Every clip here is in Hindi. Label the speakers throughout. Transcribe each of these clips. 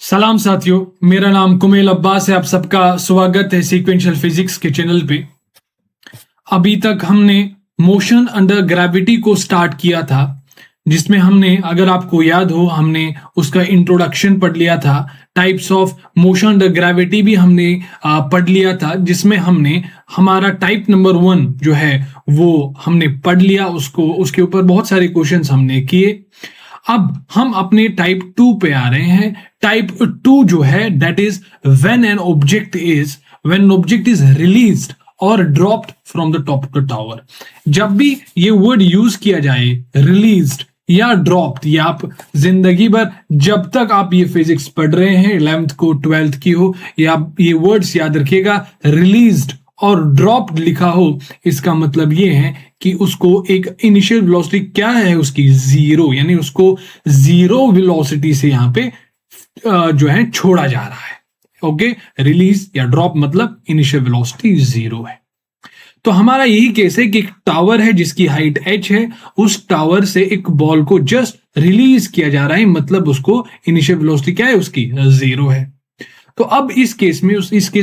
Speaker 1: सलाम साथियों, मेरा नाम कुमेल अब्बास है। आप सबका स्वागत है सीक्वेंशियल फिजिक्स के चैनल पे। अभी तक हमने मोशन अंडर ग्रेविटी को स्टार्ट किया था, जिसमें हमने, अगर आपको याद हो, हमने उसका इंट्रोडक्शन पढ़ लिया था। Types of motion under gravity भी हमने पढ़ लिया था, जिसमें हमने हमारा टाइप नंबर 1 जो है वो हमने पढ़ लिया। उसके ऊपर बहुत सारे क्वेश्चंस हमने किए। अब हम अपने टाइप 2 पे आ रहे हैं। टाइप 2 जो है that is when an object is released और dropped from the top of the tower. जब भी ये वर्ड यूज किया जाए, रिलीज्ड या ड्रॉप्ड, या आप जिंदगी भर जब तक आप ये फिजिक्स पढ़ रहे हैं, 11th को 12th की हो, या आप ये वर्ड्स याद रखिएगा, रिलीज्ड और ड्रॉप्ड लिखा हो, इसका मतलब ये है कि उसको एक इनिशियल वेलोसिटी क्या है उसकी, जीरो, यानी उसको जीरो वेलोसिटी से यहां पे जो है छोड़ा जा रहा है। ओके, रिलीज या ड्रॉप मतलब इनिशियल वेलोसिटी जीरो है। तो हमारा यही केस है कि एक टावर है जिसकी हाइट h है, उस टावर से एक बॉल को जस्ट रिलीज किया जा रहा है, मतलब उसको इनिशियल वेलोसिटी क्या है उसकी, जीरो है। तो अब इस केस में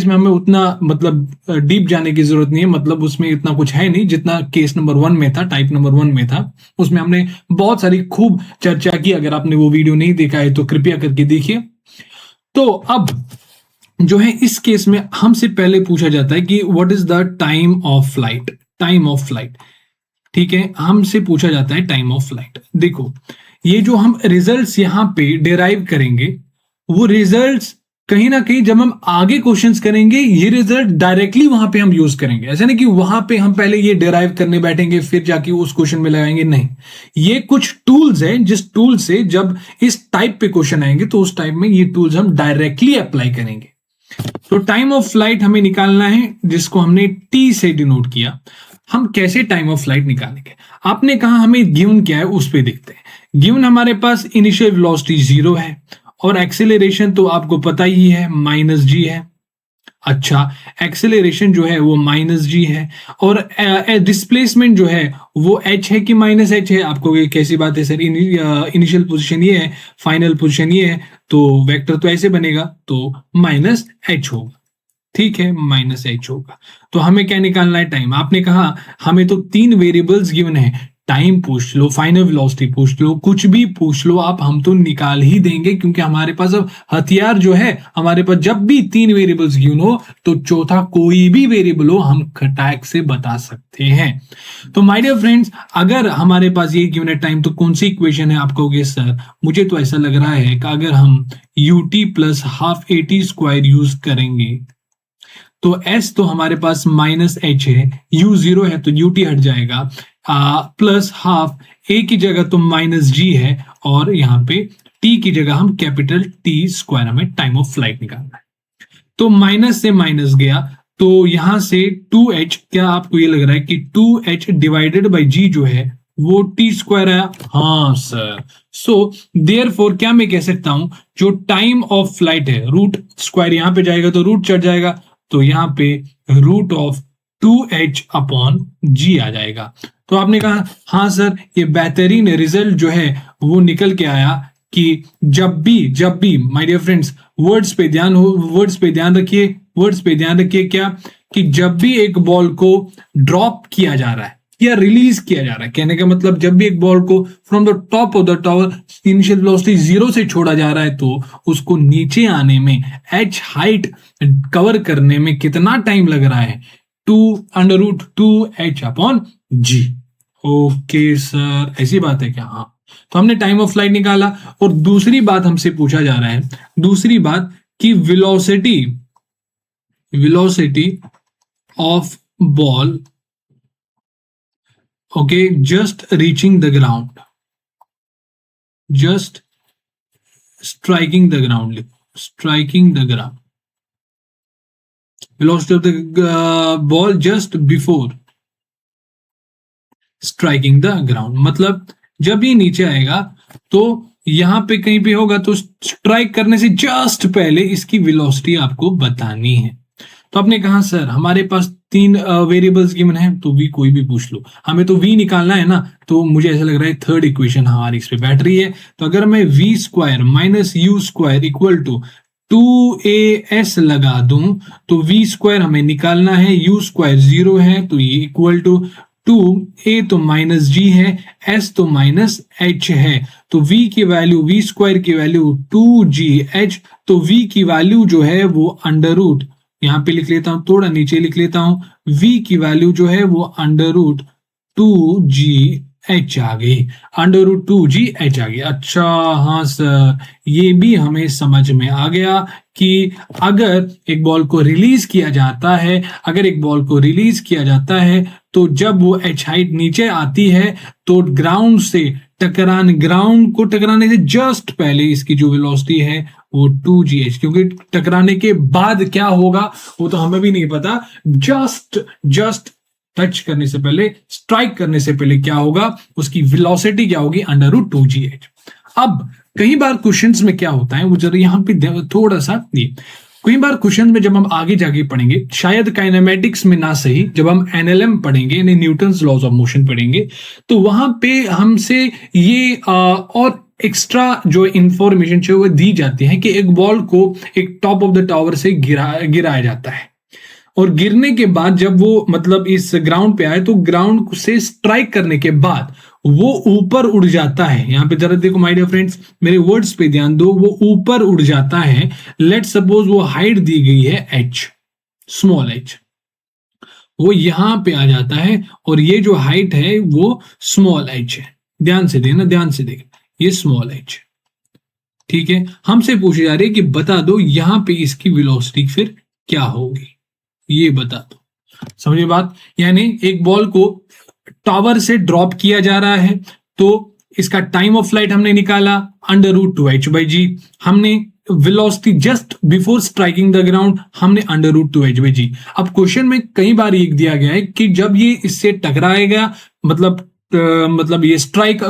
Speaker 1: हमें उतना मतलब डीप जाने की जरूरत नहीं है, मतलब उसमें इतना कुछ है नहीं जितना केस नंबर 1 में था, टाइप नंबर 1 में था। उसमें हमने बहुत सारी खूब चर्चा की। अगर आपने वो वीडियो नहीं देखा है तो कृपया करके देखिए। तो अब जो है इस केस में हमसे पहले पूछा जाता है कि what is the time of flight. ठीक है, हमसे पूछा जाता है टाइम ऑफ फ्लाइट। देखो, ये जो हम रिजल्ट्स यहां पे डिराइव करेंगे, वो रिजल्ट्स कहीं ना कहीं जब हम आगे क्वेश्चंस करेंगे, ये रिजल्ट डायरेक्टली वहां पे हम यूज करेंगे। ऐसा नहीं कि वहां पे हम पहले ये डिराइव करने बैठेंगे फिर जाके उस क्वेश्चन में लगाएंगे, नहीं। ये कुछ टूल्स हैं, जिस टूल से जब इस टाइप पे क्वेश्चन आएंगे तो उस टाइप में ये टूल्स हम डायरेक्टली अप्लाई करेंगे। तो टाइम ऑफ फ्लाइट हमें निकालना है, जिसको हमने टी से डिनोट किया। हम कैसे टाइम ऑफ फ्लाइट निकालेंगे? आपने कहा हमें गिवन क्या है, उस पे देखते हैं। गिवन हमारे पास इनिशियल वेलोसिटी जीरो है और एक्सेलरेशन तो आपको पता ही है, माइनस जी है। अच्छा, एक्सेलरेशन जो है वो माइनस जी है, और डिस्प्लेसमेंट जो है वो एच है कि माइनस एच है? आपको ये कैसी बात है सर, इनिशियल पोजीशन ये है, फाइनल पोजीशन ये है, तो वेक्टर तो ऐसे बनेगा, तो माइनस एच होगा। ठीक है, माइनस एच होगा। तो हमें क्या निकालना है? टाइम। आपने कहा हमें तो 3 वेरिएबल्स गिवन है, टाइम पूछ लो, फाइनल वेलोसिटी पूछ लो, कुछ भी पूछ लो आप, हम तो निकाल ही देंगे, क्योंकि हमारे पास अब हथियार जो है, हमारे पास जब भी 3 वेरिएबल्स गिवन हो तो चौथा कोई भी वेरिएबल हो हम खटाक से बता सकते हैं। तो माय डियर फ्रेंड्स, अगर हमारे पास ये गिवन है टाइम, तो कौन सी इक्वेशन है? आप कहोगे सर मुझे तो ऐसा लग रहा है कि अगर हम ut plus half at square use करेंगे तो s तो हमारे पास माइनस एच है, u जीरो है तो ut हट जाएगा, प्लस हाफ a की जगह तो माइनस जी है, और यहाँ पे t की जगह हम कैपिटल T स्क्वायर, हमें टाइम ऑफ फ्लाइट निकालना है। तो माइनस से माइनस गया, तो यहां से 2h, क्या आपको ये लग रहा है कि 2h डिवाइडेड बाई g जो है वो t स्क्वायर आया? हाँ सर। सो देयरफॉर क्या मैं कह सकता हूं, जो टाइम ऑफ फ्लाइट है, रूट स्क्वायर यहां पे जाएगा तो रूट चढ़ जाएगा, तो यहां पे root of 2h upon g आ जाएगा। तो आपने कहा हाँ सर, ये बेहतरीन रिजल्ट जो है वो निकल के आया कि जब भी माय डियर फ्रेंड्स, वर्ड्स पे ध्यान रखिए क्या, कि जब भी एक बॉल को ड्रॉप किया जा रहा है या रिलीज किया जा रहा है, कहने का मतलब जब भी एक बॉल को from the top of the tower initial velocity zero से छोड़ा जा रहा है, तो उसको नीचे आने में, h हाइट कवर करने में कितना टाइम लग रहा है? 2√2h upon g। Okay sir, ऐसी बात है क्या? हाँ। तो हमने टाइम ऑफ फ्लाइट निकाला। और दूसरी बात हमसे पूछा जा रहा है, दूसरी बात कि velocity of ball, okay, just reaching the ground, just striking the ground, लिखो striking the ground, velocity of the ball just before striking the ground, मतलब जब ये नीचे आएगा तो यहां पे कहीं पे होगा, तो स्ट्राइक करने से जस्ट पहले इसकी वेलोसिटी आपको बतानी है। तो आपने कहा सर हमारे पास तीन वेरिएबल्स गिवन है, तो वी कोई भी पूछ लो, हमें तो वी निकालना है ना। तो मुझे ऐसा लग रहा है थर्ड इक्वेशन हमारी इस पे बैठ रही है। तो अगर मैं v square minus u square equal to 2as लगा दूं, तो वी स्क्वायर हमें निकालना है, यू स्क्वायर 0 है, तो ये इक्वल टू 2a तो माइनस जी है, s तो माइनस h है। तो v की वैल्यू, वी स्क्वायर की वैल्यू 2gh, तो v की वैल्यू जो है वो अंडर रूट, यहां पे लिख लेता हूं, थोड़ा नीचे लिख लेता हूं, v की वैल्यू जो है वो अंडर रूट 2gh आ गई, अंडर रूट 2gh आ गई। अच्छा हाँ सर, ये भी हमें समझ में आ गया कि अगर एक बॉल को रिलीज किया जाता है, अगर एक बॉल को रिलीज किया जाता है तो जब वो एच हाइट नीचे आती है तो ग्राउंड को टकराने से जस्ट पहले इसकी जो वेलोसिटी है वो 2gh, क्योंकि टकराने के बाद क्या होगा वो तो हमें भी नहीं पता, जस्ट टच करने से पहले, स्ट्राइक करने से पहले क्या होगा, उसकी वेलोसिटी क्या होगी, अंडर रूट 2gh। अब कई बार क्वेश्चंस में क्या होता है, वो जरा यहाँ पे थोड़ा सा ये, कई बार क्वेश्चन में जब हम आगे जाके पढ़ेंगे, शायद काइनेमेटिक्स में ना सही, जब हम एनएलएम पढ़ेंगे यानी न्यूटन्स लॉज ऑफ मोशन पढ़ेंगे, तो वहां पे हमसे ये और एक्स्ट्रा जो इंफॉर्मेशन है वो दी जाती है कि एक बॉल को एक टॉप ऑफ द टावर से गिराया जाता है, और गिरने के बाद जब वो मतलब इस ग्राउंड पे आए तो ग्राउंड से स्ट्राइक करने के बाद वो ऊपर उड़ जाता है। यहां पे जरा देखो माय डियर फ्रेंड्स, मेरे वर्ड्स पे ध्यान दो, वो ऊपर उड़ जाता है। लेट सपोज वो हाइट दी गई है h, स्मॉल h, वो यहां पे आ जाता है और ये जो हाइट है वो स्मॉल h है। ध्यान से देखना, ध्यान से देखना, ये स्मॉल h, ठीक है। हमसे पूछे जा रहे हैं कि बता दो यहां पे इसकी वेलोसिटी फिर क्या होगी, ये बता दो। समझिए बात, यानी एक बॉल को टावर से ड्रॉप किया जा रहा है, तो इसका टाइम ऑफ फ्लाइट हमने निकाला अंडर रूट 2h/g, हमने velocity just before striking the ground हमने अंडर रूट 2h/g। अब क्वेश्चन में कई बार ये दिया गया है कि जब ये इससे टकराएगा, मतलब ये स्ट्राइक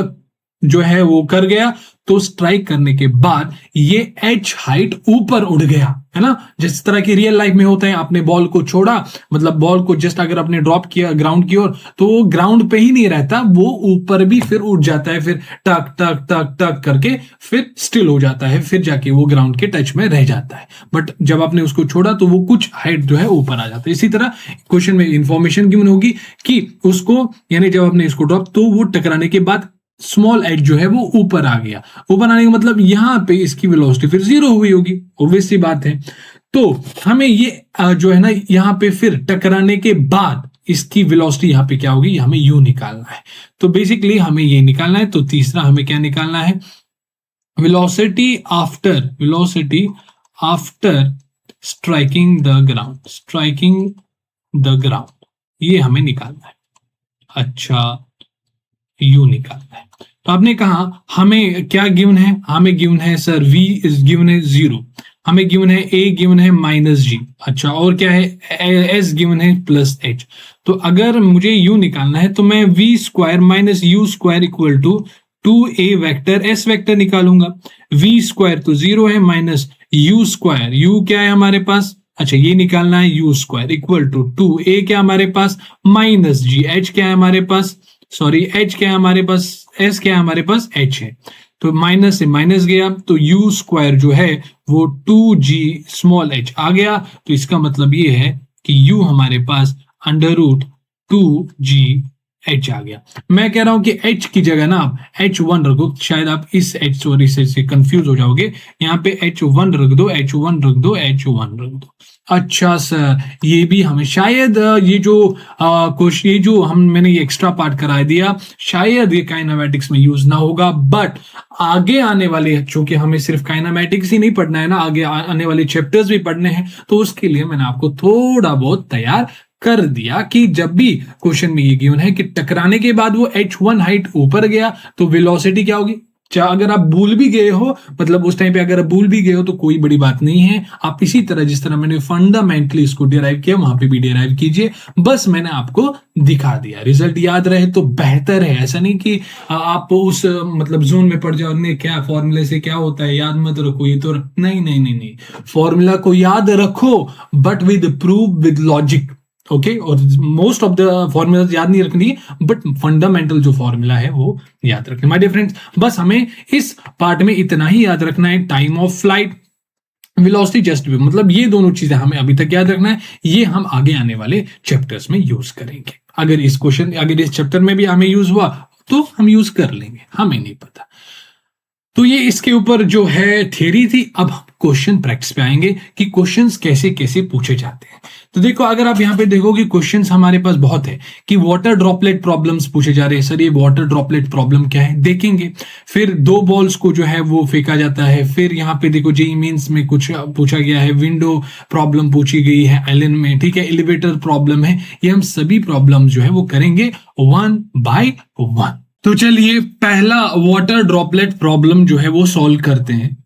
Speaker 1: जो है वो कर गया, तो स्ट्राइक करने के बाद ये एच हाइट ऊपर उड़ गया, है ना, जिस तरह की रियल लाइफ में होता है। आपने बॉल को छोड़ा, मतलब बॉल को जस्ट अगर आपने ड्रॉप किया ग्राउंड की ओर, तो वो ग्राउंड पे ही नहीं रहता, वो ऊपर भी फिर उड़ जाता है, फिर टक टक टक टक करके फिर स्टिल हो जाता है, फिर जाके वो ग्राउंड के टच में रह जाता है। बट जब आपने उसको छोड़ा तो वो कुछ हाइट जो है ऊपर आ जाता है। इसी तरह क्वेश्चन में इंफॉर्मेशन गिवन होगी कि उसको, यानी जब आपने इसको ड्रॉप, तो वो टकराने के बाद स्मॉल एच जो है वो ऊपर आ गया, ऊपर आने का मतलब यहां पे इसकी वेलोसिटी फिर 0 हुई होगी, ऑब्वियस सी बात है। तो हमें ये जो है ना, यहां पे फिर टकराने के बाद इसकी वेलोसिटी यहां पे क्या होगी, हमें यू निकालना है। तो बेसिकली हमें ये निकालना है। तो तीसरा हमें क्या निकालना है, velocity after striking the ground, ये हमें निकालना है। अच्छा, यू निकालना है। तो आपने कहा हमें क्या गिवन है, हमें गिवन है सर v इज गिवन है 0, हमें गिवन है a गिवन है -g, अच्छा, और क्या है, s गिवन है +h। तो अगर मुझे u निकालना है तो मैं v square minus u square equal to 2a vector s vector निकालूंगा। v स्क्वायर तो 0 है, माइनस यू स्क्वायर, u क्या है हमारे पास, अच्छा ये निकालना है, you square equal to 2a क्या हमारे पास, -g, h क्या है हमारे पास, सॉरी h क्या है हमारे पास, s क्या है हमारे पास, h है। तो माइनस से माइनस गया, तो u स्क्वायर जो है वो 2g स्मॉल h आ गया। तो इसका मतलब ये है कि u हमारे पास अंडर रूट 2gh आ गया। मैं कह रहा हूं कि h की जगह ना आप h1 रखो, शायद आप इस h सॉरी से कंफ्यूज हो जाओगे। यहाँ पे h1 रख दो, h1 रख दो, h1 रख दो। अच्छा सर, ये भी हमें शायद ये जो क्वेश्चन, ये जो मैंने ये एक्स्ट्रा पार्ट करा दिया, शायद ये काइनेमैटिक्स में यूज ना होगा, बट आगे आने वाले, चूंकि हमें सिर्फ काइनेमैटिक्स ही नहीं पढ़ना है ना, आगे आने वाले चैप्टर्स भी पढ़ने हैं, तो उसके लिए मैंने आपको थोड़ा बहुत तैयार कर दिया कि जब भी क्वेश्चन में ये गिवन है कि टकराने के बाद वो h1 हाइट ऊपर गया तो वेलोसिटी क्या होगी, चाहे अगर आप भूल भी गए हो, मतलब उस टाइम पे अगर आप भूल भी गए हो तो कोई बड़ी बात नहीं है, आप इसी तरह जिस तरह मैंने फंडामेंटली इसको डिराइव किया वहां पे भी डिराइव कीजिए। बस मैंने आपको दिखा दिया, रिजल्ट याद रहे तो बेहतर है। ऐसा नहीं कि आप उस मतलब जोन में पड़ जाओ, नहीं क्या फॉर्मूले से क्या होता है याद मत रखो, ये तो नहीं नहीं नहीं नहीं, फॉर्मूला को याद रखो but with proof, with logic. Okay, और मोस्ट ऑफ द फॉर्मूला याद नहीं रखनी, बट फंडामेंटल जो फॉर्मूला है वो याद रखना। माय डियर फ्रेंड्स, बस हमें इस पार्ट में इतना ही याद रखना है, time of flight, velocity, just भी, मतलब ये दोनों चीजें हमें अभी तक याद रखना है। ये हम आगे आने वाले चैप्टर्स में यूज करेंगे। अगर इस चैप्टर में भी हमें यूज हुआ तो हम यूज कर लेंगे, हमें नहीं पता। तो ये इसके ऊपर जो है थ्योरी थी। अब हम क्वेश्चन प्रैक्टिस पे आएंगे कि क्वेश्चंस कैसे कैसे पूछे जाते हैं। तो देखो, अगर आप यहाँ पे देखोगे क्वेश्चंस हमारे पास बहुत है कि वाटर ड्रॉपलेट प्रॉब्लम्स पूछे जा रहे हैं। सर ये वाटर ड्रॉपलेट प्रॉब्लम क्या है, देखेंगे। फिर 2 बॉल्स को जो है वो फेंका जाता है। फिर यहाँ पे देखो जेईई मेंस में कुछ पूछा गया है, विंडो प्रॉब्लम पूछी गई है आइलैंड में, ठीक है, एलिवेटर प्रॉब्लम है। ये हम सभी प्रॉब्लम जो है वो करेंगे 1 बाय 1। तो चलिए पहला वाटर ड्रॉपलेट प्रॉब्लम जो है वो सॉल्व करते हैं,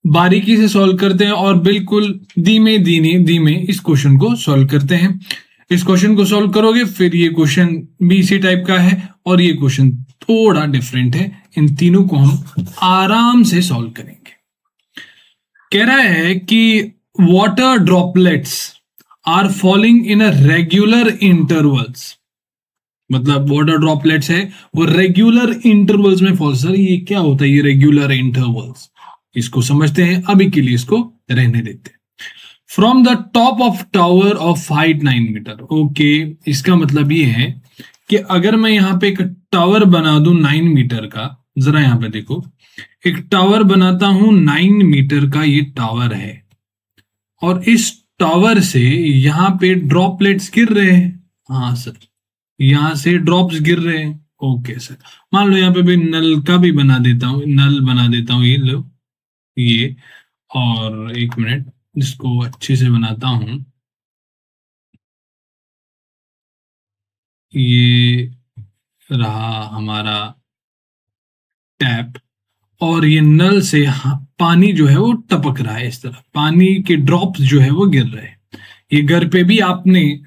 Speaker 1: बारीकी से सॉल्व करते हैं और बिल्कुल धीमे धीमे धीमे इस क्वेश्चन को सॉल्व करते हैं। इस क्वेश्चन को सॉल्व करोगे, फिर ये क्वेश्चन भी इसी टाइप का है और ये क्वेश्चन थोड़ा डिफरेंट है। इन तीनों को हम आराम से सॉल्व करेंगे। कह रहा है कि water droplets are falling in a regular intervals, मतलब वाटर ड्रॉपलेट्स है वो रेगुलर इंटरवल्स में फॉल। सर ये क्या होता है ये रेगुलर इंटरवल्स, इसको समझते हैं, अभी के लिए इसको रहने देते हैं। From the top of tower of height 9 metre. Okay, इसका मतलब ये है कि अगर मैं यहाँ पे एक टावर बना दूं 9 मीटर का, जरा यहाँ पे देखो, एक टावर बनाता हूं 9 मीटर का, ये टावर है और इस टावर से यहाँ पे ड्रॉपलेट्स गिर रहे हैं। हाँ सर, यहां से ड्रॉप्स गिर रहे हैं। ओके सर, मान लो यहाँ पे भी नल का भी बना देता हूँ, नल बना देता हूँ, ये लो ये, और एक मिनट इसको अच्छे से बनाता हूं। ये रहा हमारा टैप और ये नल से पानी जो है वो टपक रहा है, इस तरह पानी के ड्रॉप्स जो है वो गिर रहे हैं। ये घर पे भी आपने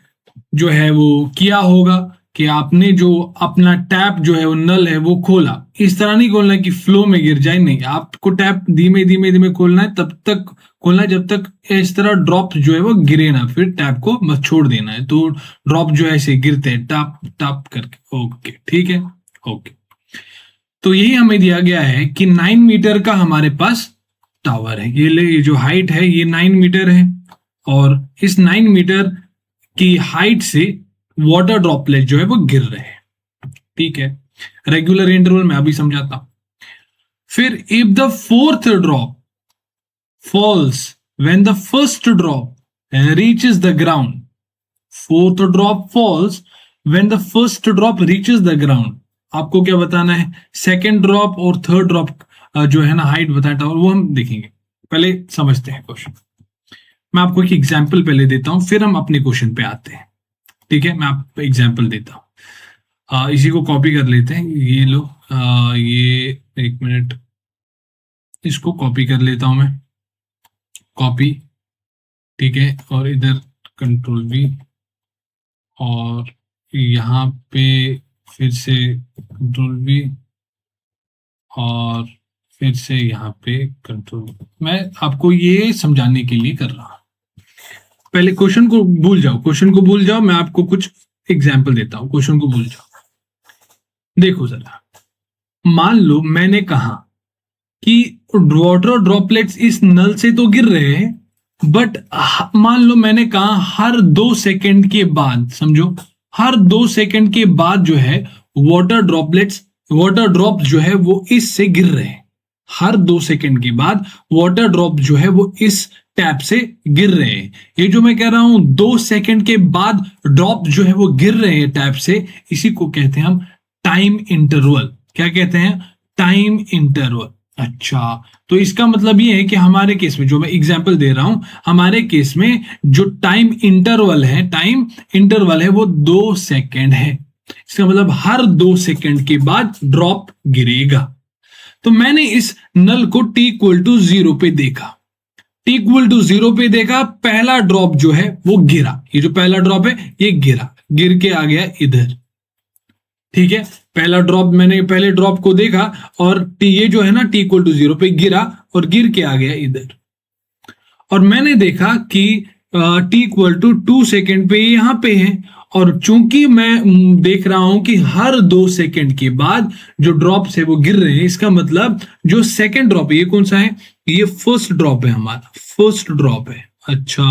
Speaker 1: जो है वो किया होगा कि आपने जो अपना टैप जो है वो नल है वो खोला, इस तरह नहीं खोलना है कि फ्लो में गिर जाए, नहीं, आपको टैप धीमे धीमे धीमे खोलना है, तब तक खोलना है जब तक इस तरह ड्रॉप जो है वो गिरे ना, फिर टैप को बस छोड़ देना है। तो ड्रॉप जो है ऐसे गिरते हैं टप टप करके। ओके ठीक है, ओके। तो यही हमें दिया गया है कि 9 मीटर का हमारे पास टावर है, ये जो हाइट है ये 9 मीटर है और इस 9 मीटर की हाइट से वाटर ड्रॉपलेट जो है वो गिर रहे हैं, ठीक है। रेगुलर इंटरवल में अभी समझाता हूं। फिर if the fourth drop falls when the first drop reaches the ground, fourth drop falls when the first drop reaches the ground. आपको क्या बताना है, सेकेंड ड्रॉप और थर्ड ड्रॉप जो है ना हाइट बताया टावर, वो हम देखेंगे। पहले समझते हैं क्वेश्चन। मैं आपको एक एग्जाम्पल पहले देता हूं, फिर हम अपने क्वेश्चन पे आते हैं, ठीक है। मैं आपको एग्जाम्पल देता हूं, इसी को कॉपी कर लेते हैं, ये लो, ये एक मिनट, इसको कॉपी कर लेता हूं मैं, कॉपी, ठीक है, और इधर कंट्रोल V, और यहाँ पे फिर से कंट्रोल V, और फिर से यहाँ पे कंट्रोल। मैं आपको ये समझाने के लिए कर रहा हूं, पहले क्वेश्चन को भूल जाओ, क्वेश्चन को भूल जाओ, मैं आपको कुछ एग्जाम्पल देता हूं, क्वेश्चन को भूल जाओ। देखो जरा, मान लो मैंने कहा कि वाटर ड्रॉपलेट्स इस नल से तो गिर रहे हैं, बट मान लो मैंने कहा हर 2 सेकंड के बाद, समझो हर 2 सेकंड के बाद जो है वाटर ड्रॉप जो है वो इससे गिर रहे हैं। हर 2 सेकंड के बाद वाटर ड्रॉप जो है वो इस टैप से गिर रहे हैं। ये जो मैं कह रहा हूं 2 सेकंड के बाद ड्रॉप जो है वो गिर रहे हैं टैप से, इसी को कहते हैं हम टाइम इंटरवल। क्या कहते हैं, टाइम इंटरवल। अच्छा, तो इसका मतलब ये है कि हमारे केस में जो मैं एग्जांपल दे रहा हूं, हमारे केस में जो टाइम इंटरवल है वो 2 सेकंड है। इसका मतलब हर 2 सेकंड के बाद ड्रॉप गिरेगा। तो मैंने इस नल को t इक्वल टू 0 पे देखा, t इक्वल टू 0 पे देखा, पहला ड्रॉप जो है वो गिरा, ये जो पहला ड्रॉप है ये गिरा, गिर के आ गया इधर। ठीक है, पहला ड्रॉप, मैंने पहले ड्रॉप को देखा और ये जो है ना t इक्वल टू 0 पे गिरा और गिर के आ गया इधर। और मैंने देखा कि t इक्वल टू 2 सेकेंड पे यहां पे है, और चूंकि मैं देख रहा हूं कि हर 2 सेकेंड के बाद जो ड्रॉप्स है वो गिर रहे हैं, इसका मतलब जो सेकेंड ड्रॉप है ये कौन सा है, ये फर्स्ट ड्रॉप है, हमारा फर्स्ट ड्रॉप है। अच्छा,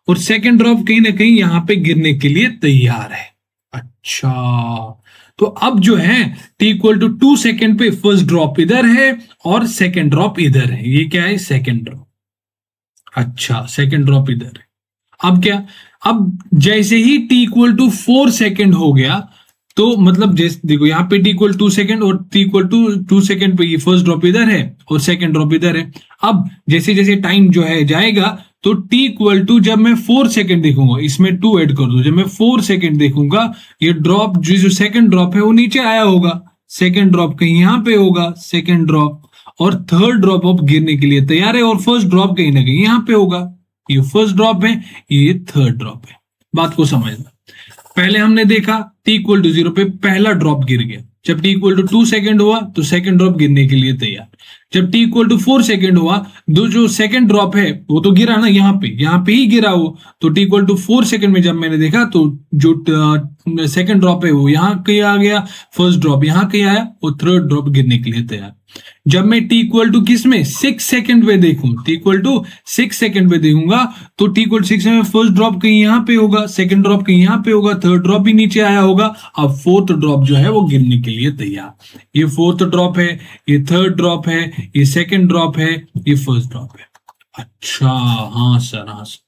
Speaker 1: और सेकेंड ड्रॉप कहीं ना कहीं यहां पे गिरने के लिए तैयार है। अच्छा, तो अब जो है t इक्वल टू 2 सेकेंड पे फर्स्ट ड्रॉप इधर है और सेकेंड ड्रॉप इधर है, ये क्या है, सेकेंड ड्रॉप। अच्छा, सेकेंड ड्रॉप इधर है। अब क्या, अब जैसे ही t इक्वल टू 4 सेकेंड हो गया, तो मतलब जैसे देखो यहाँ पे t इक्वल 2 सेकेंड और t इक्वल टू 2 सेकेंड पे ये फर्स्ट ड्रॉप इधर है और सेकेंड ड्रॉप इधर है। अब जैसे जैसे टाइम जो है जाएगा, तो t इक्वल टू जब मैं 4 सेकेंड देखूंगा, इसमें 2 ऐड कर दो, जब मैं 4 सेकेंड देखूंगा, ये ड्रॉप जो सेकेंड ड्रॉप है वो नीचे आया होगा, सेकेंड ड्रॉप कहीं यहाँ पे होगा, सेकेंड ड्रॉप, और थर्ड ड्रॉप अब गिरने के लिए तैयार है, और फर्स्ट ड्रॉप कहीं ना कहीं यहाँ पे होगा। ये फर्स्ट ड्रॉप है, ये थर्ड ड्रॉप है। बात को समझना, पहले हमने देखा t इक्वल टू 0 पे पहला ड्रॉप गिर गया, जब t इक्वल टू 2 सेकेंड हुआ तो सेकेंड ड्रॉप गिरने के लिए तैयार, जब t इक्वल टू 4 सेकेंड हुआ, जो सेकेंड ड्रॉप है वो तो गिरा ना, यहाँ पे ही गिरा वो, तो t इक्वल टू 4 सेकेंड में जब मैंने देखा तो जो सेकेंड ड्रॉप है वो यहाँ कहीं आ गया, फर्स्ट ड्रॉप यहाँ कहीं आया, और थर्ड ड्रॉप गिरने के लिए तैयार। जब मैं t इक्वल टू किस में 6 सेकेंड पे देखूं, t इक्वल टू 6 सेकेंड पे देखूंगा, तो t इक्वल 6 में फर्स्ट ड्रॉप कहीं यहाँ पे होगा, सेकेंड ड्रॉप कहीं यहाँ पे होगा, थर्ड ड्रॉप भी नीचे आया होगा, अब फोर्थ ड्रॉप जो है वो गिरने के लिए तैयार। ये फोर्थ ड्रॉप है, ये थर्ड ड्रॉप है, ये सेकेंड ड्रॉप है, ये फर्स्ट ड्रॉप है। अच्छा, हाँ सर, हाँ सर।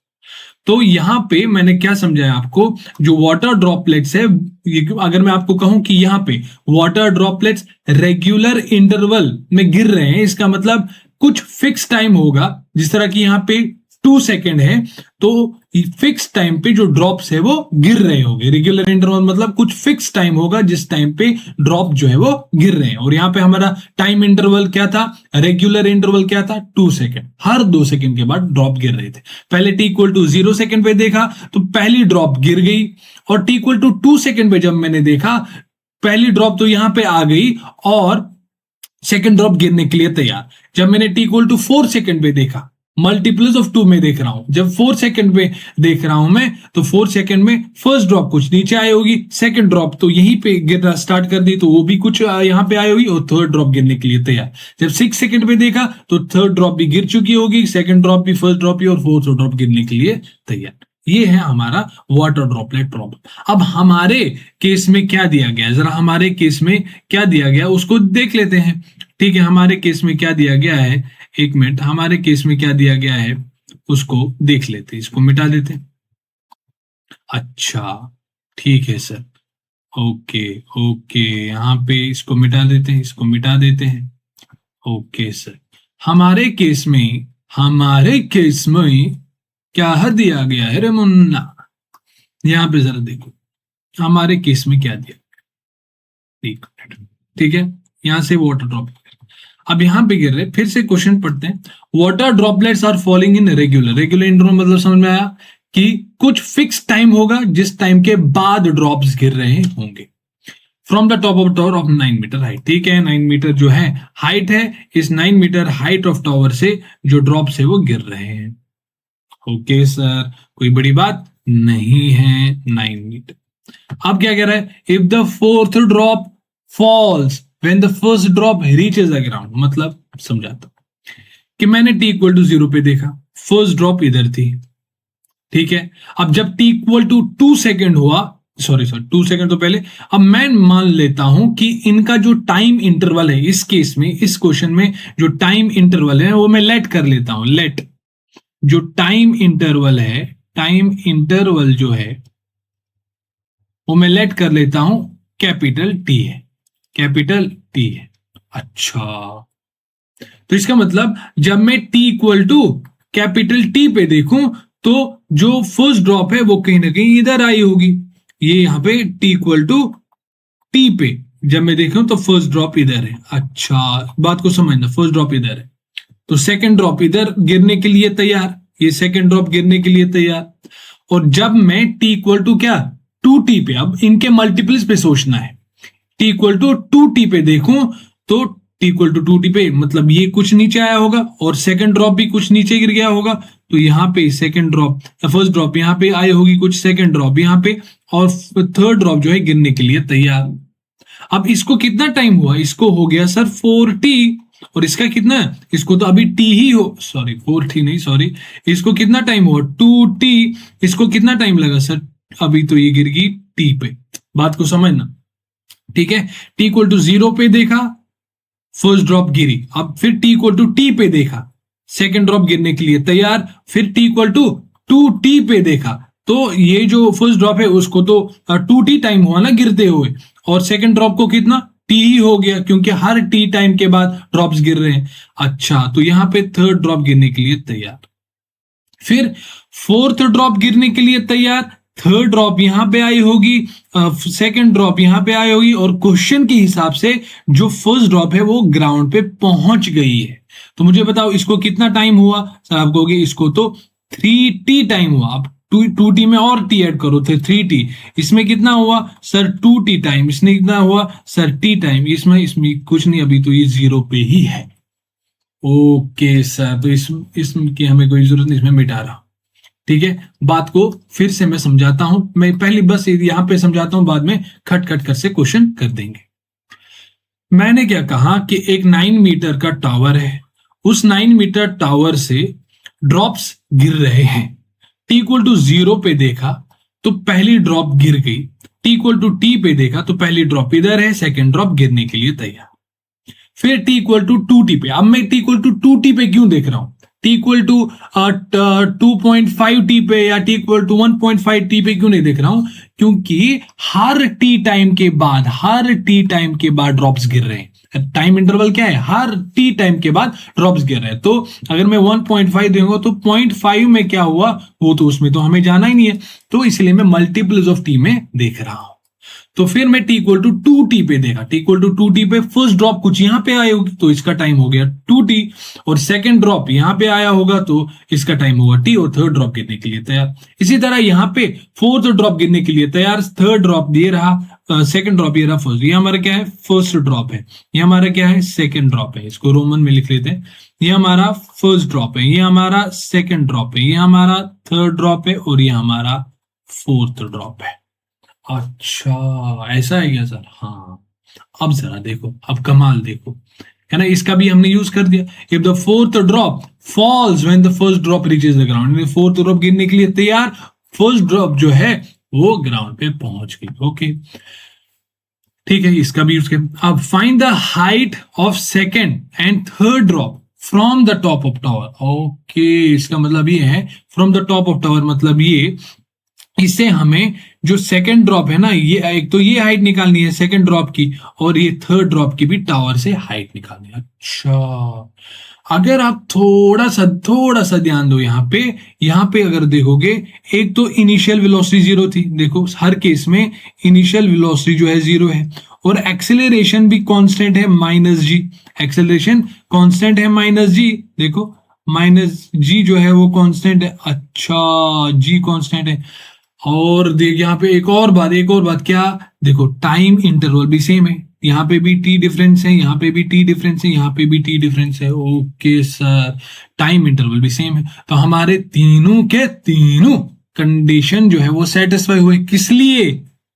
Speaker 1: तो यहां पे मैंने क्या समझाया आपको, जो वाटर ड्रॉपलेट्स है, अगर मैं आपको कहूं कि यहां पे वाटर ड्रॉपलेट्स रेगुलर इंटरवल में गिर रहे हैं, इसका मतलब कुछ फिक्स टाइम होगा, जिस तरह की यहां पे 2 सेकेंड है, तो फिक्स टाइम पे जो ड्रॉप्स है वो गिर रहे होंगे। रेगुलर इंटरवल मतलब कुछ फिक्स टाइम होगा जिस टाइम पे ड्रॉप जो है वो गिर रहे हैं, और यहाँ पे हमारा टाइम इंटरवल क्या था, रेगुलर इंटरवल क्या था, 2 सेकेंड, हर 2 सेकेंड के बाद ड्रॉप गिर रहे थे। पहले t इक्वल टू 0 सेकेंड पे देखा तो पहली ड्रॉप गिर गई, और t इक्वल टू 2 सेकेंड पे जब मैंने देखा, पहली ड्रॉप तो यहां पे आ गई और सेकेंड ड्रॉप गिरने के लिए तैयार। जब मैंने t इक्वल टू 4 सेकेंड पे देखा, मल्टीप्लस ऑफ 2 में देख रहा हूं, जब 4 सेकेंड पे देख रहा हूं मैं, तो 4 सेकेंड में फर्स्ट ड्रॉप कुछ नीचे आई होगी, सेकेंड ड्रॉप तो यहीं पे गिरना स्टार्ट कर दी, तो वो भी कुछ यहां पे आई होगी, और थर्ड ड्रॉप गिरने के लिए तैयार। जब 6 सेकेंड पे देखा तो थर्ड ड्रॉप भी गिर चुकी होगी, सेकेंड ड्रॉप भी, फर्स्ट ड्रॉप भी, और फोर्थ ड्रॉप गिरने के लिए तैयार। ये है हमारा वाटर ड्रॉपलेट प्रॉब्लम। अब हमारे केस में क्या दिया गया, जरा हमारे केस में क्या दिया गया उसको देख लेते हैं। ठीक है, हमारे केस में क्या दिया गया है, एक मिनट, हमारे केस में क्या दिया गया है उसको देख लेते हैं, इसको मिटा देते हैं। अच्छा, ठीक है सर, ओके ओके, यहाँ पे इसको मिटा देते हैं, इसको मिटा देते हैं। ओके सर, हमारे केस में क्या दिया गया है रे मुन्ना, यहाँ पे जरा देखो हमारे केस में क्या दिया, ठीक है, यहां से वाटर ड्रॉप, अब यहां पे गिर रहे, फिर से क्वेश्चन पढ़ते हैं। Water droplets are falling in regular interval, मतलब समझ में आया कि कुछ फिक्स टाइम होगा जिस टाइम के बाद ड्रॉप्स गिर रहे होंगे, from the top of tower of 9 metre height. ठीक है, 9 मीटर जो है हाइट है, इस 9 मीटर हाइट ऑफ टावर से जो ड्रॉप्स है वो गिर रहे हैं। ओके सर, कोई बड़ी बात नहीं है, 9 मीटर। अब क्या कह रहा है, if the fourth drop falls when the first drop reaches the ground, मतलब समझाता हूं कि मैंने t इक्वल टू 0 पे देखा, फर्स्ट ड्रॉप इधर थी, ठीक है। अब जब t इक्वल टू 2 सेकेंड हुआ, सॉरी 2 सेकेंड तो पहले, अब मैं मान लेता हूं कि इनका जो टाइम इंटरवल है, इस केस में, इस क्वेश्चन में जो टाइम इंटरवल है वो मैं लेट कर लेता हूं, लेट, जो टाइम इंटरवल है, टाइम इंटरवल जो है वो मैं लेट कर लेता हूं कैपिटल T है, कैपिटल T है। अच्छा, तो इसका मतलब जब मैं t equal to capital T पे देखूं तो जो फर्स्ट ड्रॉप है वो कहीं ना कहीं इधर आई होगी, ये यहां पे t इक्वल टू T पे जब मैं देखूं तो फर्स्ट ड्रॉप इधर है। अच्छा, बात को समझना, फर्स्ट ड्रॉप इधर है तो सेकंड ड्रॉप इधर गिरने के लिए तैयार, ये सेकंड ड्रॉप गिरने के लिए तैयार। और जब मैं टी इक्वल टू क्या, 2t पे, अब इनके मल्टीपल्स पे सोचना है, टी इक्वल टू 2t पे देखूं तो टी इक्वल टू 2t पे मतलब ये कुछ नीचे आया होगा और सेकंड ड्रॉप भी कुछ नीचे गिर गया होगा, तो यहाँ पे सेकंड ड्रॉप, फर्स्ट ड्रॉप यहाँ पे आई होगी कुछ, सेकंड ड्रॉप यहाँ पे, और थर्ड ड्रॉप जो है गिरने के लिए तैयार। अब इसको कितना टाइम हुआ, इसको हो गया सर 4t, और इसका कितना है, इसको तो अभी t ही हो, सॉरी 4t नहीं, सॉरी, इसको कितना टाइम हुआ 2t, इसको कितना टाइम लगा सर, अभी तो ये गिर गई t पे। बात को समझना, ठीक है। t इक्वल टू 0 पे देखा, फर्स्ट ड्रॉप गिरी, अब फिर t इक्वल टू t पे देखा, सेकंड ड्रॉप गिरने के लिए तैयार, फिर t इक्वल टू 2t पे देखा, तो ये जो फर्स्ट ड्रॉप है उसको तो 2t टाइम हुआ ना गिरते हुए, और सेकंड ड्रॉप को कितना t ही हो गया, क्योंकि हर t टाइम के बाद ड्रॉप्स गिर रहे हैं। अच्छा, तो यहां पे थर्ड ड्रॉप गिरने के लिए तैयार, फिर फोर्थ ड्रॉप गिरने के लिए तैयार, थर्ड ड्रॉप यहां पे आई होगी, सेकंड ड्रॉप यहां पे आई होगी, और क्वेश्चन के हिसाब से जो फर्स्ट ड्रॉप है वो ग्राउंड पे पहुंच गई है। तो मुझे बताओ इसको कितना टाइम हुआ, सर आप कहोगे इसको तो 3t टाइम हुआ। अब 2t में और t ऐड करो तो 3t, इसमें कितना हुआ सर 2t टाइम, इसमें कितना हुआ सर t टाइम, इसमें कुछ नहीं, अभी तो ये 0 पे ही है। ओके सर, तो इसकी हमें कोई जरूरत नहीं, इसमें मिटा रहा, ठीक है। बात को फिर से मैं समझाता हूं, मैं पहली बस यहां पे समझाता हूं, बाद में खट खट कर से क्वेश्चन कर देंगे। मैंने क्या कहा कि एक 9 मीटर का टावर है, उस 9 मीटर टावर से ड्रॉप्स गिर रहे हैं। टी इक्वल टू 0 पे देखा तो पहली ड्रॉप गिर गई, टी इक्वल टू टी पे देखा तो पहली ड्रॉप इधर है, सेकेंड ड्रॉप गिरने के लिए तैयार। फिर टी इक्वल टू 2t पे, अब मैं टी इक्वल टू 2t पे क्यों देख रहा हूं, टी इक्वल टू 2.5t पे या टी इक्वल टू 1.5t पे क्यों नहीं देख रहा हूं, क्योंकि हर टी टाइम के बाद, हर टी टाइम के बाद ड्रॉप्स गिर रहे हैं। टाइम इंटरवल क्या है, हर टी टाइम के बाद ड्रॉप्स गिर रहे हैं। तो अगर मैं 1.5 दूंगा तो 0.5 में क्या हुआ, वो तो उसमें तो हमें जाना ही नहीं है, तो इसलिए मैं मल्टीपल्स ऑफ टी में देख रहा हूं। तो फिर मैं टी इक्वल टू 2t पे देखा, टी इक्वल टू 2t पे फर्स्ट ड्रॉप कुछ यहां पे आई होगी तो इसका टाइम हो गया 2t, और सेकंड ड्रॉप यहां पे आया होगा तो इसका टाइम होगा t, और थर्ड ड्रॉप गिरने के लिए तैयार। इसी तरह यहां पे फोर्थ ड्रॉप गिरने के लिए तैयार, थर्ड ड्रॉप ये रहा, सेकंड ड्रॉप ये रहा, फर्स्ट, ये हमारा क्या है फर्स्ट ड्रॉप है, ये हमारा क्या है सेकंड ड्रॉप है, इसको रोमन में लिख लेते हैं, ये हमारा फर्स्ट ड्रॉप है, ये हमारा सेकंड ड्रॉप है, ये हमारा थर्ड ड्रॉप है, और ये हमारा फोर्थ ड्रॉप है। अच्छा, ऐसा है क्या सर, हाँ। अब जरा देखो, अब कमाल देखो, है ना, इसका भी हमने यूज कर दिया। If the fourth drop falls when the first drop reaches the ground, fourth drop गिरने के लिए तैयार, फर्स्ट ड्रॉप जो है वो ग्राउंड पे पहुंच गई। ओके, ठीक है, इसका भी यूज किया। अब find the height of second and third drop from the top of tower. Okay, इसका मतलब ये है from the top of tower, मतलब ये, इससे हमें जो सेकंड ड्रॉप है ना, ये एक तो ये हाइट निकालनी है सेकंड ड्रॉप की, और ये थर्ड ड्रॉप की भी टावर से हाइट निकालनी है। अच्छा, अगर आप थोड़ा सा ध्यान दो यहाँ पे अगर देखोगे, एक तो इनिशियल वेलोसिटी 0 थी, देखो हर केस में इनिशियल वेलोसिटी जो है 0 है, और एक्सेलरेशन भी कांस्टेंट है -g, एक्सेलरेशन कांस्टेंट है -g, देखो -g जो है वो कांस्टेंट है। अच्छा, g कांस्टेंट है। और देख यहाँ पे एक और बात क्या, देखो टाइम इंटरवल भी सेम है, यहाँ पे भी टी डिफरेंस है, यहाँ पे भी टी डिफरेंस है, यहाँ पे भी टी डिफरेंस है। ओके सर, टाइम इंटरवल भी सेम है, तो हमारे तीनों के तीनों कंडीशन जो है वो सेटिस्फाई हुए। किस लिए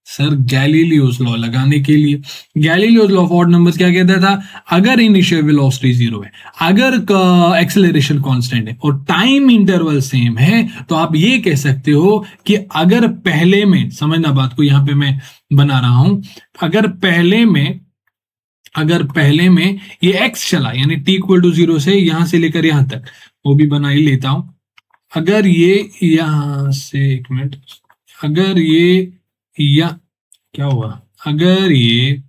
Speaker 1: सर, गैलीलियोस लॉ लगाने के लिए। Galileo's law of odd numbers क्या कहता था, अगर इनिशियल वेलोसिटी 0 है, अगर एक्सेलरेशन कांस्टेंट है और टाइम इंटरवल सेम है, तो आप ये कह सकते हो कि अगर पहले में, समझना बात को, यहां पे मैं बना रहा हूं, अगर पहले में ये x चला, यानी t इक्वल टू 0 से यहां से लेकर यहां तक, वो भी बना ही लेता हूं, अगर ये यहां से, एक मिनट, अगर ये या क्या हुआ, अगर ये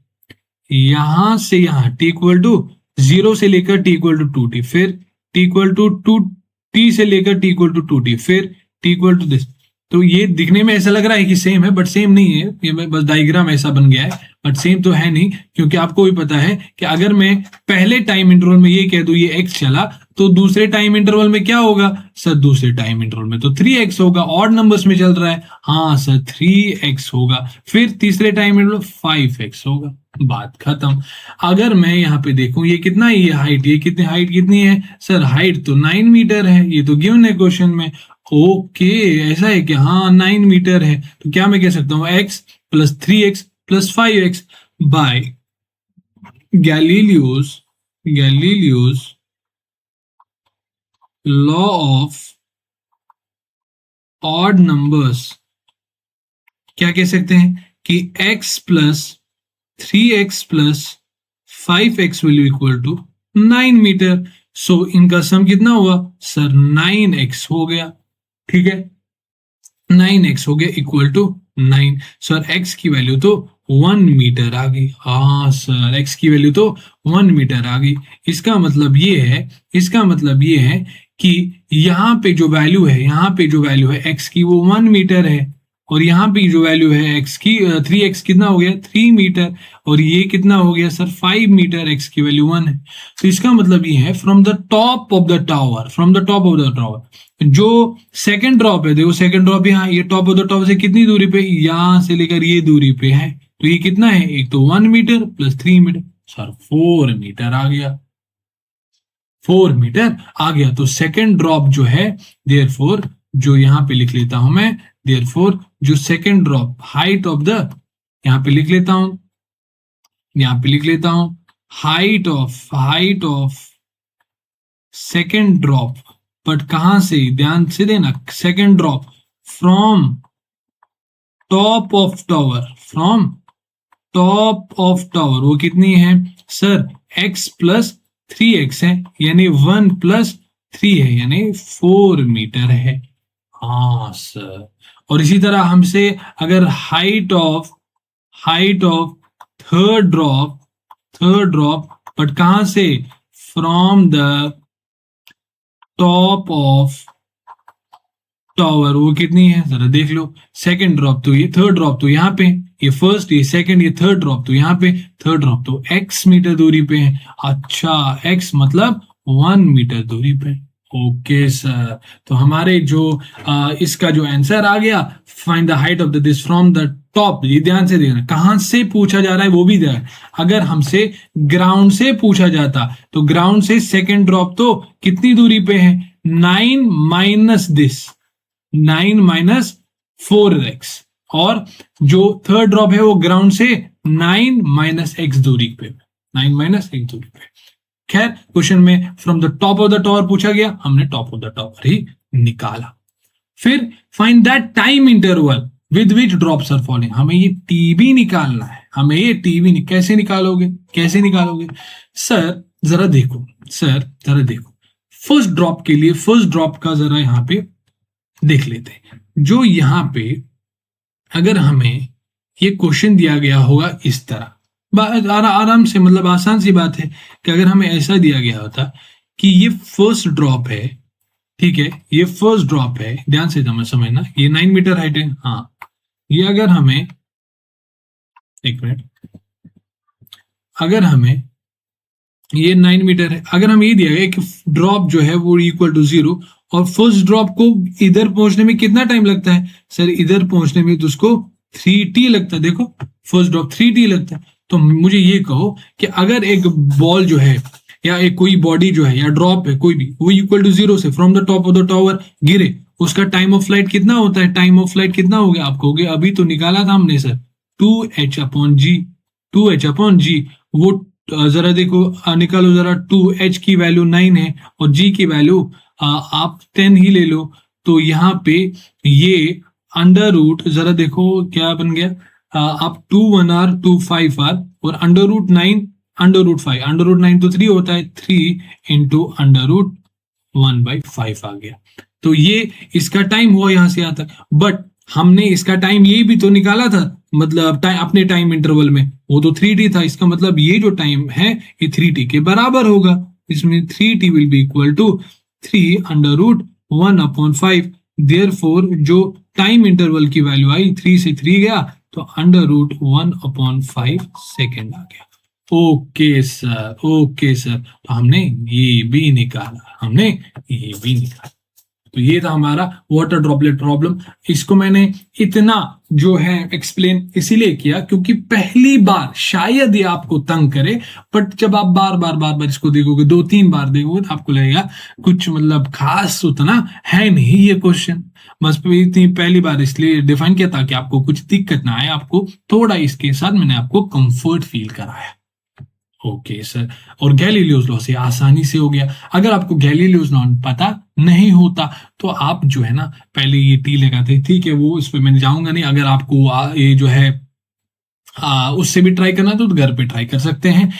Speaker 1: यहां से यहां t इक्वल टू 0 से लेकर t इक्वल टू 2t, फिर t इक्वल टू 2t से लेकर t इक्वल टू 2t, फिर t इक्वल टू दिस, तो ये दिखने में ऐसा लग रहा है कि सेम है, बट सेम नहीं है, ये बस डायग्राम ऐसा बन गया है, बट सेम तो है नहीं, क्योंकि आपको भी पता है कि अगर मैं पहले टाइम इंटरवल में ये कह दूं ये x चला, तो दूसरे टाइम इंटरवल में क्या होगा सर, दूसरे टाइम इंटरवल में तो 3x होगा, ऑड नंबर्स में चल रहा है, हाँ सर 3x होगा, फिर तीसरे टाइम इंटरवल 5x होगा, बात खत्म। अगर मैं यहाँ पे देखूं ये कितना है, ये हाइट, ये कितनी हाइट कितनी है सर, हाइट तो 9 मीटर है, ये तो गिवन है क्वेश्चन में। ओके, ऐसा है कि हाँ 9 मीटर है, तो क्या मैं कह सकता हूँ x plus 3x plus 5x by Galileo's law of odd numbers. क्या कह सकते हैं कि x plus 3x plus 5x will equal to 9 metre. So इनका सम कितना हुआ सर, 9x हो गया, ठीक है, 9x हो गया इक्वल टू 9। सर x की वैल्यू तो 1 मीटर आ गई, हाँ सर x की वैल्यू तो 1 मीटर आ गई। इसका मतलब ये है, इसका मतलब ये है कि यहाँ पे जो वैल्यू है, यहाँ पे जो वैल्यू है x की वो 1 मीटर है, और यहाँ पे जो वैल्यू है x की 3x कितना हो गया 3 मीटर, और ये कितना हो गया सर 5 मीटर, x की वैल्यू 1 है। तो इसका मतलब ये है from the top of the tower, from the top of the tower, जो सेकंड ड्रॉप है, देखो सेकंड ड्रॉप यहाँ, ये टॉप ऑफ द टावर से कितनी दूरी पे, यहां से लेकर ये दूरी पे है, तो ये कितना है, एक तो 1 metre plus 3 metre, sir 4 metre आ गया, 4 मीटर आ गया। तो सेकंड ड्रॉप जो है, देयरफॉर जो यहां पे लिख लेता हूं मैं, देयरफॉर जो second drop height of the, यहां पे लिख लेता हूं, यहां पे लिख लेता हूं, height of second drop, but कहां से, ध्यान से देना, second drop from top of tower, from top of tower, वो कितनी है सर, x प्लस 3x है, यानी 1 प्लस 3 है, यानी 4 मीटर है, हाँ सर। और इसी तरह हमसे अगर height of third drop but कहां से, from the top of tower, वो कितनी है जरा देख लो, सेकंड ड्रॉप तो ये, थर्ड ड्रॉप तो यहाँ पे, ये फर्स्ट, ये सेकंड, ये थर्ड ड्रॉप तो यहाँ पे, थर्ड ड्रॉप तो x मीटर दूरी पे है, अच्छा x मतलब 1 मीटर दूरी पे। ओके सर, तो हमारे जो इसका जो आंसर आ गया, find the height of the this from the top, ये ध्यान से देखना कहां से पूछा जा रहा है वो भी ध्यान, अगर हमसे ग्राउंड से पूछा जाता तो ग्राउंड से सेकंड ड्रॉप तो कितनी दूरी पे है, 9 माइनस दिस, 9 माइनस 4x, और जो थर्ड ड्रॉप है वो ग्राउंड से 9 माइनस x दूरी पे, 9 माइनस x दूरी पे। खैर क्वेश्चन में from the top of the tower पूछा गया, हमने टॉप ऑफ द टावर ही निकाला। फिर find that time interval with which drops are falling, हमें ये टीबी निकालना है, हमें ये टीबी कैसे निकालोगे, कैसे निकालोगे सर, जरा देखो सर, जरा देखो, फर्स्ट ड्रॉप के लिए, फर्स्ट ड्रॉप का जरा यहाँ पे देख लेते हैं। जो यहाँ पे अगर हमें ये क्वेश्चन दिया गया होगा इस तरह, आराम से, मतलब आसान सी बात है कि अगर हमें ऐसा दिया गया होता कि ये फर्स्ट ड्रॉप है, ठीक है, ये फर्स्ट ड्रॉप है, ध्यान से समझना, ये 9 मीटर हाइट है, हाँ, ये अगर हमें, एक मिनट, अगर हमें ये 9 मीटर है, अगर हम ये दिया गया कि ड्रॉप जो है वो इक्वल टू 0, और फर्स्ट ड्रॉप को इधर पहुंचने में कितना टाइम लगता है सर, इधर पहुंचने में तो उसको 3t लगता है, देखो फर्स्ट ड्रॉप 3t लगता है। तो मुझे ये कहो कि अगर एक बॉल जो है, या एक कोई बॉडी जो है, या ड्रॉप है कोई भी, वो इक्वल टू 0 से from the top of the tower गिरे, उसका टाइम ऑफ फ्लाइट कितना होता है, टाइम ऑफ फ्लाइट कितना हो गया, आप कहोगे अभी तो निकाला था हमने सर 2h/g, 2h/g, वो जरा देखो, निकालो जरा, 2h की वैल्यू 9 है और g की वैल्यू आप 10 ही ले लो, तो यहाँ पे ये अंडर रूट, जरा देखो क्या बन गया, आप 2 1 r 2 5 r, और under root 9 under root 5, under root 9 तो 3 होता है, 3 इंटू अंडर रूट 1/5 आ गया। तो ये इसका टाइम हुआ यहाँ से यहाँ तक, बट हमने इसका टाइम ये भी तो निकाला था, मतलब टाइम अपने टाइम इंटरवल में, वो तो 3t था, इसका मतलब ये जो टाइम है ये 3t के बराबर होगा, इसमें 3t will be equal to 3 under root 1/5। Therefore जो टाइम इंटरवल की वैल्यू आई 3 से 3 गया, तो √1/5 सेकेंड आ गया। ओके सर, तो हमने ये भी निकाला। तो ये था हमारा वाटर ड्रॉपलेट प्रॉब्लम। इसको मैंने इतना जो है एक्सप्लेन इसीलिए किया क्योंकि पहली बार शायद ये आपको तंग करे, बट जब आप बार बार इसको देखोगे, 2-3 बार देखोगे, तो आपको लगेगा कुछ मतलब खास उतना है नहीं ये क्वेश्चन। बस इतनी पहली बार इसलिए डिफाइन किया ताकि आपको कुछ दिक्कत ना आए, आपको थोड़ा इसके साथ मैंने आपको कंफर्ट फील कराया। ओके सर, और गैलीलियोस लॉ से आसानी से हो गया। अगर आपको गैलीलियोस लॉ पता नहीं होता तो आप जो है ना पहले ये टी लगाते, ठीक है, वो इस पे मैं जाऊंगा नहीं। अगर आपको ये जो है उससे भी ट्राई करना तो घर पे ट्राई कर सकते हैं।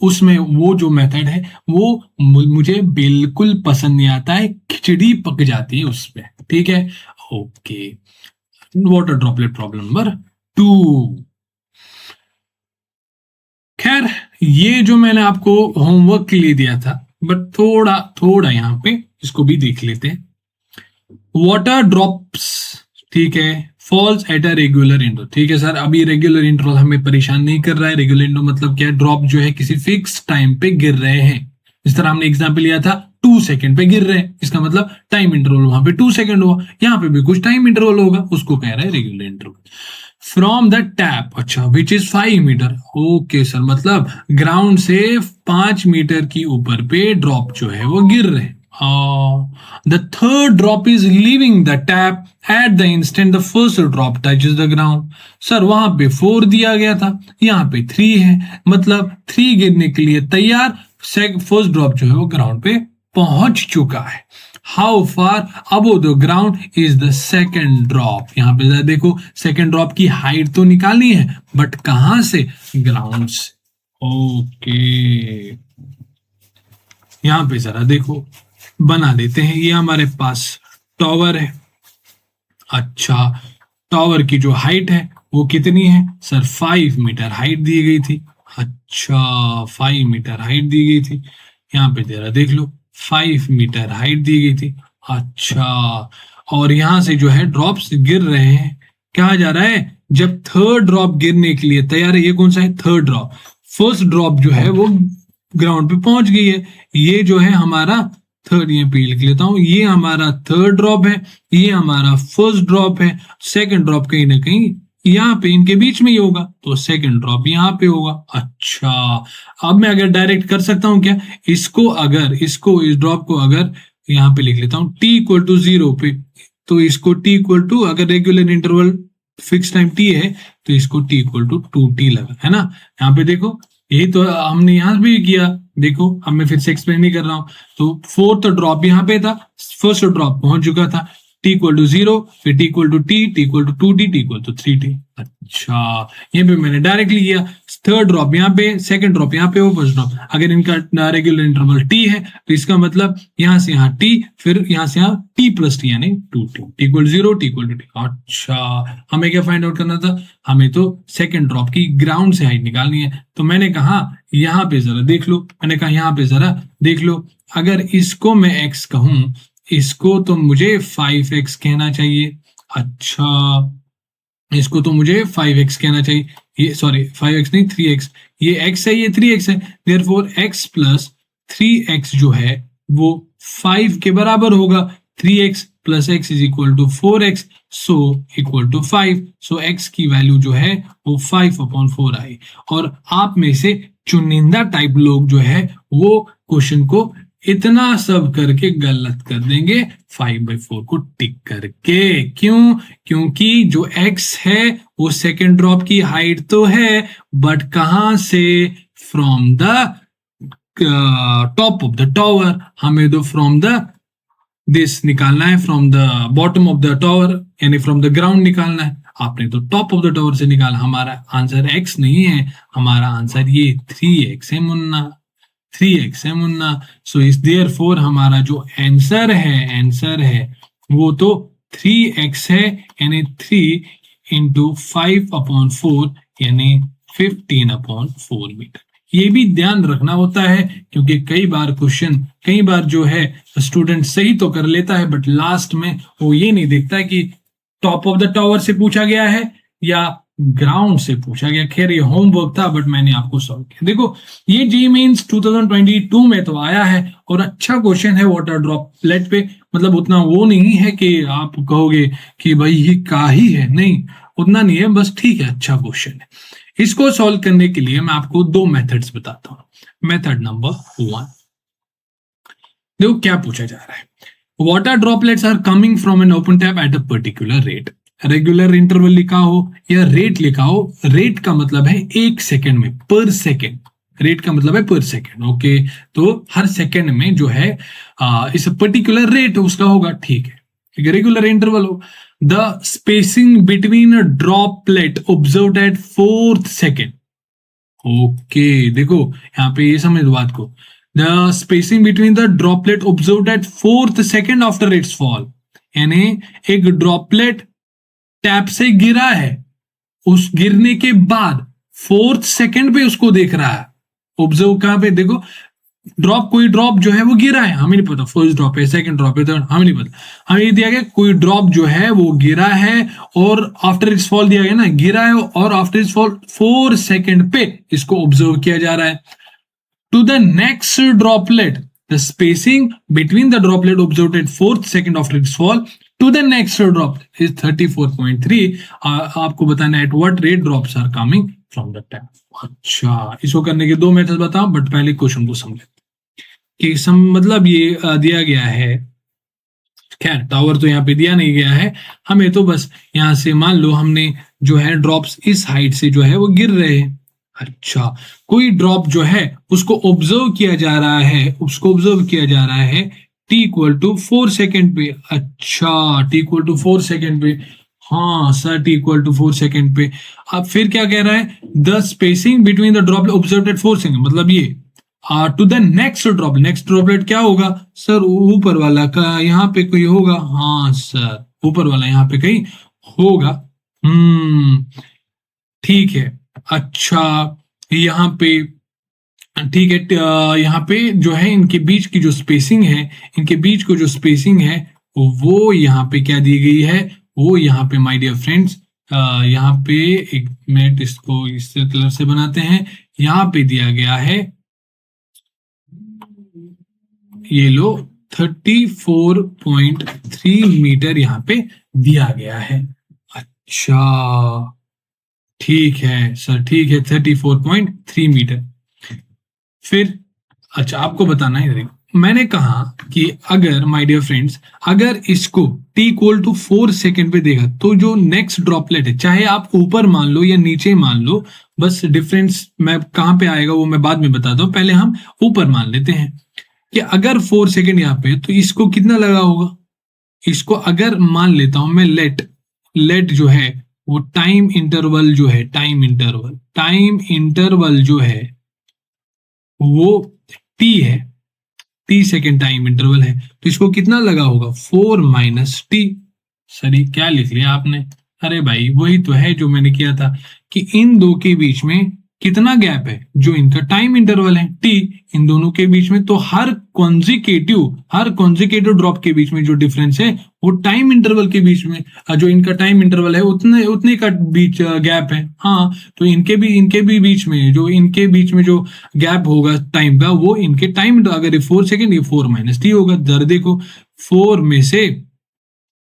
Speaker 1: उसमें वो जो मेथड है वो मुझे बिल्कुल पसंद नहीं आता है, खिचड़ी पक जाती है उस पे, ठीक है। Okay, water droplet problem number 2। खैर, ये जो मैंने आपको होमवर्क के लिए दिया था, बट थोड़ा यहाँ पे इसको भी देख लेते हैं। वाटर ड्रॉप्स, ठीक है, falls at a regular interval. ठीक है सर, अभी रेगुलर इंटरवल हमें परेशान नहीं कर रहा है। रेगुलर इंटरवल मतलब क्या है? ड्रॉप जो है किसी फिक्स टाइम पे गिर रहे हैं। इस तरह हमने एग्जाम्पल लिया था 2 सेकंड पे गिर रहे हैं, इसका मतलब टाइम इंटरवल वहां पे 2 सेकंड हुआ, यहाँ पे भी कुछ टाइम इंटरवल होगा, उसको कह रहा है regular interval. From the tap, अच्छा, which is 5 metre. Okay sir, मतलब ग्राउंड से 5 मीटर की ऊपर पे ड्रॉप जो है वो गिर रहे हैं। The third drop is leaving the tap at the instant the first drop touches the ground. Sir वहां पे 4 दिया गया था, यहाँ पे 3 है, मतलब 3 गिरने के लिए तैयार। फर्स्ट ड्रॉप जो है वो ग्राउंड पे पहुंच चुका है। How far above the ground is the second drop. यहाँ पे जरा देखो, सेकेंड ड्रॉप की हाइट तो निकालनी है, बट कहां से? ग्राउंड से। ओके, यहाँ पे जरा देखो, बना देते हैं। ये हमारे पास टावर है। अच्छा, टावर की जो हाइट है वो कितनी है सर? 5 मीटर हाइट दी गई थी। अच्छा, 5 मीटर हाइट दी गई थी। यहाँ पे जरा देख लो, 5 मीटर हाइट दी गई थी। अच्छा, और यहाँ से जो है ड्रॉप्स गिर रहे हैं। कहा जा रहा है जब थर्ड ड्रॉप गिरने के लिए तैयार है। ये कौन सा है? Third drop. फर्स्ट ड्रॉप जो है वो ग्राउंड पे पहुंच गई है। ये जो है हमारा थर्ड, ये पे लिख लेता हूं, ये हमारा थर्ड ड्रॉप है, ये हमारा फर्स्ट ड्रॉप है। सेकंड ड्रॉप कहीं ना कहीं यहाँ पे इनके बीच में ही होगा, तो सेकंड ड्रॉप यहाँ पे होगा। अच्छा, अब मैं अगर डायरेक्ट कर सकता हूँ क्या इसको? अगर इसको, इस ड्रॉप को अगर यहाँ पे लिख लेता हूँ t=0 पे, तो इसको t= अगर regular interval fix time t है तो इसको t=2t लगा, है ना। यहाँ पे देखो, यही तो हमने यहाँ भी किया। देखो, अब मैं फिर से एक्सप्लेन नहीं कर रहा हूं। तो फोर्थ ड्रॉप यहाँ पे था, फर्स्ट ड्रॉप पहुंच चुका था, t=0, फिर t=t, t=2t, t=3t। अच्छा, ये पे मैंने डायरेक्टली किया। थर्ड ड्रॉप यहाँ पे, सेकंड ड्रॉप यहाँ पे हो, फर्स्ट ड्रॉप। अगर इनका रेगुलर इंटरवल t है तो इसका मतलब यहाँ से यहाँ t, फिर यहाँ से यहाँ t+t यानी 2t, t=0, t=t। अच्छा, हमें क्या फाइंड आउट करना था? हमें तो सेकंड ड्रॉप की ग्राउंड से हाइट निकालनी है। तो मैंने कहा यहाँ पे जरा देख लो, मैंने कहा यहाँ पे जरा देख लो, अगर इसको मैं x कहूं, इसको तो मुझे 5x कहना चाहिए। अच्छा, इसको तो मुझे 5x कहना चाहिए। ये सॉरी 5x नहीं 3x, ये x है, ये 3x है। देयरफॉर x प्लस 3x जो है वो 5 के बराबर होगा। 3x plus x is equal to 4x, so equal to 5। So x की वैल्यू जो है वो 5/4 आई। और आप में से चुनिंदा टाइप लोग जो है वो क्वेश्चन को इतना सब करके गलत कर देंगे 5/4 को टिक करके। क्यों? क्योंकि जो x है वो सेकेंड ड्रॉप की हाइट तो है, बट कहां से? From the top of the tower. हमें तो फ्रॉम द दिस निकालना है, from the bottom of the tower, यानी फ्रॉम द ग्राउंड निकालना है। आपने तो टॉप ऑफ द टावर से निकाला। हमारा आंसर x नहीं है, हमारा आंसर ये 3x है मुन्ना, 3x है मुन्ना। सो इस देयरफॉर हमारा जो आंसर है वो तो 3x है, यानी 3 × 5/4 यानी 15/4 मीटर। ये भी ध्यान रखना होता है क्योंकि कई बार जो है स्टूडेंट सही तो कर लेता है, बट लास्ट में वो ये नहीं देखता कि टॉप ऑफ द टावर से पूछा गया है या ग्राउंड से पूछा गया। खैर ये होमवर्क था बट मैंने आपको सॉल्व किया। देखो ये जी मीन्स 2022 में तो आया है और अच्छा क्वेश्चन है वाटर ड्रॉपलेट पे। मतलब उतना वो नहीं है कि आप कहोगे कि भाई ये का ही है, नहीं उतना नहीं है, बस ठीक है, अच्छा क्वेश्चन है। इसको सॉल्व करने के लिए मैं आपको दो मेथड्स बताता हूं। मेथड नंबर 1, देखो क्या पूछा जा रहा है। Water droplets are coming from an open tap at a particular rate. Regular interval लिखा हो या रेट लिखा हो, रेट का मतलब है एक सेकेंड में, पर सेकेंड। रेट का मतलब है पर सेकेंड, ओके। तो हर सेकेंड में जो है इस पर्टिकुलर रेट उसका होगा, ठीक है। एक रेगुलर इंटरवल हो। The spacing between a droplet observed at fourth second. Okay देखो यहाँ पे ये समझ लो बात को। The spacing between the droplet observed at fourth second after its fall, यानी एक ड्रॉपलेट टैप से गिरा है, उस गिरने के बाद फोर्थ सेकेंड पे उसको देख रहा है। ऑब्जर्व कहां पे, देखो ड्रॉप, कोई ड्रॉप जो है वो गिरा है, हमें नहीं पता फर्स्ट ड्रॉप है सेकंड ड्रॉप है थर्ड, हमें नहीं पता। हमें ये दिया गया कोई ड्रॉप जो है वो गिरा है और आफ्टर इट्स फॉल दिया गया ना, गिरा है और आफ्टर इट्स फॉल 4 सेकेंड पे इसको ऑब्जर्व किया जा रहा है। To the next droplet, the spacing between the droplet observed at fourth second after its fall to the next droplet is 34.3। आपको बताना at what rate drops are coming from the tap. अच्छा, इसको करने के दो मेथड बताओ, बट पहले क्वेश्चन को समझे कि मतलब ये दिया गया है। खैर टावर तो यहाँ पे दिया नहीं गया है हमें, तो बस यहाँ से मान लो हमने जो है ड्रॉप्स इस हाइट से जो है वो गिर रहे हैं। अच्छा, कोई ड्रॉप जो है उसको ऑब्जर्व किया जा रहा है, उसको ऑब्जर्व किया जा रहा है t इक्वल टू 4 सेकेंड पे। अच्छा, t इक्वल टू 4 सेकेंड पे, हाँ sir t equal to 4 second पे। अब फिर क्या कह रहा है, the spacing between the droplet observed at 4 second, मतलब ये to the next drop, next droplet क्या होगा सर, ऊपर वाला का यहाँ पे कोई होगा, हाँ सर ऊपर वाला यहाँ पे कहीं होगा। ठीक है। अच्छा यहाँ पे ठीक है, यहाँ पे जो है इनके बीच की जो स्पेसिंग है, इनके बीच को जो स्पेसिंग है वो यहाँ पे क्या दी गई है, वो यहाँ पे माय डियर फ्रेंड्स, यहाँ पे एक मिनट इसको इस कलर से बनाते हैं। यहाँ पे दिया गया है, ये लो 34.3 मीटर यहाँ पे दिया गया है। अच्छा ठीक है सर, ठीक है 34.3 मीटर। फिर अच्छा आपको बताना है, देखो मैंने कहा कि अगर माय डियर फ्रेंड्स, अगर इसको t इक्वल टू 4 सेकेंड पे देखा तो जो नेक्स्ट ड्रॉपलेट है, चाहे आप ऊपर मान लो या नीचे मान लो, बस डिफरेंस मैं कहां पे आएगा वो मैं बाद में बताता हूं, पहले हम ऊपर मान लेते हैं कि अगर 4 सेकेंड यहाँ पे तो इसको कितना लगा होगा। इसको अगर मान लेता हूं मैं लेट जो है वो टाइम इंटरवल जो है, टाइम इंटरवल जो है वो t है, t सेकेंड टाइम इंटरवल है, तो इसको कितना लगा होगा 4 माइनस टी। सर क्या लिख लिया आपने, अरे भाई वही तो है जो मैंने किया था कि इन दो के बीच में कितना गैप है, जो इनका टाइम इंटरवल है t, इन दोनों के बीच में, तो हर कॉन्जिकेटिव ड्रॉप के बीच में जो डिफरेंस है वो टाइम इंटरवल के बीच में, जो इनका टाइम इंटरवल है उतने का बीच गैप है। हाँ, तो इनके भी बीच में जो गैप होगा टाइम का, वो इनके टाइम, अगर ये 4 सेकेंड, ये 4 माइनस टी होगा। जरा देखो 4 में से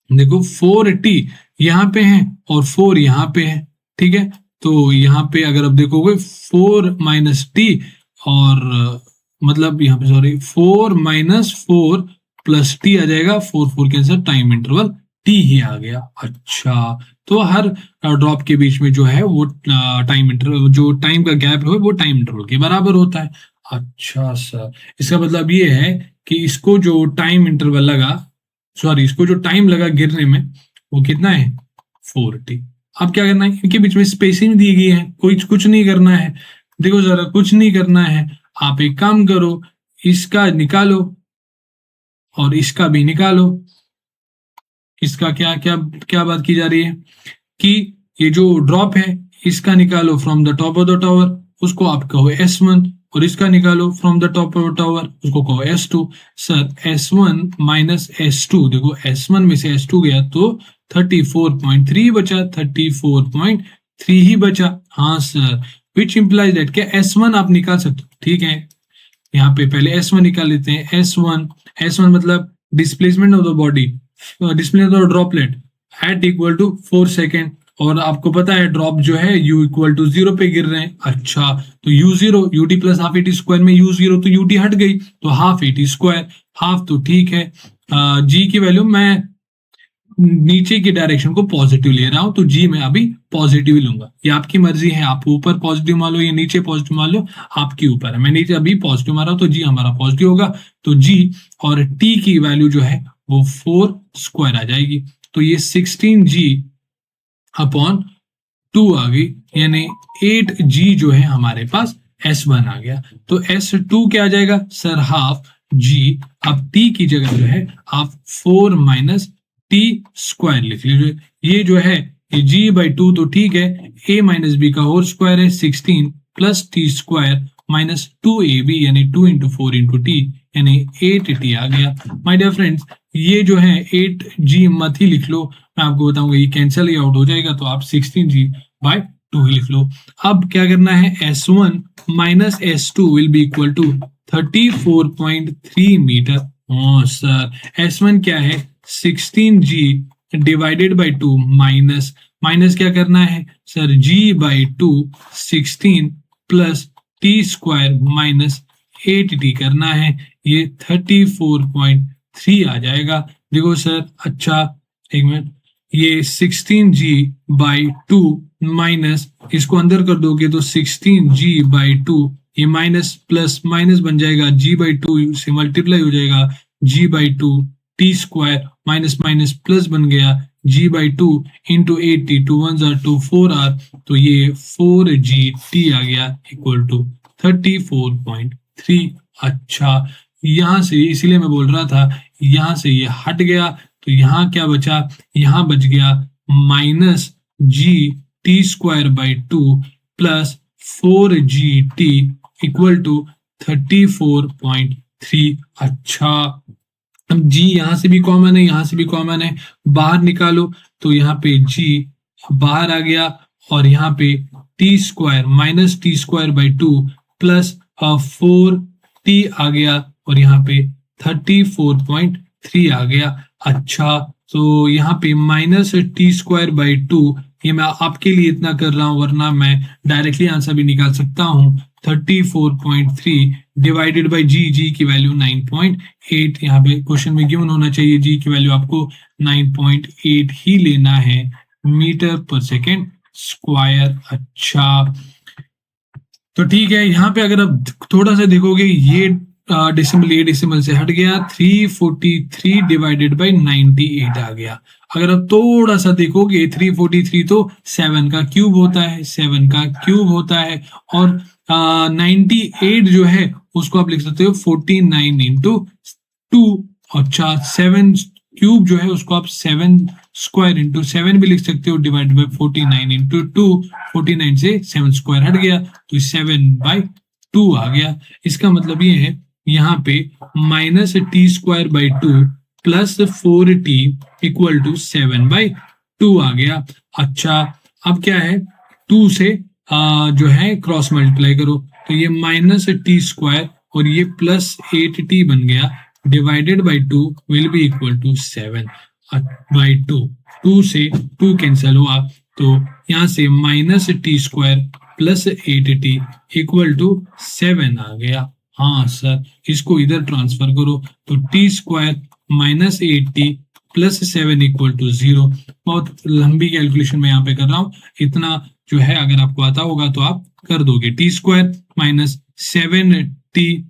Speaker 1: देखो 4t यहाँ पे है और 4 यहाँ पे है, ठीक है। तो यहाँ पे अगर आप देखोगे 4 माइनस टी और मतलब यहाँ पे सॉरी 4 माइनस 4 प्लस टी आ जाएगा, 4 के आंसर टाइम इंटरवल टी ही आ गया। अच्छा, तो हर ड्रॉप के बीच में जो है वो टाइम इंटरवल, जो टाइम का गैप है वो टाइम इंटरवल के बराबर होता है। अच्छा सर, इसका मतलब ये है कि इसको जो टाइम इंटरवल लगा, सॉरी इसको जो टाइम लगा गिरने में वो कितना है 4t। अब क्या करना है, इनके बीच में स्पेसिंग दी गई है, कुछ नहीं करना है। देखो जरा कुछ नहीं करना है, आप एक काम करो, इसका निकालो और इसका भी निकालो। इसका क्या क्या क्या बात की जा रही है कि ये जो ड्रॉप है इसका निकालो from the top of the tower, उसको आप कहो S1, और इसका निकालो from the top of tower, उसको कहो S2। Sir S1 minus S2, देखो S1 में से S2 गया तो 34.3 बचा, 34.3 3 ही बचा। हाँ सर, विच इम्प्लाइज दैट, क्या S1 आप निकाल सकते हो? ठीक है, यहाँ पे पहले S1 निकाल लेते हैं। S1 मतलब displacement of the body, displacement of droplet at equal to 4 second. और आपको पता है ड्रॉप जो है U इक्वल टू 0 पे गिर रहे हैं। अच्छा, तो U0 UT plus half AT square में U0 तो UT हट गई, तो हाफ AT स्क्वायर, हाफ तो ठीक है। G की वैल्यू मैं नीचे की डायरेक्शन को पॉजिटिव ले रहा हूं, तो जी मैं अभी पॉजिटिव लूंगा। ये आपकी मर्जी है, आप ऊपर पॉजिटिव मान लो या नीचे पॉजिटिव मान लो, आपके ऊपर है। मैं नीचे अभी पॉजिटिव मार रहा हूं, तो जी हमारा पॉजिटिव होगा। तो जी और टी की वैल्यू जो है वो 4 स्क्वायर आ जाएगी। तो ये 16G अपॉन 2 आ गई, यानी 8G जो है हमारे पास S1 आ गया। तो S2 क्या आ जाएगा सर? Half G। अब T की जगह जो है आप 4 माइनस टी स्क्वायर लिख लीजिए। ये जो है ये G/2 तो ठीक है, A माइनस बी का होल स्क्वायर है 16 plus T square minus 2AB यानी 2 इंटू 4 इंटू टी यानी 8T आ गया। माय डियर फ्रेंड्स, ये जो है 8G मत ही लिख लो, मैं आपको बताऊंगा ये कैंसिल ही आउट हो जाएगा, तो आप 16G/2 ही लिख लो। अब क्या करना है? S1 minus S2 will be equal to 34.3 metre. हाँ सर, S1 क्या है? 16G divided by 2 minus minus क्या करना है sir? G/2 16 plus T square minus 8T करना है, ये 34.3 आ जाएगा। देखो सर, अच्छा एक मिनट, ये 16G/2 माइनस इसको अंदर कर दोगे तो 16G/2, ये माइनस प्लस माइनस बन जाएगा, G/2 से मल्टीप्लाई हो जाएगा, G/2 T square minus minus plus बन गया, G/2 into 8T, 2 1 are 2 4 are, तो ये 4GT आ गया इक्वल टू 34.3। अच्छा, यहां से इसीलिए मैं बोल रहा था यहां से ये हट गया, तो यहाँ क्या बचा? यहाँ बच गया minus G/2 plus 4GT equal to 34.3। अच्छा, अब G यहां से भी कॉमन है, यहां से भी कॉमन है, बाहर निकालो तो यहाँ पे G बाहर आ गया, और यहाँ पे T square minus T²/2 plus 4T आ गया, और यहाँ पे 34.3 आ गया। अच्छा, तो यहाँ पे माइनस T²/2, ये मैं आपके लिए इतना कर रहा हूँ, वरना मैं डायरेक्टली आंसर भी निकाल सकता हूँ। 34.3 डिवाइडेड बाई जी की वैल्यू 9.8, यहाँ पे क्वेश्चन में गिवन होना चाहिए जी की वैल्यू आपको 9.8 ही लेना है मीटर पर सेकेंड स्क्वायर। अच्छा, तो ठीक है, यहाँ पे अगर आप थोड़ा सा देखोगे ये डेसिमल ये डेसिमल से हट गया, 343 डिवाइडेड बाई 98 आ गया। अगर आप थोड़ा सा देखोगे 343 तो 7 का क्यूब होता है, 7 का क्यूब होता है, और 98 जो है उसको आप लिख सकते हो 49 इंटू 2। अच्छा, 7 क्यूब जो है उसको आप 7 स्क्वायर इंटू 7 भी लिख सकते हो, डिवाइड बाई 49 इंटू 2, 49 से 7 स्क्वायर हट गया तो 7/2 आ गया। इसका मतलब ये है यहाँ पे minus T²/2 plus 4T equal to 7/2 आ गया। अच्छा, अब क्या है? 2 से जो है क्रॉस मल्टीप्लाई करो, तो ये माइनस T² और ये प्लस 8T बन गया, divided by 2 will be equal to 7/2। 2 से 2 कैंसिल हुआ, तो यहाँ से minus T² plus 8T equal to 7 आ गया। हाँ सर, इसको इधर ट्रांसफर करो तो T² minus 8T plus 7 equal to 0। बहुत लंबी कैलकुलेशन में यहाँ पे कर रहा हूँ, इतना जो है अगर आपको आता होगा तो आप कर दोगे। T² minus 7T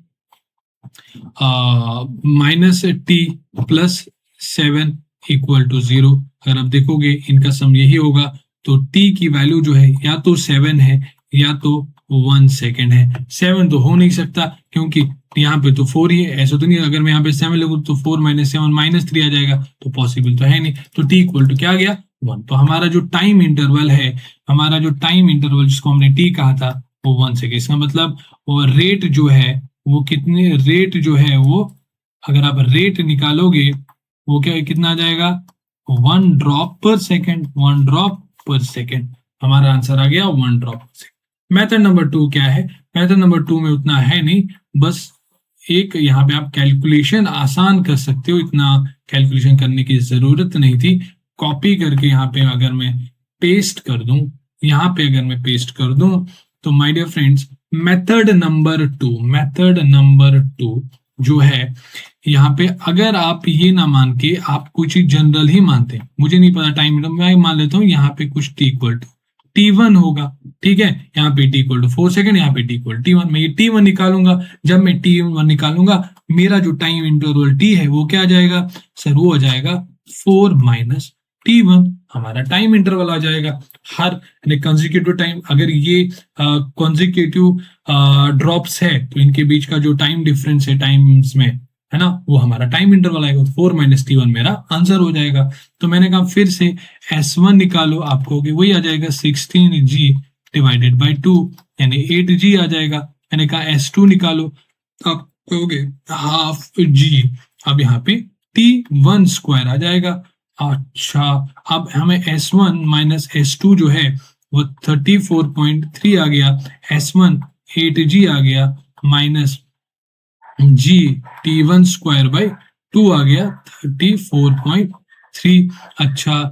Speaker 1: minus T plus 7 equal to 0। अगर आप देखोगे इनका सम यही होगा, तो T की वैल्यू जो है या तो 7 है या तो 1 सेकेंड है। 7 तो हो नहीं सकता क्योंकि यहाँ पे तो 4 ही है, ऐसा तो नहीं अगर मैं यहाँ पे 7 लिखूँ तो 4 माइनस 7 माइनस 3 आ जाएगा, तो पॉसिबल तो है नहीं। तो T इक्वल टू क्या आ गया? 1। तो हमारा जो टाइम इंटरवल है, हमारा जो टाइम इंटरवल जिसको हमने T कहा था वो 1 सेकेंड। इसका मतलब वो रेट जो है वो कितने, रेट जो है वो अगर आप रेट निकालोगे वो क्या कितना आ जाएगा? 1 ड्रॉप पर सेकेंड, 1 ड्रॉप पर सेकेंड। हमारा आंसर आ गया 1 ड्रॉप। मेथड नंबर 2 क्या है? मेथड नंबर 2 में उतना है नहीं, बस एक यहाँ पे आप कैलकुलेशन आसान कर सकते हो, इतना कैलकुलेशन करने की जरूरत नहीं थी। कॉपी करके यहाँ पे अगर मैं पेस्ट कर दूं, यहाँ पे अगर मैं पेस्ट कर दूं, तो my dear friends method number 2 जो है, यहाँ पे अगर आप ये ना मान के आप कोई चीज जनरल ही मानते हैं, मुझे नहीं पता टाइम, मैं मान लेता हूँ यहाँ पे कुछ टी इक्वल टू T1 होगा, ठीक है, यहाँ पे टी इक्वल टू 4 सेकेंड, यहाँ पे टी इक्वल T1, मैं ये T1 निकालूंगा। जब मैं T1 निकालूंगा, मेरा जो टाइम इंटरवल T है वो क्या आ जाएगा सर? वो आ जाएगा 4 माइनस T1, हमारा टाइम इंटरवल आ जाएगा। हर कंसेक्यूटिव टाइम, अगर ये कंसेक्यूटिव ड्रॉप्स है तो इनके बीच का जो टाइम डिफरेंस है टाइम्स में, है ना, वो हमारा टाइम इंटरवल आएगा। 4 माइनस T1 मेरा आंसर हो जाएगा। तो मैंने कहा फिर से S1 निकालो, आप कहोगे वही आ जाएगा 16G डिवाइडेड बाई 2, यानी 8G आ जाएगा। मैंने कहा S2 निकालो, आप कहोगे हाफ G, अब यहाँ पे T1 स्क्वायर आ जाएगा। अच्छा, अब हमें S1 माइनस S2 जो है वो 34.3 आ गया, S1 8G आ गया, minus G T1 square by 2 आ गया 34.3। अच्छा,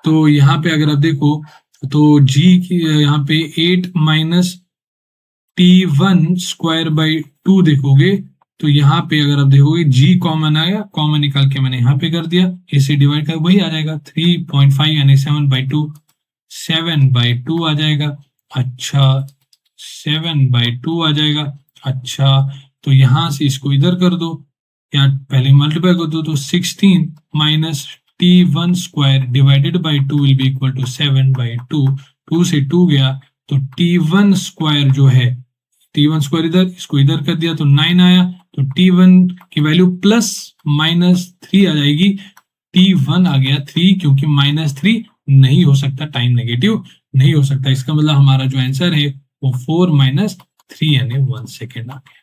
Speaker 1: तो यहाँ पे अगर आप देखो तो G की यहाँ पे 8 माइनस T1 स्क्वायर बाई 2 देखोगे तो यहाँ पे अगर आप देखोगे G कॉमन आया, कॉमन निकाल के मैंने यहाँ पे कर दिया, इसे डिवाइड कर वही आ जाएगा 3.5 यानी 7/2, 7/2 आ जाएगा। अच्छा, 7/2 आ जाएगा। अच्छा, तो यहां से इसको इधर कर दो या पहले मल्टीप्लाई कर दो, तो 16 minus T1 square divided by 2 will be equal to 7/2, 2 से 2 गया तो T1 स्क्वायर जो है, T1 स्क्वायर इधर, इसको इधर कर दिया तो 9 आया, तो T1 की वैल्यू प्लस माइनस 3 आ जाएगी, T1 आ गया 3, क्योंकि -3 नहीं हो सकता, टाइम नेगेटिव नहीं हो सकता। इसका मतलब हमारा जो आंसर है वो 4 माइनस 3 यानी 1 सेकेंड आ गया।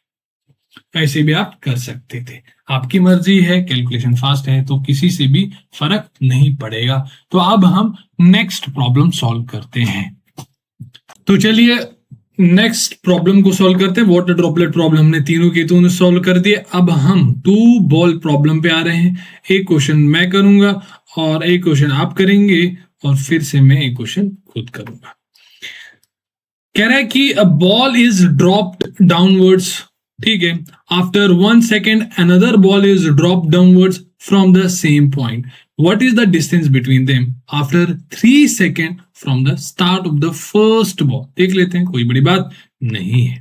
Speaker 1: ऐसे भी आप कर सकते थे, आपकी मर्जी है, कैलकुलेशन फास्ट है तो किसी से भी फर्क नहीं पड़ेगा। तो अब हम नेक्स्ट प्रॉब्लम सॉल्व करते हैं। तो चलिए नेक्स्ट प्रॉब्लम को सॉल्व करते हैं। वाटर ड्रॉपलेट प्रॉब्लम हमने तीनों के तीनों सॉल्व कर दिए। अब हम 2 बॉल प्रॉब्लम पे आ रहे हैं। एक क्वेश्चन मैं करूंगा और एक क्वेश्चन आप करेंगे और फिर से मैं एक क्वेश्चन खुद करूंगा। कह रहा है कि a ball is dropped downwards, ठीक है, after 1 second another ball is dropped downwards from the same point, what is the distance between them after 3 seconds from the start of the first ball? देख लेते हैं, कोई बड़ी बात नहीं है।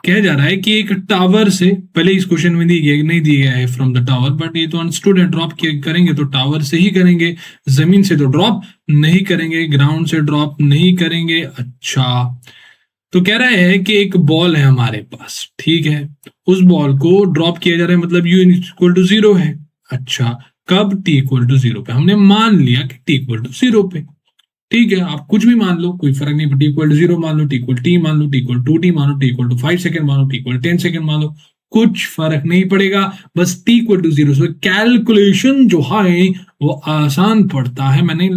Speaker 1: कह जा रहा है कि एक टावर से, पहले इस क्वेश्चन में नहीं दिया गया है फ्रॉम द टावर, बट ये तो अंडरस्टूड है, ड्रॉप करेंगे तो टावर से ही करेंगे, जमीन से तो ड्रॉप नहीं करेंगे, ग्राउंड से ड्रॉप नहीं करेंगे। अच्छा, तो कह रहा है कि एक बॉल है हमारे पास, ठीक है, उस बॉल को ड्रॉप किया जा रहा है, मतलब u इक्वल टू 0 है। अच्छा, कब? t इक्वल टू 0 पे। हमने मान लिया कि t इक्वल टू 0 पे, ठीक है, आप कुछ भी मान लो, कोई फर्क नहीं, t इक्वल टू 0 मान लो, t इक्वल t मान लो, t इक्वल 2t मान लो, t इक्वल टू 5 सेकंड मान लो, t इक्वल 10 सेकंड मान लो, कुछ फर्क नहीं पड़ेगा, बस t इक्वल टू 0 से कैलकुलेशन जो है वो आसान पड़ता है। मैंने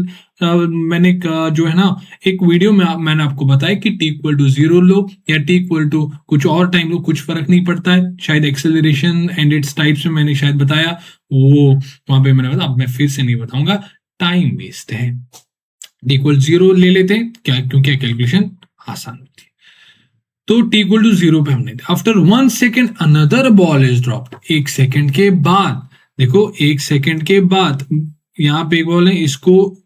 Speaker 1: जो है ना, एक वीडियो में मैंने आपको बताया कि t इक्वल टू 0 लो या t इक्वल टू कुछ और टाइम लो, कुछ फर्क नहीं पड़ता है। शायद एक्सेलरेशन एंड इट्स टाइप्स में मैंने शायद बताया, वो वहां पे मैंने बताया, अब मैं फिर से नहीं बताऊंगा, टाइम वेस्ट है। t इक्वल 0 ले लेते हैं क्या, क्योंकि कैलकुलेशन आसान होती है। तो t इक्वल टू 0 पे हमने, after 1 second another ball is dropped, 1 second के बाद, देखो 1 सेकेंड के बाद यहाँ पे एक बॉल है,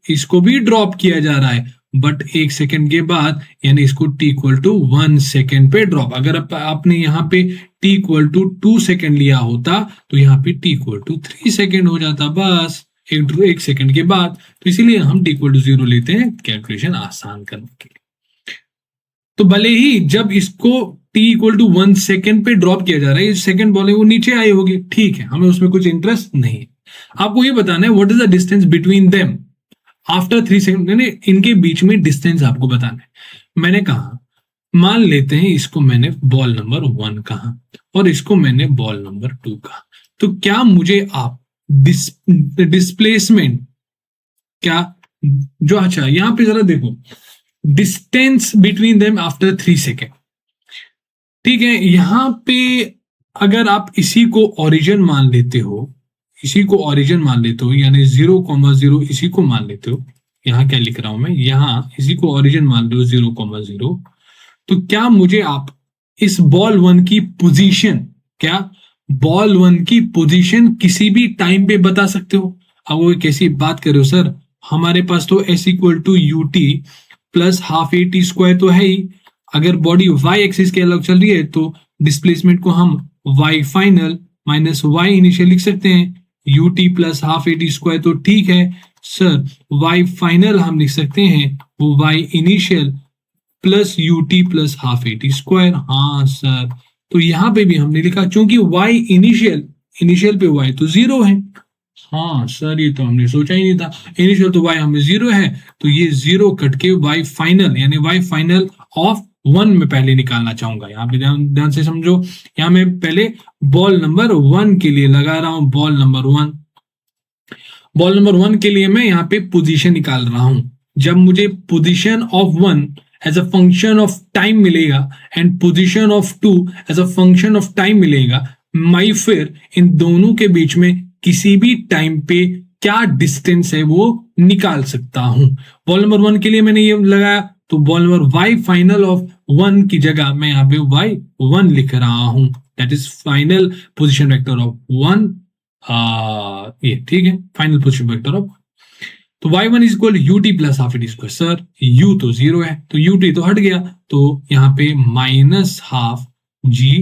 Speaker 1: इसको भी ड्रॉप किया जा रहा है, बट 1 सेकेंड के बाद, यानी इसको t इक्वल टू 1 सेकेंड पे ड्रॉप। अगर आपने यहाँ पे t इक्वल टू 2 सेकेंड लिया होता तो यहाँ पे t इक्वल टू 3 सेकेंड हो जाता, बस एक सेकेंड के बाद। तो इसीलिए हम t इक्वल टू 0 लेते हैं कैलकुलेशन आसान करने के लिए। तो भले ही जब इसको t इक्वल टू 1 सेकेंड पे ड्रॉप किया जा रहा है, सेकेंड बॉल है वो नीचे आई होगी, ठीक है, हमें उसमें कुछ इंटरेस्ट नहीं है। आपको ये बताना है what is the distance between them after 3 second, इनके बीच में डिस्टेंस आपको बताना है। मैंने कहा, मान लेते हैं इसको मैंने बॉल नंबर 1 कहा और इसको मैंने बॉल नंबर 2 कहा, तो क्या मुझे आप डिस्प्लेसमेंट क्या जो, अच्छा यहाँ पे जरा देखो, distance between them after 3 second. ठीक है, यहां पे अगर आप इसी को ओरिजिन मान लेते हो, इसी को ओरिजिन मान लेते हो, यानी 0,0 इसी को मान लेते हो, यहाँ क्या लिख रहा हूं मैं, यहां इसी को ओरिजिन मान लो 0,0, तो क्या मुझे आप इस बॉल वन की पोजीशन, क्या बॉल वन की पोजीशन किसी भी टाइम पे बता सकते हो? अब वो कैसी बात कर रहे हो सर, हमारे पास तो S=ut plus half a t square तो है ही। अगर बॉडी वाई एक्सिस के अलग चल रही है तो डिस्प्लेसमेंट को हम y final minus y initial लिख सकते हैं, ut plus half a t square तो ठीक है सर, वाई फाइनल हम लिख सकते हैं वो y initial plus ut plus half a t square. हाँ सर, तो यहां पे भी हमने लिखा चूंकि y इनिशियल, इनिशियल पे y तो 0 है। हाँ सर, ये तो हमने सोचा ही नहीं था, इनिशियल तो y हमें 0 है, तो ये 0 कट के y फाइनल, यानी y फाइनल ऑफ 1 में पहले निकालना चाहूंगा। यहाँ पे ध्यान से समझो, यहाँ मैं पहले बॉल नंबर 1 के लिए लगा रहा हूं, बॉल नंबर 1, बॉल नंबर 1 के लिए मैं यहाँ पे पोजीशन निकाल रहा हूं। जब मुझे position of 1 as a function of time मिलेगा and position of 2 as a function of time मिलेगा, मैं फिर इन दोनों के बीच में किसी भी टाइम पे क्या डिस्टेंस है वो निकाल सकता हूं। बॉल नंबर 1 के लिए मैंने ये लगाया, तो ball number y final of 1 की जगह मैं यहाँ पे वाई 1 लिख रहा हूं, that is final position vector of 1। ये ठीक है, फाइनल पोजिशन वेक्टर ऑफ, तो y1 is equal ut plus half a t square. Sir u तो 0 है, तो ut तो हट गया, तो यहाँ पे minus half g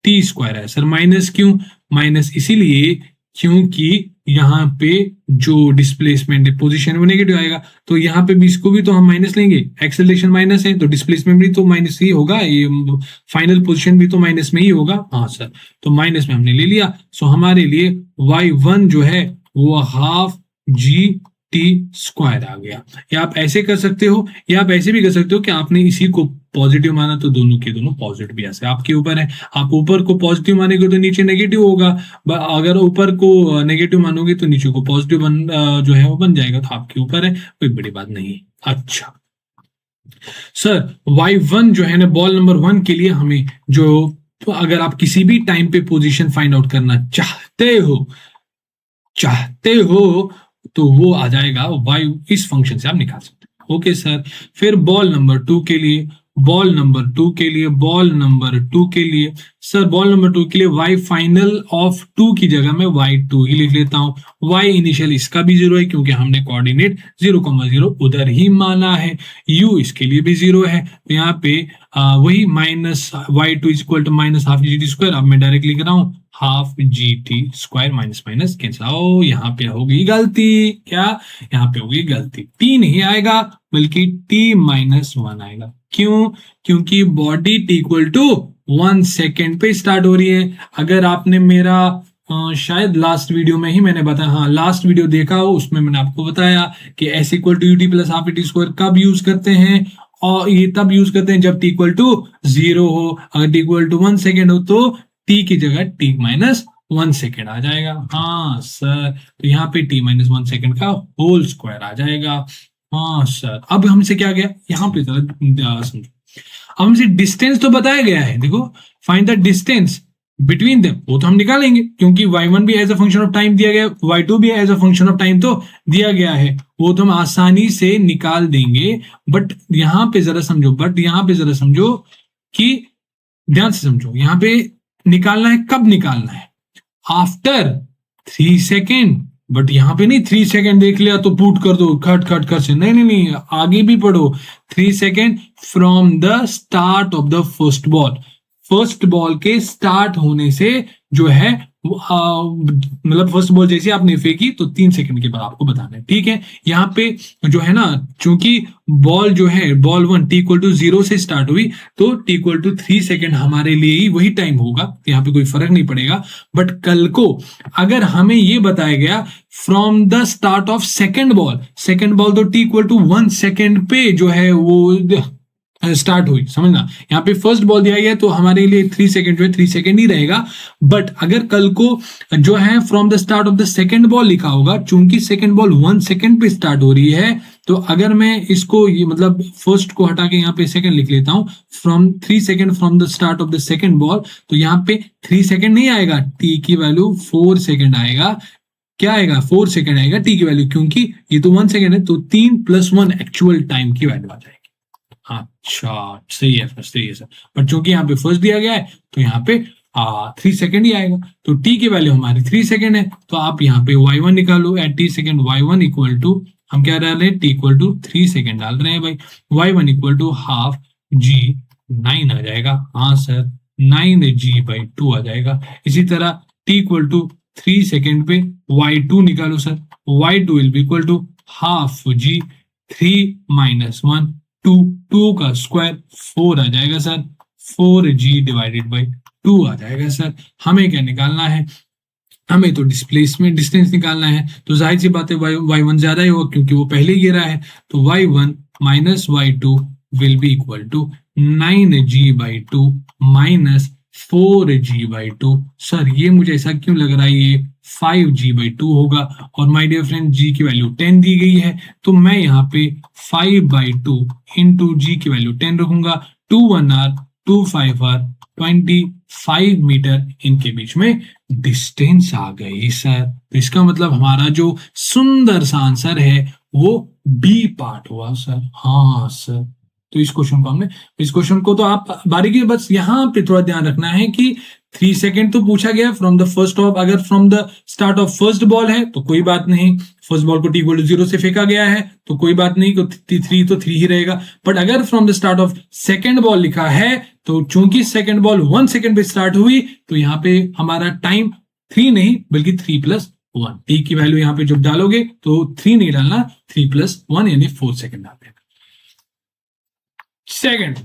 Speaker 1: t square है। सर माइनस क्यों? माइनस इसीलिए क्योंकि यहाँ पे जो डिस्प्लेसमेंट है पोजीशन वो नेगेटिव आएगा, तो यहाँ पे भी इसको भी तो हम माइनस लेंगे, एक्सेलरेशन माइनस है तो डिस्प्लेसमेंट भी तो माइनस ही होगा, ये फाइनल पोजीशन भी तो माइनस में ही होगा। हाँ सर, तो माइनस में हमने ले लिया, सो हमारे लिए y1 जो है वो हाफ जी टी स्क्वायर आ गया। या आप ऐसे कर सकते हो, या आप ऐसे भी कर सकते हो कि आपने इसी को पॉजिटिव माना तो दोनों के दोनों पॉजिटिव भी, ऐसे आपके ऊपर है। आप ऊपर को पॉजिटिव मानेंगे तो नीचे नेगेटिव होगा, अगर ऊपर को नेगेटिव मानोगे तो नीचे को पॉजिटिव जो है वो बन जाएगा, तो आपके ऊपर है, कोई बड़ी बात नहीं। अच्छा सर, y1 जो है ना बॉल नंबर 1 के लिए हमें जो, तो अगर आप किसी भी टाइम पे पोजीशन फाइंड आउट करना चाहते हो तो वो आ जाएगा y, इस फंक्शन से आप निकाल सकते हैं। ओके सर, फिर बॉल नंबर 2 के लिए, बॉल नंबर 2 के लिए, बॉल नंबर 2 के लिए, सर बॉल नंबर 2 के लिए y फाइनल ऑफ 2 की जगह मैं y2 ही लिख लेता हूं। y इनिशियल इसका भी 0 है क्योंकि हमने कोऑर्डिनेट 0,0 उधर ही माना है, u इसके लिए भी 0 है, तो यहाँ पे वही minus y2 is equal to minus half g t square. अब मैं डायरेक्ट लिख रहा हूँ half g t square, minus minus cancel. ओ यहाँ पे होगी गलती, क्या यहाँ पे होगी गलती, टी नहीं आएगा बल्कि t-1 आएगा। क्यों? क्योंकि body t equal to 1 second पे स्टार्ट हो रही है। अगर आपने मेरा शायद लास्ट वीडियो में ही मैंने बताया, हाँ लास्ट वीडियो देखा हो, उसमें मैंने आपको बताया कि s equal to ut plus half a t square कब यूज करते हैं, और ये तब यूज करते हैं जब t इक्वल टू 0 हो। अगर t इक्वल टू 1 सेकेंड हो तो t की जगह t-1 सेकेंड आ जाएगा। हाँ सर, तो यहाँ पे t-1 सेकेंड का होल स्क्वायर आ जाएगा। हाँ सर, अब हमसे क्या गया, यहाँ पे जरा समझो, अब हमसे डिस्टेंस तो बताया गया है, देखो find the distance between them, वो तो हम निकालेंगे क्योंकि y1 भी as a function of time दिया गया है, y2 भी as a function of time तो दिया गया है, वो तो हम आसानी से निकाल देंगे। बट यहाँ पे जरा समझो, कि ध्यान से समझो, यहाँ पे निकालना है, कब निकालना है, आफ्टर 3 सेकेंड। बट यहां पे नहीं 3 सेकेंड देख लिया तो पुट कर दो खट से, नहीं, आगे भी पढ़ो। 3 second from the start of the first ball के स्टार्ट होने से जो है मतलब फर्स्ट बॉल जैसे आपने फेंकी तो 3 सेकंड के बाद आपको बताना है, ठीक है। यहाँ पे जो है ना, चूंकि बॉल जो है बॉल 1 t=0 से स्टार्ट हुई तो t=3 सेकंड हमारे लिए ही वही टाइम होगा, यहाँ पे कोई फर्क नहीं पड़ेगा। बट कल को अगर हमें ये बताया गया from the start of second ball तो t=1 सेकंड पे जो है वो स्टार्ट हुई, समझना। यहाँ पे फर्स्ट बॉल दिया गया है तो हमारे लिए 3 सेकंड जो है 3 सेकंड ही रहेगा। बट अगर कल को जो है from the start of the second ball लिखा होगा, चूंकि सेकंड बॉल 1 सेकंड पे स्टार्ट हो रही है, तो अगर मैं इसको ये मतलब फर्स्ट को हटा के यहाँ पे सेकंड लिख लेता हूँ, from 3 second from the start of the second ball, तो यहाँ पे 3 सेकंड नहीं आएगा, टी की वैल्यू 4 सेकंड आएगा। क्या आएगा? 4 सेकंड आएगा टी की वैल्यू, क्योंकि ये तो 1 सेकंड है, तो 3 + 1 एक्चुअल टाइम की वैल्यू आ जाएगी। अच्छा, सही है फिर, सही है सर। पर चूंकि यहाँ पे फर्स्ट दिया गया है तो यहाँ पे 3 सेकंड ही आएगा, तो टी की वैल्यू हमारी 3 सेकंड है, तो आप यहाँ पे y1 निकालो at t second. y1 equal to, हम क्या डाल रहे हैं, टी इक्वल टू 3 सेकंड डाल रहे हैं भाई। y1 इक्वल टू हाफ जी 9 आ जाएगा। हाँ सर, 9g/2 आ जाएगा। इसी तरह t इक्वल टू 3 सेकंड पे y2 निकालो sir. y2 will be equal to half g 3 - 1 2, 2 का स्क्वायर 4 आ जाएगा सर। 4g/2 आ जाएगा सर। हमें क्या निकालना है? हमें तो डिस्प्लेसमेंट डिस्टेंस निकालना है, तो जाहिर सी बात है y1 ज्यादा ही होगा क्योंकि वो पहले ही गिरा है, तो y1 - y2 will be equal to 9g/2 - 4g/2। Sir ये मुझे ऐसा क्यों लग रहा है, ये 5g/2 होगा, और माय डियर फ्रेंड जी की वैल्यू 10 दी गई है, तो मैं यहाँ पे 5/2 इंटू जी की वैल्यू 10 रखूंगा। 2 1 r 2 5 r 25 मीटर इनके बीच में डिस्टेंस आ गई सर। तो इसका मतलब हमारा जो सुंदर सा आंसर है वो बी पार्ट हुआ सर। हाँ सर, तो इस क्वेश्चन को तो आप बारीकी, बस यहाँ पे थोड़ा ध्यान रखना है कि 3 सेकंड तो पूछा गया फ्रॉम द फर्स्ट ऑफ, अगर from the start of first ball है तो कोई बात नहीं, फर्स्ट बॉल को टी इक्वल टू 0 से फेंका गया है तो कोई बात नहीं, तो 3 तो 3 ही रहेगा। बट अगर from the start of second ball लिखा है, तो चूंकि सेकंड बॉल 1 सेकंड पे स्टार्ट हुई, तो यहाँ पे हमारा टाइम 3 नहीं बल्कि 3 + 1, टी की वैल्यू यहाँ पे जब डालोगे तो 3 नहीं डालना, 3 + 1 यानी 4 सेकंड डाल देना। सेकंड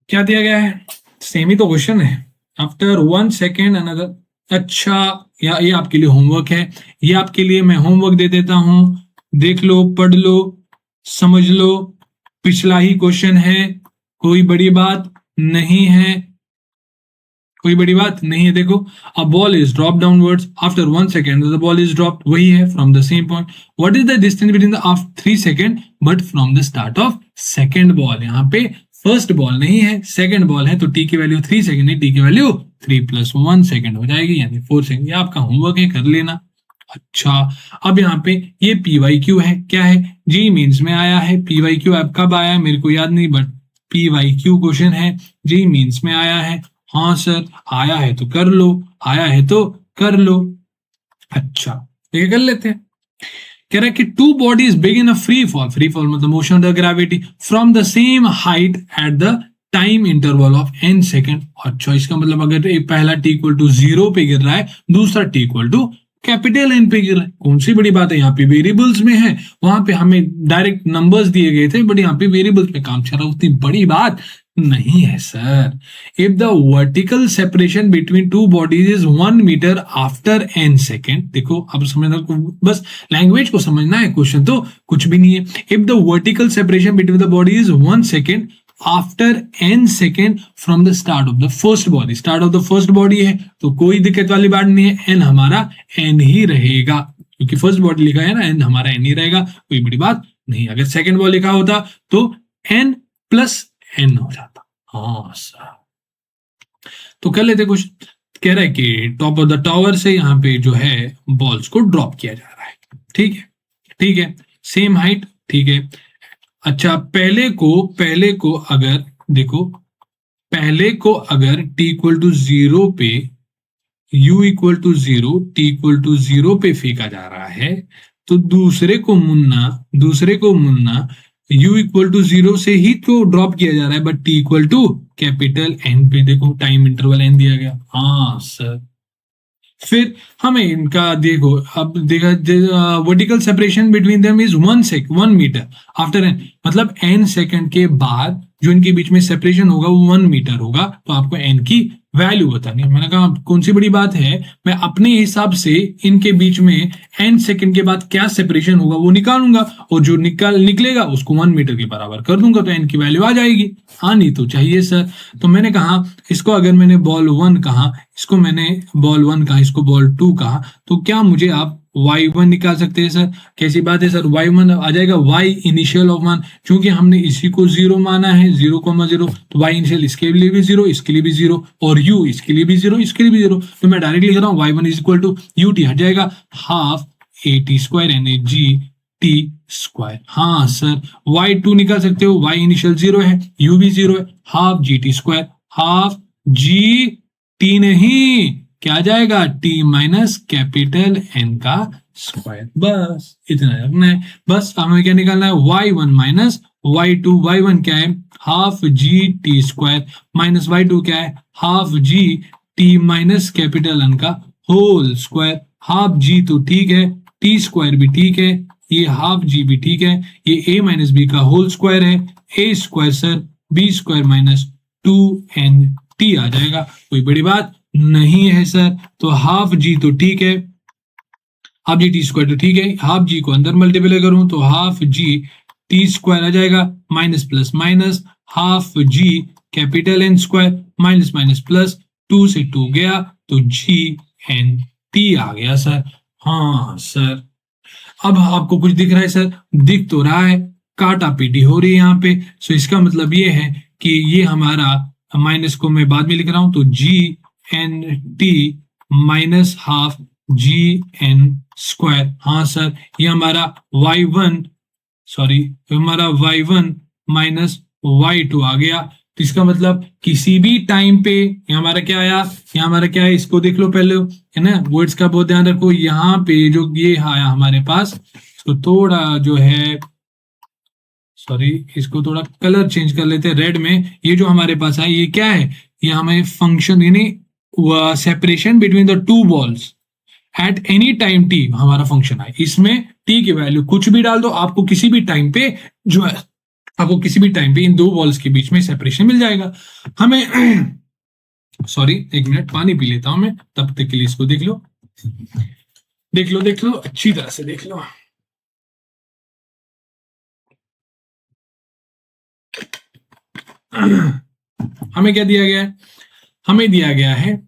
Speaker 1: क्या दिया गया है? सेम ही तो क्वेश्चन है। After 1 second another. अच्छा, या ये आपके लिए होमवर्क है, ये आपके लिए मैं होमवर्क दे देता हूं, देख लो, पढ़ लो, समझ लो। पिछला ही क्वेश्चन है, कोई बड़ी बात नहीं है, कोई बड़ी बात नहीं है। देखो, अ ball is drop downwards after 1 second, the ball is dropped, वही है, from the same point. What is the distance between the after 3 second but from the start of second ball? यहाँ पे फर्स्ट बॉल नहीं है, सेकेंड बॉल है, तो टी की वैल्यू 3 सेकेंड है, टी की वैल्यू 3 + 1 सेकेंड हो जाएगी, यानी 4 सेकेंड। ये आपका होमवर्क है, कर लेना। अच्छा, अब यहाँ पे ये PYQ है, क्या है? जी मीन्स में आया है। PYQ अब कब आया मेरे को याद नहीं, बट PYQ क्वेश्चन है, जी मीन्स में आया है। हाँ सर, आया है तो कर लो, आया है तो कर लो। अच्छा, ये कर लेते हैं। कह रहा है कि 2 bodies begin a free fall, free fall मतलब motion under gravity, from the same height at the time interval of n second. अच्छा, इसका मतलब अगर एक पहला t = 0 पे गिर रहा है, दूसरा t = कैपिटल N पे गिर रहा है, कौन सी बड़ी बात है? यहाँ पे वेरिएबल्स में है, वहां पे हमें डायरेक्ट नंबर्स दिए गए थे, बट यहाँ पे वेरिएबल्स पे काम चल रहा, उतनी बड़ी बात नहीं है sir. If the vertical separation between 2 bodies is 1 metre after n second, देखो अब समझना, बस लैंग्वेज को समझना है, क्वेश्चन तो कुछ भी नहीं है। If the vertical separation between the body is 1 second after n second from the start of the first body, start of the first body है तो कोई दिक्कत वाली बात नहीं है, n हमारा n ही रहेगा, क्योंकि फर्स्ट बॉडी लिखा है ना, n हमारा n ही रहेगा, कोई बड़ी बात नहीं। अगर सेकेंड बॉडी लिखा होता तो n + n हो जाता। हाँ सर, तो कर लेते कुछ। कह रहा है कि टॉप ऑफ द टावर से यहाँ पे जो है बॉल्स को ड्रॉप किया जा रहा है, ठीक है, ठीक है, सेम हाइट, ठीक है। अच्छा, पहले को अगर देखो, पहले को अगर t = 0 पे, u = 0, t = 0 पे फेंका जा रहा है, तो दूसरे को मुन्ना u = 0 से ही तो ड्रॉप किया जा रहा है, बट t = कैपिटल N पे, देखो टाइम इंटरवल n दिया गया। हाँ सर, फिर हमें इनका देखो, अब देखा vertical separation between them is 1 metre after n, मतलब n सेकंड के बाद जो इनके बीच में सेपरेशन होगा वो 1 मीटर होगा, तो आपको एन की वैल्यू बतानी है। मैंने कहा कौन सी बड़ी बात है, मैं अपने हिसाब से इनके बीच में एन सेकंड के बाद क्या सेपरेशन होगा वो निकालूंगा, और जो निकलेगा उसको 1 मीटर के बराबर कर दूंगा, तो एन की वैल्यू आ जाएगी। हाँ नहीं तो चाहिए सर। तो मैंने कहा इसको अगर मैंने बॉल 1 कहा, इसको मैंने बॉल 1 कहा, इसको बॉल 2 कहा, तो क्या मुझे आप y1 निकाल सकते हैं सर? कैसी बात है सर, y1 आ जाएगा y इनिशियल ऑफ 1, क्योंकि हमने इसी को 0 माना है, 0,0, तो y इनिशियल इसके लिए भी 0, इसके लिए भी 0, और u इसके लिए भी 0, इसके लिए भी 0, तो मैं डायरेक्टली लिख रहा हूँ y1 is equal to ut, हट जाएगा half at square n a g t square. हाँ सर, y2 निकाल सकते हो, y इनिशियल 0 है, u भी 0 है, half g t square, half g T नहीं, क्या जाएगा t माइनस कैपिटल N का स्क्वायर, बस इतना रखना है। बस हमें क्या निकालना है, y1 माइनस y2, y1 क्या है half g t square, minus y2 क्या है half g t minus capital N का होल स्क्वायर। हाफ जी तो ठीक है, टी स्क्वायर भी ठीक है, ये हाफ जी भी ठीक है, ये a माइनस बी का होल स्क्वायर है, a square sir b square minus 2nt आ जाएगा। कोई बड़ी बात नहीं है सर। तो हाफ जी तो ठीक है, हाफ जी टी स्क्वायर तो ठीक है, हाफ जी को अंदर मल्टीप्लाई करूं तो हाफ जी टी स्क्वायर आ जाएगा, minus plus minus half g capital N square, minus minus plus, 2 से 2 गया तो जी एन टी आ गया सर। हाँ सर, अब आपको कुछ दिख रहा है सर? दिख तो रहा है, काटा पीटी हो रही है यहाँ पे। सो इसका मतलब ये है कि ये हमारा, माइनस को मैं बाद में लिख रहा हूं, तो G N T minus half g n square. हाँ सर, ये हमारा y1, सॉरी हमारा y1 माइनस y2 आ गया। तो इसका मतलब किसी भी टाइम पे ये हमारा क्या आया, ये हमारा क्या है, इसको देख लो पहले, है ना, वर्ड्स का बहुत ध्यान रखो। यहाँ पे जो ये आया हमारे पास, इसको थोड़ा जो है, सॉरी इसको थोड़ा कलर चेंज कर लेते हैं रेड में। ये जो हमारे पास है ये क्या है, ये हमें फंक्शन यानी separation between the two balls at any time T हमारा फंक्शन है। इसमें टी की वैल्यू कुछ भी डाल दो, आपको किसी भी टाइम पे जो है, आपको किसी भी टाइम पे इन दो बॉल्स के बीच में सेपरेशन मिल जाएगा हमें। सॉरी एक मिनट पानी पी लेता हूं मैं, तब तक के लिए इसको देख लो, देख लो, देख लो अच्छी तरह से देख लो। हमें क्या दिया गया है, हमें दिया गया है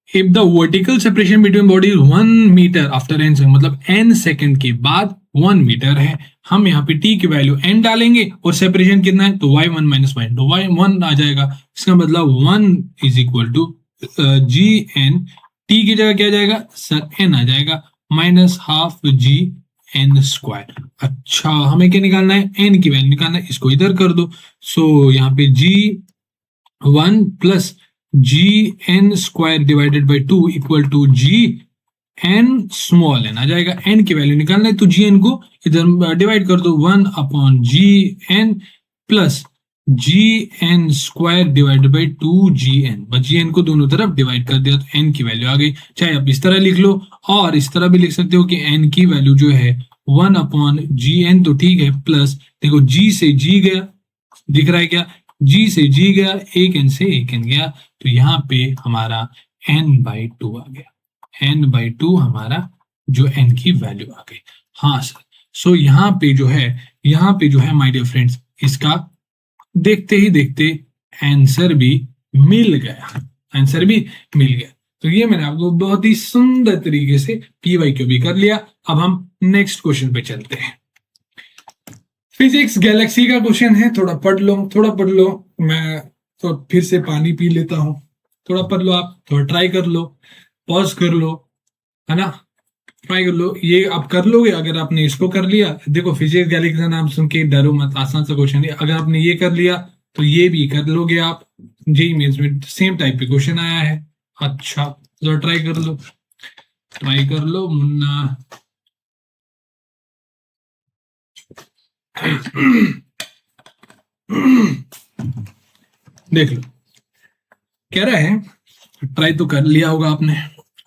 Speaker 1: if the vertical separation between body 1 metre after n second, मतलब n सेकंड के बाद 1 मीटर है। हम यहाँ पे t की वैल्यू n डालेंगे और सेपरेशन कितना है, तो y1 माइनस y तो y1 आ जाएगा। इसका मतलब 1 is equal to g n, t की जगह क्या जाएगा सर n आ जाएगा, minus half g n square. अच्छा हमें क्या निकालना है, n की वैल्यू निकालना है, इसको इधर कर दो। सो यहाँ पे g1 plus g n square divided by 2 equal to g n small n आ जाएगा। एन की वैल्यू निकालना है तो जी एन को इधर डिवाइड कर दो, 1 upon g n plus g n square divided by 2 g n, बस जी एन को दोनों तरफ डिवाइड कर दिया तो एन की वैल्यू आ गई। चाहे आप इस तरह लिख लो और इस तरह भी लिख सकते हो कि एन की वैल्यू जो है 1 अपॉन जी एन तो ठीक है, प्लस देखो जी से जी गया, दिख रहा है क्या, जी से जी गया, एक एन से एक एन गया, तो यहाँ पे हमारा n/2 आ गया, n/2 हमारा जो n की वैल्यू आ गई। हाँ सर, सो यहाँ पे जो है, यहाँ पे जो है माय डियर फ्रेंड्स, इसका देखते ही देखते आंसर भी मिल गया, आंसर भी मिल गया। तो ये मैंने आपको बहुत ही सुंदर तरीके से PYQ भी कर लिया। अब हम नेक्स्ट क्वेश्चन पे चलते हैं। फिजिक्स गैलेक्सी का क्वेश्चन है, थोड़ा पढ़ लो, थोड़ा पढ़ लो। मैं तो फिर से पानी पी लेता हूँ, थोड़ा पढ़ लो, आप थोड़ा ट्राई कर लो, पॉज कर लो, है ना, ट्राई कर लो। ये आप कर लोगे अगर आपने इसको कर लिया। देखो फिजिक्स गैलेक्सी का नाम सुन के डरो मत, आसान सा क्वेश्चन है। अगर आपने ये कर लिया तो ये भी कर लोगे आप। जेईई मेंस में सेम टाइप पे क्वेश्चन आया है। अच्छा तो ट्राई कर लो, ट्राई कर लो मुन्ना। देख लो, कह रहा है ट्राई तो कर लिया होगा आपने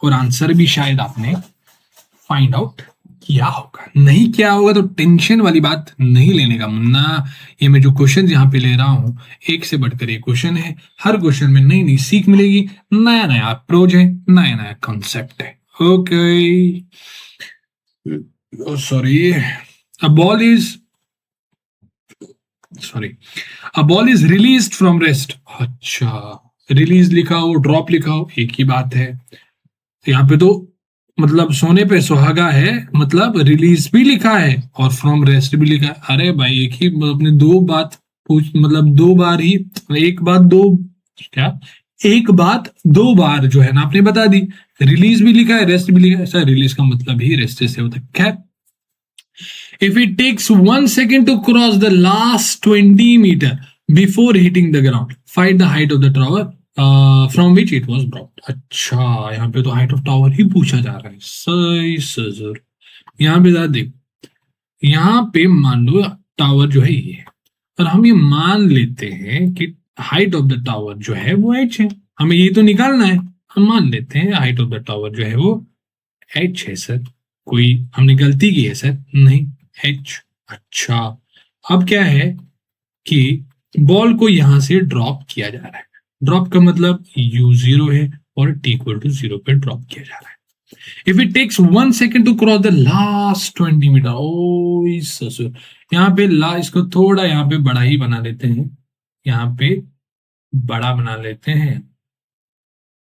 Speaker 1: और आंसर भी शायद आपने फाइंड आउट किया होगा। नहीं किया होगा तो टेंशन वाली बात नहीं लेने का मुन्ना। ये मैं जो क्वेश्चन यहाँ पे ले रहा हूँ, एक से बढ़कर एक क्वेश्चन है। हर क्वेश्चन में नई नई सीख मिलेगी, नया नया अप्रोच है, नया नया कॉन्सेप्ट है। Okay, sorry, a ball is sorry a ball is released from rest. अच्छा, रिलीज लिखा हो, ड्रॉप लिखा हो, एक ही बात है। यहाँ पे तो मतलब सोने पे सुहागा है, मतलब रिलीज भी लिखा है और फ्रॉम रेस्ट भी लिखा है। अरे भाई, एक ही अपने दो बात पूछ, मतलब दो बार ही, एक बात दो, क्या, एक बात दो बार जो है ना आपने बता दी। रिलीज भी लिखा है, रेस्ट भी लिखा है। सर रिलीज का मतलब ही रेस्ट से होता है। खैर, if it takes 1 second to cross the last 20 meter before hitting the ground, find the height of the tower from which it was dropped। अच्छा, यहाँ पे तो हाइट ऑफ टावर ही पूछा जा रहा है। सही सर, यहाँ पे जरा देख, यहाँ पे मान लो टावर जो है ये है, और हम ये मान लेते हैं कि हाइट ऑफ द टावर जो है वो h है। हमें ये तो निकालना है, हम मान लेते हैं हाइट ऑफ द टावर जो है वो h है। सर कोई हमने गलती की है सर? नहीं, h। अच्छा, अब क्या है कि बॉल को यहां से ड्रॉप किया जा रहा है। ड्रॉप का मतलब u0 है और t इक्वल टू 0 पे ड्रॉप किया जा रहा है। If it takes 1 second to cross the last 20 metre, ओ ससुर, यहाँ पे ला इसको थोड़ा यहाँ पे बड़ा ही बना लेते हैं, यहाँ पे बड़ा बना लेते हैं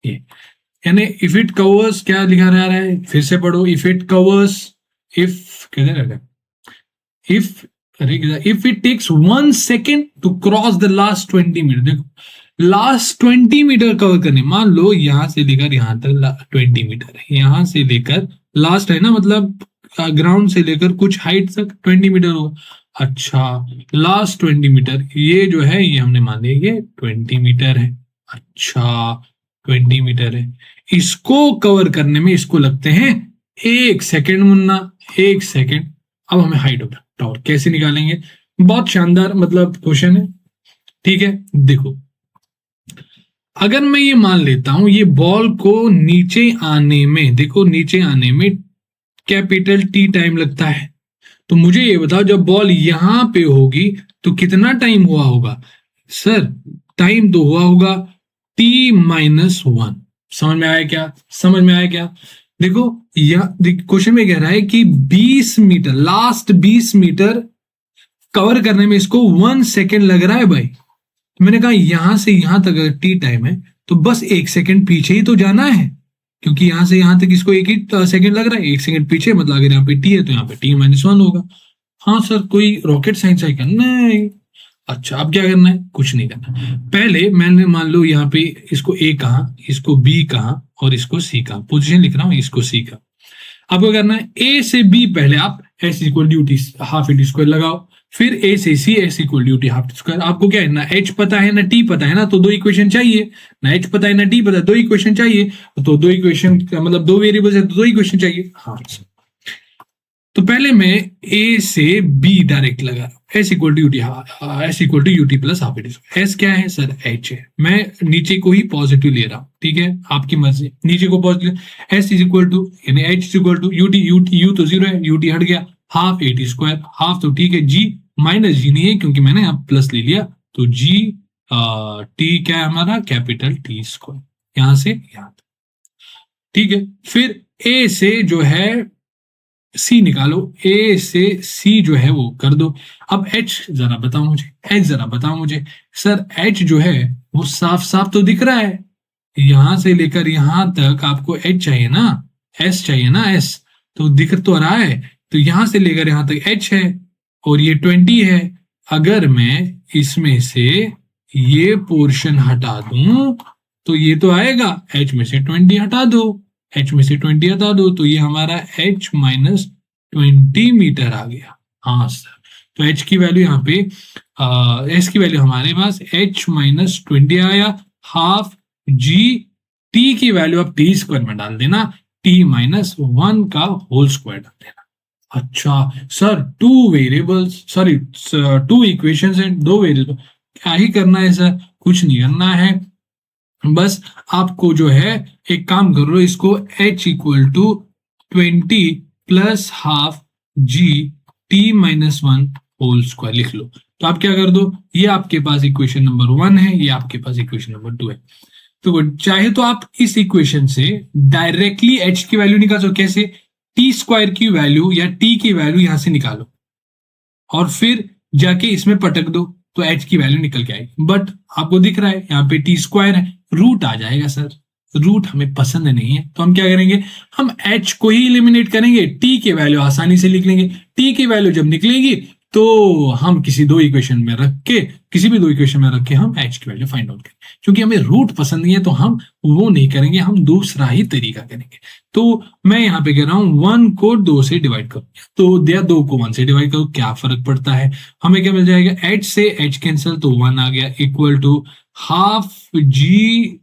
Speaker 1: ये, यानी इफ इट कवर्स, क्या लिखा जा रहा है, फिर से पढ़ो, इफ इट कवर्स, इफ कैसे रहता है, इफ, अरे if it takes 1 second to cross the last 20 metre. देखो, लास्ट 20 मीटर कवर करने, मान लो यहां से लेकर यहां तक 20 मीटर है, यहां से लेकर लास्ट है ना, मतलब ग्राउंड से लेकर कुछ हाइट तक 20 मीटर होगा। अच्छा, लास्ट 20 मीटर ये जो है ये हमने मान लिया ये 20 मीटर है। अच्छा, 20 मीटर है, इसको कवर करने में इसको लगते हैं 1 सेकेंड मुन्ना, 1 सेकेंड। अब हमें हाइट ऑफ द टावर कैसे निकालेंगे? बहुत शानदार मतलब क्वेश्चन है। ठीक है, देखो, अगर मैं ये मान लेता हूं ये बॉल को नीचे आने में, देखो नीचे आने में कैपिटल टी टाइम लगता है, तो मुझे ये बताओ जब बॉल यहां पे होगी तो कितना टाइम हुआ होगा? सर टाइम तो हुआ होगा t-1। समझ में आया क्या? समझ में आया क्या? देखो, यह क्वेश्चन में कह रहा है कि 20 मीटर, लास्ट 20 मीटर कवर करने में इसको 1 सेकेंड लग रहा है भाई। मैंने कहा यहां से यहां तक अगर टी टाइम है तो बस 1 सेकेंड पीछे ही तो जाना है, क्योंकि यहां से यहां तक इसको 1 ही सेकेंड लग रहा है। 1 सेकेंड पीछे मतलब अगर यहाँ पे टी है तो यहाँ पे t-1 होगा। हाँ सर, कोई रॉकेट साइंस है क्या? नहीं। अच्छा, अब क्या करना है? कुछ नहीं करना। पहले मैंने मान लो यहाँ पे इसको ए कहा, इसको बी कहा और इसको सी कहा, पोजीशन लिख रहा हूँ, इसको सी का। अब क्या करना है? ए से बी पहले आप s equal due t half a t square लगाओ, फिर ए से C s equal due t half t square. आपको क्या है ना, एच पता है ना टी पता है ना, तो दो इक्वेशन चाहिए ना, एच पता है ना टी पता है, दो इक्वेशन चाहिए, तो दो इक्वेशन मतलब दो वेरिएबल्स है तो दो इक्वेशन चाहिए। हाँ, तो पहले मैं ए से बी डायरेक्ट लगा, s equal to ut, s equal to ut plus half at. S क्या है सर? एच है। मैं नीचे को ही पॉजिटिव ले रहा हूँ, ठीक है, आपकी मर्जी, नीचे को positive. S is equal to यानी h is equal to ut, ut u तो 0 है, यूटी हट गया, हाफ एटी स्क्वायर, हाफ तो ठीक है, जी माइनस जी नहीं है क्योंकि मैंने यहाँ प्लस ले लिया, तो जी टी क्या है हमारा? कैपिटल टी स्क्वायर, यहां से यहां तक, ठीक है। फिर ए से जो है सी निकालो, ए से सी जो है वो कर दो। अब एच जरा बताओ मुझे, एच जरा बताओ मुझे। सर एच जो है वो साफ साफ तो दिख रहा है, यहां से लेकर यहां तक आपको एच चाहिए ना, एस चाहिए ना, एस तो दिख तो रहा है, तो यहां से लेकर यहां तक एच है और ये 20 है। अगर मैं इसमें से ये पोर्शन हटा दूं तो ये तो आएगा, एच में से 20 हटा दो, एच में से 20 हटा दो, तो ये हमारा h-20 मीटर आ गया। हाँ सर, तो h की वैल्यू यहाँ पे s की वैल्यू हमारे पास h-20 आया, हाफ जी, t की वैल्यू आप टी स्क्वायर में डाल देना, t-1 का होल स्क्वायर डाल देना। अच्छा sir, two variables, sorry two equations and दो वेरिएबल, क्या ही करना है सर? कुछ नहीं करना है, बस आपको जो है एक काम कर लो, इसको h equal to 20 plus half g t minus one whole square लिख लो। तो आप क्या कर दो, ये आपके पास इक्वेशन नंबर 1 है, ये आपके पास इक्वेशन नंबर 2 है। तो चाहे तो आप इस इक्वेशन से डायरेक्टली एच की वैल्यू निकाल सको। कैसे? टी स्क्वायर की वैल्यू या टी की वैल्यू यहां से निकालो और फिर जाके इसमें पटक दो तो एच की वैल्यू निकल के आएगी। बट आपको दिख रहा है यहाँ पे टी स्क्वायर है, रूट आ जाएगा सर, रूट हमें पसंद नहीं है। तो हम क्या करेंगे, हम एच को ही इलिमिनेट करेंगे, टी की वैल्यू आसानी से लिख लेंगे। टी की वैल्यू जब निकलेगी तो हम किसी दो इक्वेशन में रख के, किसी भी दो इक्वेशन में रख के हम एच की वैल्यू फाइंड आउट करेंगे। क्योंकि हमें रूट पसंद नहीं है तो हम वो नहीं करेंगे, हम दूसरा ही तरीका करेंगे। तो मैं यहाँ पे कह रहा हूं 1 को 2 से डिवाइड करो, तो दिया 2 को 1 से डिवाइड करो, क्या फर्क पड़ता है, हमें क्या मिल जाएगा, एच से एच कैंसिल तो 1 आ गया, equal to half g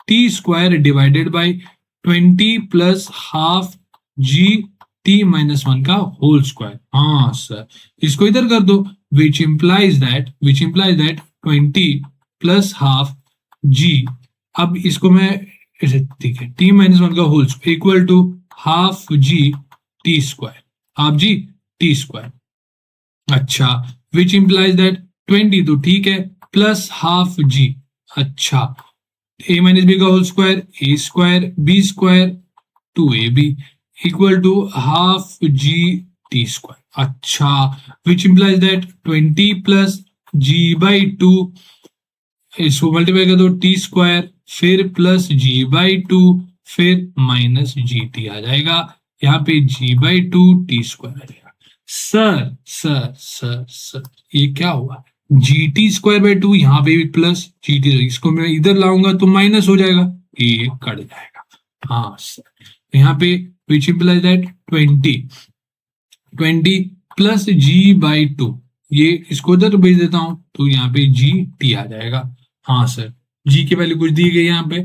Speaker 1: t square divided by 20 plus half g t minus 1 का होल स्क्वायर। हाँ सर, इसको इधर कर दो, which implies that 20 plus half g, अब इसको मैं ठीक है, टी माइनस 1 का whole square equal to half g t square, half g t square. अच्छा, विच इंप्लाइज दैट 20 तो ठीक है, प्लस हाफ जी, अच्छा ए माइनस बी का whole square, a square b square 2ab equal to half g t square. अच्छा, which implies that 20 plus g by 2, इसको मल्टीप्लाई कर दो, टी स्क्वायर फिर प्लस जी बाई 2 फिर माइनस जी टी आ जाएगा, यहाँ पे जी बाई 2 टी स्क्वायर आ जाएगा। सर सर सर सर ये क्या हुआ, जी टी स्क्वायर बाई 2, यहाँ पे भी प्लस जी टी, इसको मैं इधर लाऊंगा तो माइनस हो जाएगा, ये कट जाएगा। हाँ सर, यहाँ पे which implies that 20 plus g by 2, ये इसको इधर भेज देता हूं तो यहाँ पे जी टी आ जाएगा। हाँ सर, जी की वैल्यू कुछ दी गई, यहाँ पे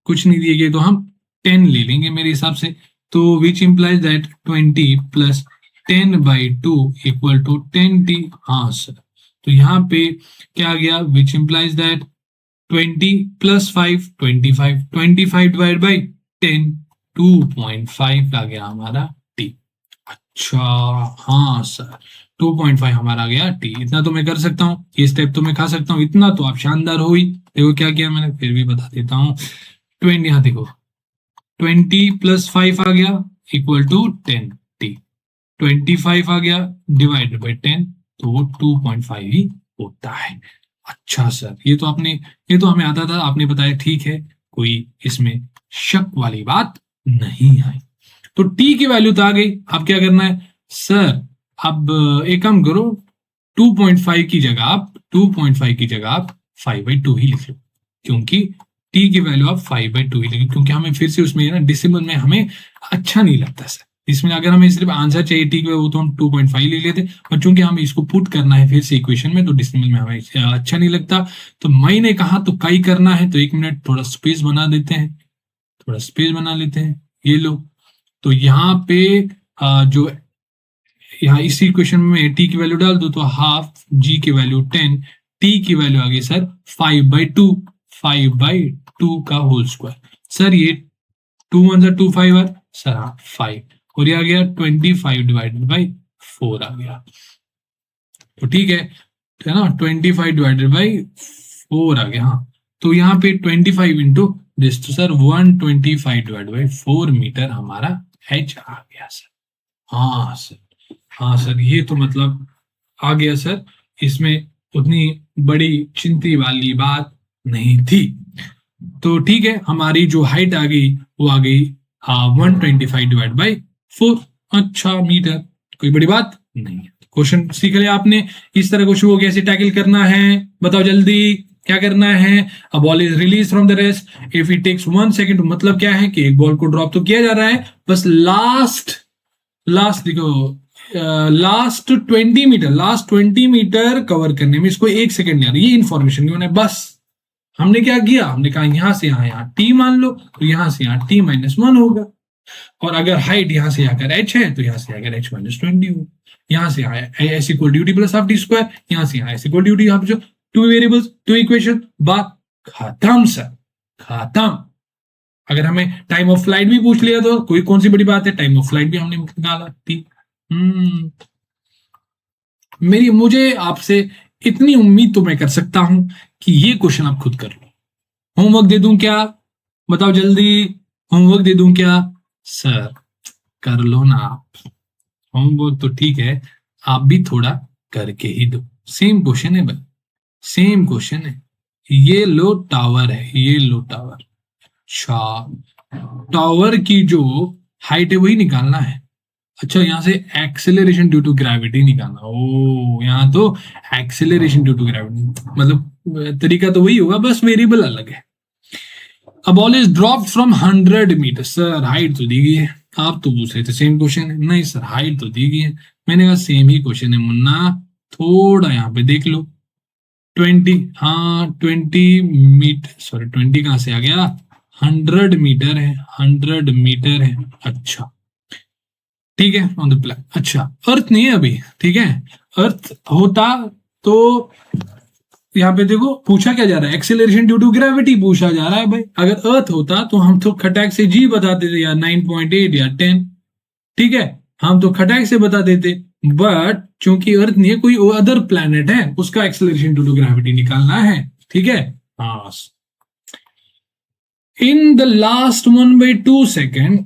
Speaker 1: कुछ नहीं दी गई तो हम 10 ले लेंगे मेरे हिसाब से। तो which implies that 20 plus 10 by 2 equal to 10t। हाँ सर, तो यहाँ पे क्या आ गया, which implies that 20 plus 5 25 divide by 10 2.5 आ गया हमारा t। अच्छा हाँ सर, 2.5 हमारा आ गया t। इतना तो मैं कर सकता हूँ, ये स्टेप तो मैं खा सकता हूँ, इतना तो आप शानदार हो ही। देखो क्या किया मैंने, फिर भी बता देता हूँ। 20, यहाँ देखो 20 प्लस 5 आ गया इक्वल टू 10t, 25 आ गया डिवाइडेड बाई 10 तो वो 2.5 ही होता है। अच्छा सर, ये तो हमें आता था, आपने बताया ठीक है, कोई इसमें शक वाली बात नहीं है। तो t की वैल्यू तो आ गई, अब क्या करना है सर, अब एक काम करो, 2.5 की जगह आप 5/2 ही लिख लो, क्योंकि t की वैल्यू आप 5/2 ही लिखें, क्योंकि हमें फिर से उसमें ना डिसिमल में हमें अच्छा नहीं लगता सर। इसमें अगर हमें सिर्फ आंसर चाहिए t की वो तो हम 2.5 ले लेते, और चूंकि हमें इसको पुट करना है फिर से इक्वेशन में, तो डिसिमल में हमें अच्छा नहीं लगता। तो मैंने कहा तो कई करना है, तो 1 मिनट थोड़ा स्पेस बना देते हैं, थोड़ा स्पेस बना लेते हैं, ये लो। तो यहाँ पे जो यहाँ इस इक्वेशन में टी की वैल्यू डाल दो तो हाफ जी की वैल्यू 10, टी की वैल्यू आ गई सर 5/2 का होल स्क्वायर। सर ये 2 1 2 5 है सर, हाँ 5, और ये आ गया 25 डिवाइडेड बाई 4 आ गया, तो ठीक है ना, 25 डिवाइडेड बाई 4 आ गया। हाँ, तो यहाँ पे 25 इंटू दिस, तो सर 125 डिवाइड बाई 4 मीटर हमारा एच आ गया सर। हाँ सर, हाँ सर, ये तो मतलब आ गया सर, इसमें उतनी बड़ी चिंता वाली बात नहीं थी। तो ठीक है, हमारी जो हाइट आ गई वो आ गई 125 डिवाइड बाई 4, अच्छा मीटर, कोई बड़ी बात नहीं है। क्वेश्चन सीख लिया आपने, इस तरह क्वेश्चन को कैसे टैकल करना है, बताओ जल्दी क्या करना है। A ball is release from the rest if it takes 1 second, मतलब क्या है कि एक बॉल को ड्रॉप तो किया जा रहा है, बस लास्ट देखो, लास्ट 20 मीटर कवर करने में इसको 1 सेकंड नहीं आ रही, ये इन्फॉर्मेशन क्यों है। बस हमने क्या किया, हमने कहा यहां से यहाँ टी मान लो, तो यहां से यहाँ t माइनस 1 होगा, और अगर हाइट यहां से आकर h है तो यहां से आकर h माइनस 20 होगा, यहां से s equal due T plus half t square, यहां से यहाँ s equal due t half, जो 2 वेरिएबल्स 2 इक्वेशन, बात खत्म सर, खत्म। अगर हमें टाइम ऑफ फ्लाइट भी पूछ लिया तो कोई कौन सी बड़ी बात है, टाइम ऑफ फ्लाइट भी हमने निकाला थी। मेरी मुझे आपसे इतनी उम्मीद तो मैं कर सकता हूं कि ये क्वेश्चन आप खुद कर लो। होमवर्क दे दूं क्या, बताओ जल्दी, होमवर्क दे दूं क्या? सर कर लो ना आप, होमवर्क तो ठीक है, आप भी थोड़ा करके ही दो। सेम क्वेश्चन है भाई, सेम क्वेश्चन है। ये लो टावर है, ये लो टावर, अच्छा टावर की जो हाइट है वही निकालना है। अच्छा यहाँ से एक्सेलरेशन ड्यू टू ग्रेविटी निकालना, ओ यहाँ तो एक्सेलरेशन ड्यू टू ग्रेविटी, मतलब तरीका तो वही होगा, बस वेरिएबल अलग है। A ball is drop from 100 metre, sir height तो दी गई है। आप तो पूछ रहे थे सेम क्वेश्चन है, नहीं सर हाइट तो दी गई है। मैंने कहा सेम ही क्वेश्चन है मुन्ना, थोड़ा यहाँ पे देख लो। 20, हाँ 20 मीटर, सॉरी 20 कहाँ से आ गया, 100 मीटर है, 100 मीटर है। अच्छा ठीक है, ऑन द प्लान। अच्छा अर्थ नहीं है अभी, ठीक है, अर्थ होता तो यहाँ पे देखो पूछा क्या जा रहा है, एक्सेलरेशन ड्यू टू ग्रेविटी पूछा जा रहा है भाई। अगर अर्थ होता तो हम तो खटाक से जी बता देते या 9.8 या 10, ठीक है, हम तो खटाक से बता देते। बट चूंकि अर्थ नहीं है, कोई अदर प्लैनेट है, उसका एक्सेलरेशन ड्यू टू ग्रेविटी निकालना है, ठीक है। हाँ, in the last 1/2 second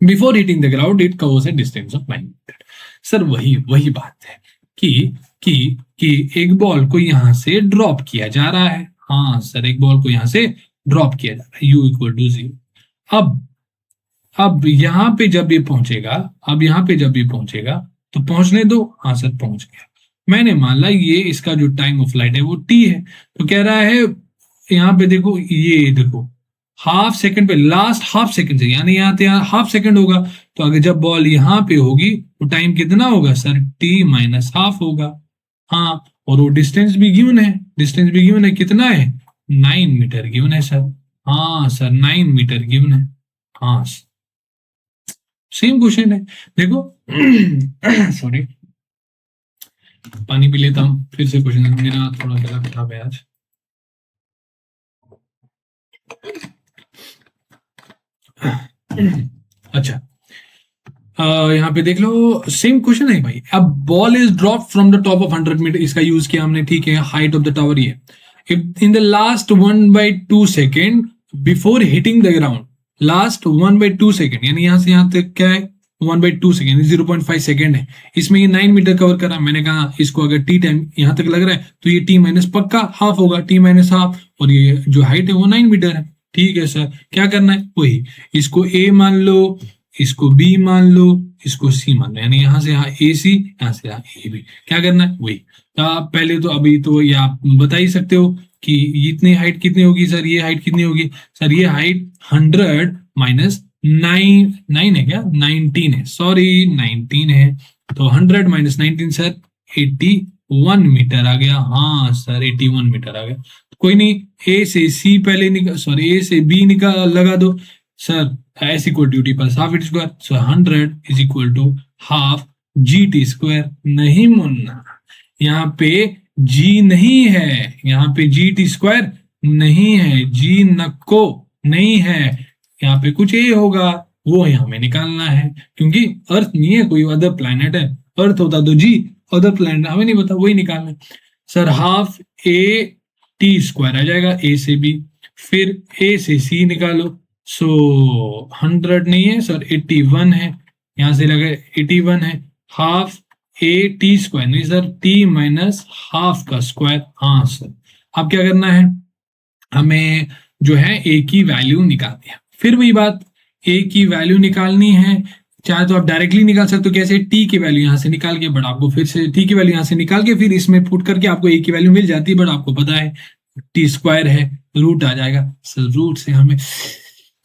Speaker 1: before hitting the ground it covers a distance of 9 metre. Sir वही वही बात है कि कि कि एक बॉल को यहां से ड्रॉप किया जा रहा है। हाँ सर, एक बॉल को यहां से ड्रॉप किया जा रहा है, u इक्वल टू 0। अब यहां पे जब ये पहुंचेगा, अब यहां पे जब ये पहुंचेगा तो पहुंचने दो। हाँ सर पहुंच गया। मैंने मान ला ये इसका जो टाइम ऑफ फ्लाइट है वो t है, तो कह रहा है यहाँ पे देखो, ये देखो हाफ सेकंड पे, लास्ट हाफ सेकंड से, यानी यहाँ पे हाफ सेकंड होगा, तो अगर जब बॉल यहाँ पे होगी तो टाइम कितना होगा सर, t-½ होगा। हाँ, और वो डिस्टेंस भी गिवन है, डिस्टेंस भी गिवन है, कितना है, 9 मीटर गिवन है सर। हाँ सर 9 मीटर गिवन है। हाँ सेम क्वेश्चन है, देखो सॉरी पानी पी लेता हूँ, फिर से क्वेश्चन, मेरा थोड़ा गला खराब है आज। अच्छा यहाँ पे देख लो, सेम क्वेश्चन है भाई। अब ball is drop from the top of 100 metre, इसका यूज किया हमने, ठीक है। हाइट ऑफ द टावर ये, if in the last 1/2 second before hitting the ground, last 1/2 second, यानी यहाँ से यहाँ तक क्या है, 1/2 सेकेंड, 0.5 सेकेंड है। इसमें ये 9 मीटर कवर करा, मैंने कहा इसको अगर टी टाइम यहाँ तक लग रहा है तो ये t- पक्का हाफ होगा, t-½ और ये जो हाइट है वो 9 मीटर है। ठीक है सर, क्या करना है, वही इसको a मान लो, इसको b मान लो, इसको c मान लो, यानी यहाँ से यहाँ AC, यहाँ से यहाँ AB। क्या करना है, वही। तो आप पहले तो अभी तो ये आप बता ही सकते हो कि इतनी हाइट कितनी होगी सर, ये हाइट कितनी होगी सर, ये हाइट 100 माइनस 9 है क्या, 19 है, सॉरी 19 है, तो 100 माइनस 19 सर 81 मीटर आ गया। हाँ सर 81 मीटर आ गया। कोई नहीं, ए से सी पहले निकाल, सॉरी ए से बी निकाल लगा दो sir, s equal to t plus half it square, so 100 is equal to half GT²। नहीं मुन्ना, यहाँ पे जी नहीं है, यहाँ पे GT² नहीं है, जी नक्को नहीं है, यहाँ पे कुछ ए होगा, वो यहाँ में निकालना है, क्योंकि अर्थ नहीं है, कोई अदर प्लैनेट है। अर्थ होता तो जी, अदर प्लैनेट हमें नहीं पता, वही निकालना है सर। हाफ AT² आ जाएगा, ए से बी, फिर ए से सी निकालो, सो 100 नहीं है सर, 81 है, यहां से लगा 81 है, हाफ AT² नहीं सर, t-½ का स्क्वायर। हाँ सर, अब क्या करना है, हमें जो है ए की वैल्यू निकालनी है। फिर वही बात, ए की वैल्यू निकालनी है, चाहे तो आप डायरेक्टली निकाल सकते हो, कैसे, टी की वैल्यू यहां से निकाल के, बट आपको फिर से टी की वैल्यू यहां से निकाल के फिर इसमें पुट करके आपको ए की वैल्यू मिल जाती है, बट आपको पता है T² है, रूट आ जाएगा सर, रूट से हमें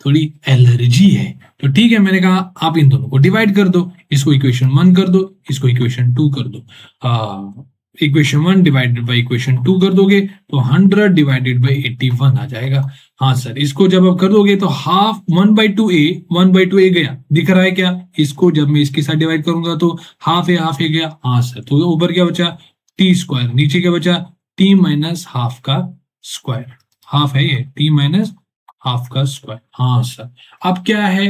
Speaker 1: थोड़ी एलर्जी है, तो ठीक है, मैंने कहा आप इन दोनों को डिवाइड कर दो, इसको इक्वेशन 1 कर दो, इसको इक्वेशन 2 कर दो। इक्वेशन 1 डिवाइडेड बाई इक्वेशन 2 कर दोगे तो 100 डिवाइडेड बाई 81 आ जाएगा। हाँ सर, इसको जब आप कर दोगे तो हाफ 1/2a, 1/2a गया, दिख रहा है क्या, इसको जब मैं इसके साथ डिवाइड करूंगा तो हाफ ए गया। हाँ सर, तो ऊपर क्या बचा, T², नीचे क्या बचा, t-½ का स्क्वायर, हाफ है ये, t-½ हाफ का स्क्वायर। हाँ सर। अब क्या है,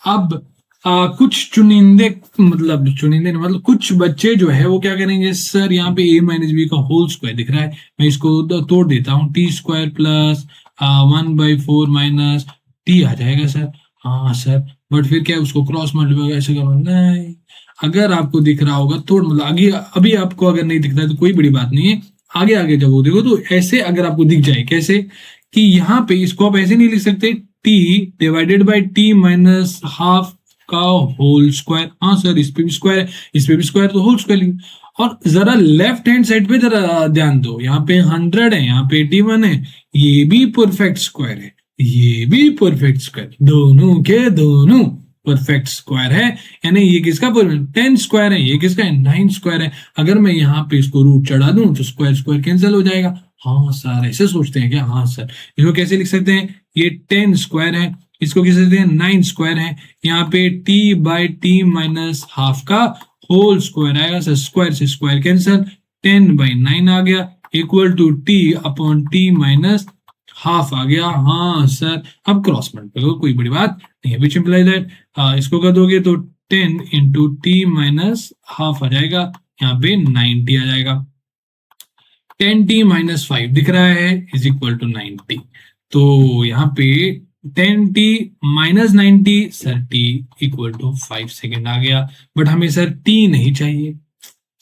Speaker 1: अब कुछ चुनिंदे, मतलब चुनिंदे नहीं, मतलब कुछ बच्चे जो है वो क्या करेंगे सर, यहाँ पे a माइनस बी का होल स्क्वायर दिख रहा है, मैं इसको तोड़ देता हूँ, t square plus 1/4 minus t आ जाएगा सर। हाँ सर, बट फिर क्या है, उसको क्रॉस मल्टीप्लाई ऐसे करो, नहीं। अगर आपको दिख रहा होगा तोड़, मतलब आगे अभी आपको अगर नहीं दिख रहा है तो कोई बड़ी बात नहीं है, आगे आगे जब वो देखो तो ऐसे अगर आपको दिख जाए, कैसे कि यहाँ पे इसको आप ऐसे नहीं लिख सकते, T divided by t minus half का होल स्क्वायर। हाँ सर, इस पे भी स्क्वायर है, इस पे भी स्क्वायर, तो होल स्क्वायर लिखो। और जरा लेफ्ट हैंड साइड पे जरा ध्यान दो, यहाँ पे 100 है, यहाँ पे 81 है, ये भी परफेक्ट स्क्वायर है, ये भी परफेक्ट स्क्वायर, दोनों के दोनों परफेक्ट स्क्वायर है। यानी ये किसका परफेक्ट, 10 स्क्वायर है, ये किसका है, 9 स्क्वायर है। अगर मैं यहाँ पे इसको रूट चढ़ा दूं तो स्क्वायर स्क्वायर कैंसिल हो जाएगा। हाँ सर, ऐसे सोचते हैं क्या? हाँ सर। इसको कैसे लिख सकते हैं, ये 10 स्क्वायर है, इसको कैसे लिखते हैं, 9 स्क्वायर है, यहाँ पे t by t minus half का होल स्क्वायर आएगा सर, स्क्वायर से स्क्वायर कैंसिल, 10/9 आ गया equal to t upon t minus half आ गया। हाँ सर, अब क्रॉस मल्टीप्लाई, कोई बड़ी बात नहीं है, विच इम्प्लाई दैट इसको कर दोगे तो 10 इंटू टी माइनस हाफ आ जाएगा, यहाँ पे 90 आ जाएगा। 10t माइनस 5 दिख रहा है इज इक्वल टू 90, तो यहाँ पे 10t minus 90 sir, t equal to 5 second आ गया। बट हमें सर t नहीं चाहिए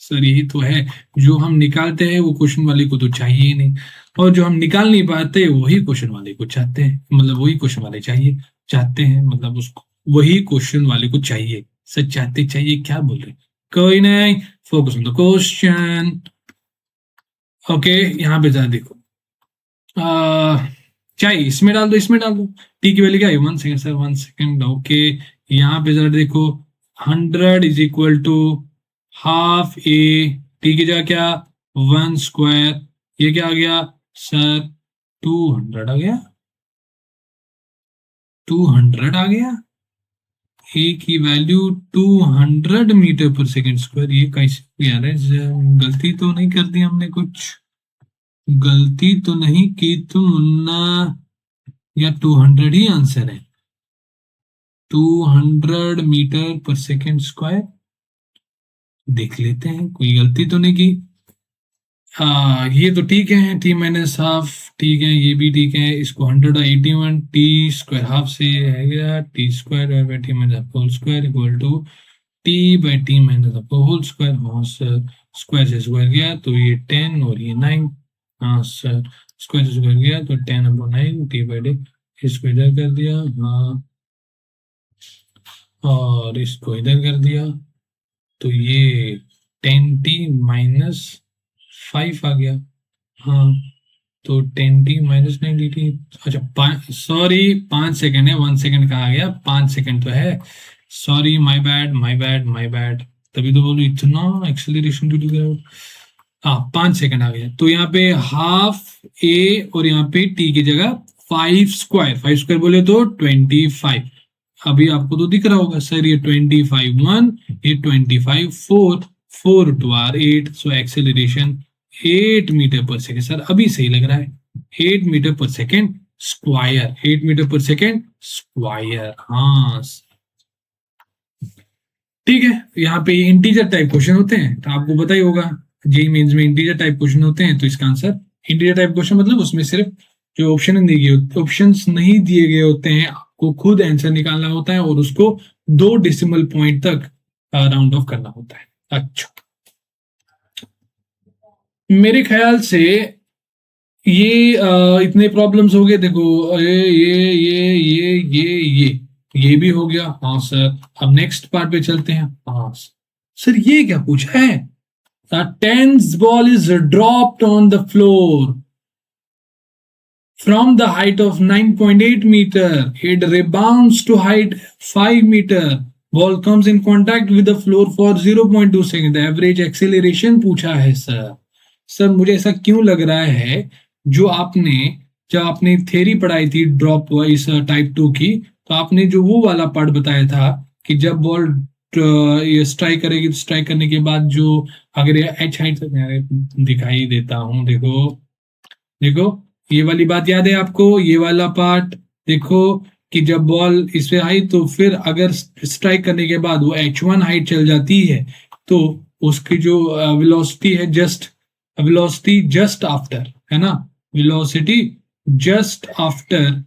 Speaker 1: सर, यही तो है, जो हम निकालते हैं वो क्वेश्चन वाले को तो चाहिए ही नहीं, और जो हम निकाल नहीं पाते वही क्वेश्चन वाले को चाहते हैं, मतलब वही क्वेश्चन वाले चाहिए, चाहते हैं, मतलब उसको वही क्वेश्चन वाले को चाहिए सर, चाहते चाहिए, क्या बोल रहे हैं? कोई नहीं, focus on the question. Okay, यहाँ पे जरा देखो, चाहिए इसमें डाल दो, इसमें डाल दो, टी की वैल्यू क्या है, 1 सेकेंड सर, 1 सेकेंड। ओके, यहाँ पे जरा देखो, 100 is equal to half a, t की जगह क्या, 1 स्क्वायर, ये क्या आ गया सर, 200 आ गया, 200 आ गया, ए की value 200 metre per second square, ये कैसे यार है, गलती तो नहीं कर दी हमने कुछ, गलती तो नहीं की तुम मुन्ना, या 200 ही आंसर है, 200 मीटर पर सेकेंड स्क्वायर, देख लेते हैं, कोई गलती तो नहीं की। ये तो ठीक है, टी माइनस हाफ ठीक है, ये भी ठीक है, इसको 181 टी स्क्वायर हाफ से है गया, t square by t minus half whole square equal to t by t minus half whole square. हाँ सर, स्क्वायर से स्क्वायर गया तो ये 10 और ये 9। हाँ सर, स्क्वायर से स्क्वायर गया तो 10/9 टी बाई डी, इसको इधर कर दिया, हाँ, और इसको इधर कर दिया, तो ये 10t माइनस 5 आ गया। हाँ, तो 10t माइनस 9dt, अच्छा सॉरी 5 सेकेंड है, 1 सेकेंड कहा गया, 5 सेकेंड तो है, sorry, my bad my bad my bad, तभी तो बोलो इतना एक्सेलरेशन ड्यू टू, हाँ 5 सेकेंड आ गया, तो यहाँ पे हाफ ए और यहाँ पे टी की जगह 5 स्क्वायर, 5 स्क्वायर बोले तो 25, अभी आपको तो दिख रहा होगा सर, ये 25 1, ये 25 4, 4 two are 8, so acceleration 8 metre per second sir, अभी सही लग रहा है, 8 metre per second square, 8 metre per second square. हाँ ठीक है, यहाँ पे इंटीजर टाइप क्वेश्चन होते हैं, तो आपको पता ही होगा, जेई मेंस में इंटीजर टाइप क्वेश्चन होते हैं, तो इसका आंसर इंटीजर टाइप क्वेश्चन मतलब उसमें सिर्फ जो ऑप्शंस नहीं दिए गए होते हैं, आपको खुद आंसर निकालना होता है और उसको 2 डेसिमल पॉइंट तक राउंड ऑफ करना होता है। अच्छा, मेरे ख्याल से ये इतने प्रॉब्लम्स हो गए, देखो ये भी हो गया। हाँ सर, अब नेक्स्ट पार्ट पे चलते हैं। हाँ सर, ये क्या पूछा है, tennis ball is dropped on the floor from the height of 9.8 meter, it rebounds to height 5 meter, ball comes in contact with the floor for 0.2 second, average acceleration पूछा है सर मुझे ऐसा क्यों लग रहा है, जो आपने जब आपने थ्योरी पढ़ाई थी ड्रॉप इस टाइप 2 की, तो आपने जो वो वाला पार्ट बताया था कि जब बॉल ये स्ट्राइक करेगी, तो स्ट्राइक करने के बाद जो अगर एच हाइट दिखाई देता हूं, देखो देखो, ये वाली बात याद है आपको, ये वाला पार्ट, देखो कि जब बॉल इस पे आई तो फिर अगर स्ट्राइक करने के बाद वो h1 हाइट चल जाती है तो उसकी जो वेलोसिटी जस्ट आफ्टर, है ना, velocity just after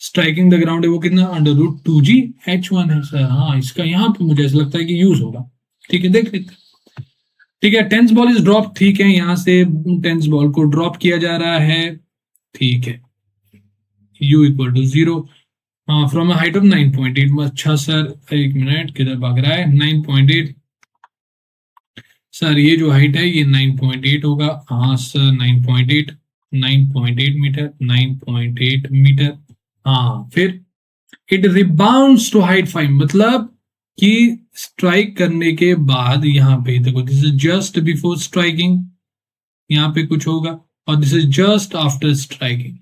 Speaker 1: striking the ground है वो कितना, √2g h1 है सर। हाँ, इसका यहाँ पे मुझे ऐसा लगता है कि यूज होगा। ठीक है, देख लेते हैं। ठीक है, टेंस बॉल इज ड्रॉप। ठीक है, यहां से टेंस बॉल को ड्रॉप किया जा रहा है। ठीक है, u = 0 from a height of 9.8। अच्छा सर, एक मिनट, किधर भाग रहा है, 9.8। सर ये जो हाइट है ये 9.8 होगा। हाँ सर, 9.8, 9.8 मीटर, 9.8 मीटर। हाँ, फिर इट रिबाउंड्स टू हाइट 5, मतलब कि स्ट्राइक करने के बाद यहाँ पे देखो, this is just before striking, यहाँ पे कुछ होगा, और this is just after striking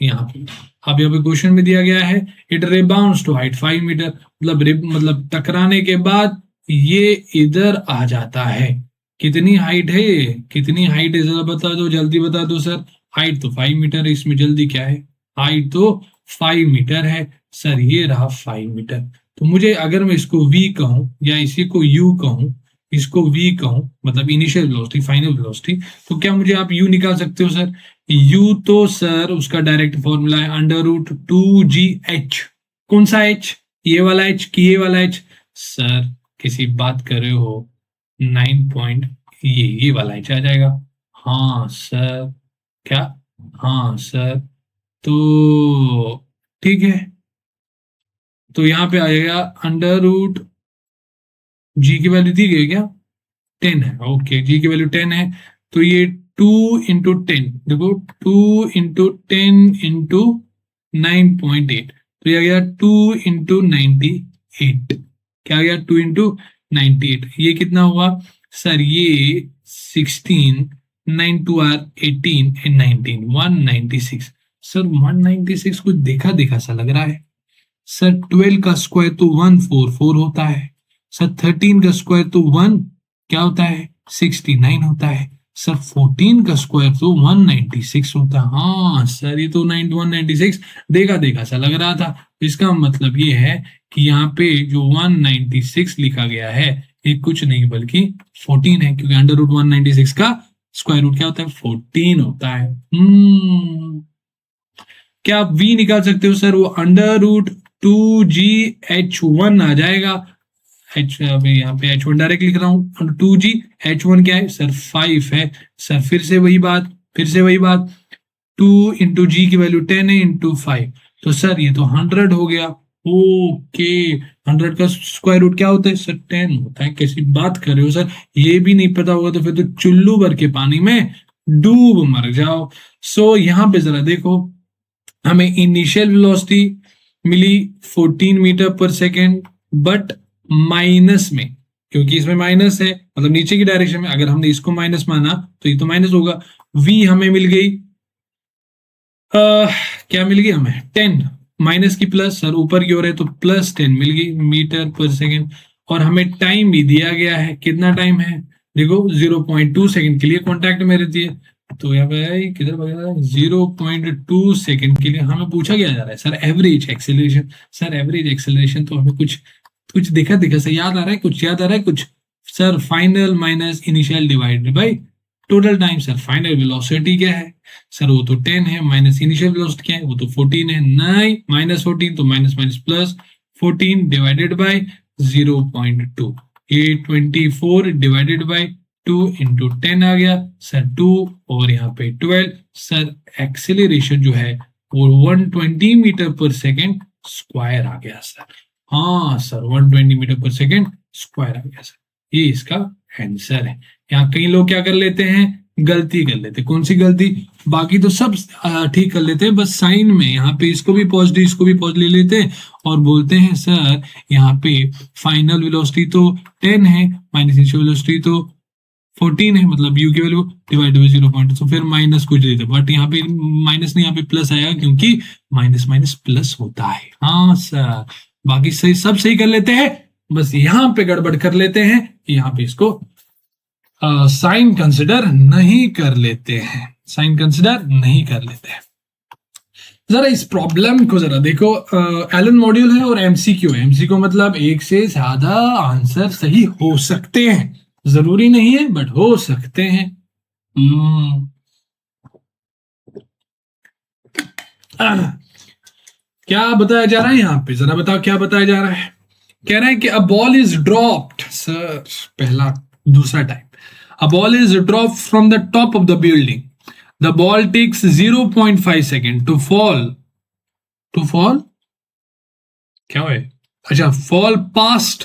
Speaker 1: यहाँ पे। अब यहाँ पे क्वेश्चन में दिया गया है it rebounds to height 5 metre, मतलब टकराने के बाद ये इधर आ जाता है। कितनी हाइट है, कितनी हाइट है जरा बता दो, जल्दी बता दो सर। हाइट तो 5 मीटर है, इसमें जल्दी क्या है, हाइट तो 5 मीटर है सर। ये रहा 5 मीटर। तो मुझे अगर मैं इसको v कहूं या इसी को u कहूं, इसको v कहूं, मतलब इनिशियल वेलोसिटी, फाइनल वेलोसिटी, तो क्या मुझे आप u निकाल सकते हो सर? u तो सर उसका डायरेक्ट फॉर्मूला है √2gh। कौन सा h? ये वाला h कि ये वाला h? सर किसी बात कर रहे हो, 9 पॉइंट, ये वाला h आ जाएगा। हाँ सर, क्या? हाँ सर, तो ठीक है, तो यहाँ पे आएगा √g की वैल्यू दी गई क्या, 10 है। ओके, g की वैल्यू 10 है, तो ये 2 × 10, देखो 2 × 10 × 9.8, तो ये आ गया 2 × 98। क्या आ गया, 2 × 98। ये कितना हुआ सर? ये 16, 9 2 are 18 and 19, 196। सर 196 कुछ देखा देखा सा लग रहा है सर। 12 का स्क्वायर तो 144 होता है सर। 13 का स्क्वायर तो 1 क्या होता है, 69 होता है सर। 14 का स्क्वायर तो 196 होता है। हाँ सर, ये तो 196 देखा देखा सा लग रहा था। इसका मतलब ये है कि यहाँ पे जो 196 लिखा गया है ये कुछ नहीं बल्कि 14 है, क्योंकि √196 का स्क्वायर रूट क्या होता है, 14 होता है। क्या आप v निकाल सकते हो सर? वो √2gh1 आ जाएगा। अभी यहाँ पे h1 डायरेक्ट लिख रहा हूँ, 2gh1 क्या है सर, 5 है सर। फिर से वही बात, 2 × g की वैल्यू 10 है × 5, तो सर ये तो 100 हो गया। ओके, 100 का स्क्वायर रूट क्या होता है सर, 10 होता है। कैसी बात कर रहे हो सर, ये भी नहीं पता होगा तो फिर तो चुल्लू भर के पानी में डूब मर जाओ। सो यहाँ पे जरा देखो, हमें initial velocity milli 14 metre per second, but minus में, क्योंकि इसमें माइनस है, मतलब नीचे की डायरेक्शन में। अगर हमने इसको माइनस माना तो ये तो माइनस होगा। v हमें मिल गई, क्या मिल गई हमें, 10, माइनस की प्लस, सर ऊपर की ओर है तो +10 मिल गई मीटर पर सेकेंड। और हमें टाइम भी दिया गया है, कितना टाइम है देखो, 0.2 सेकेंड के लिए कॉन्टैक्ट में रहती है। तो यहाँ पे किधर बगैर 0.2 सेकेंड के लिए हमें पूछा गया जा रहा है sir average acceleration. Sir average acceleration तो हमें कुछ कुछ देखा देखा से याद आ रहा है, कुछ याद आ रहा है कुछ sir. Final minus initial divided by total time. Sir final velocity क्या है सर, वो तो 10 है, माइनस इनिशियल वेलोसिटी क्या है, वो तो 14 है। 9 -14 तो minus minus plus 14 divided by 0.2, ये 24 डिवाइडेड बाय 2 × 10 आ गया सर, 2 और यहाँ पे 12। सर एक्सेलरेशन जो है वो 120 मीटर पर सेकेंड स्क्वायर आ गया सर। हाँ sir, 120 metre per second square आ गया सर, ये इसका आंसर है। यहाँ कई लोग क्या कर लेते हैं, गलती कर लेते हैं। कौन सी गलती? बाकी तो सब ठीक कर लेते हैं, बस साइन में यहाँ पे इसको भी पॉजिटिव इसको भी पॉजिटिव ले लेते हैं और बोलते हैं सर यहाँ पे फाइनल वेलोसिटी तो 10 है, माइनस इनिशियल वेलोसिटी तो 14 है, मतलब u की वैल्यू डिवाइड बाय 0.2, तो फिर माइनस कुछ देते, बट यहाँ पे माइनस नहीं, यहाँ पे प्लस आएगा क्योंकि माइनस माइनस प्लस होता है। हाँ सर, बाकी सही, सब सही कर लेते हैं, बस यहाँ पे गड़बड़ कर लेते हैं, यहाँ पे इसको साइन कंसिडर नहीं कर लेते हैं, साइन कंसिडर नहीं कर लेते हैं। जरा इस प्रॉब्लम को जरा देखो। एलन मॉड्यूल है और एमसीक्यू है। एमसीक्यू मतलब एक से ज्यादा आंसर सही हो सकते हैं, जरूरी नहीं है बट हो सकते हैं। क्या बताया जा रहा है यहाँ पे, जरा बताओ क्या बताया जा रहा है। कह रहा है कि a ball is dropped, sir पहला दूसरा type. A ball is drop from the top of the building. The ball takes 0.5 second to fall क्या है, अच्छा, फॉल पास्ट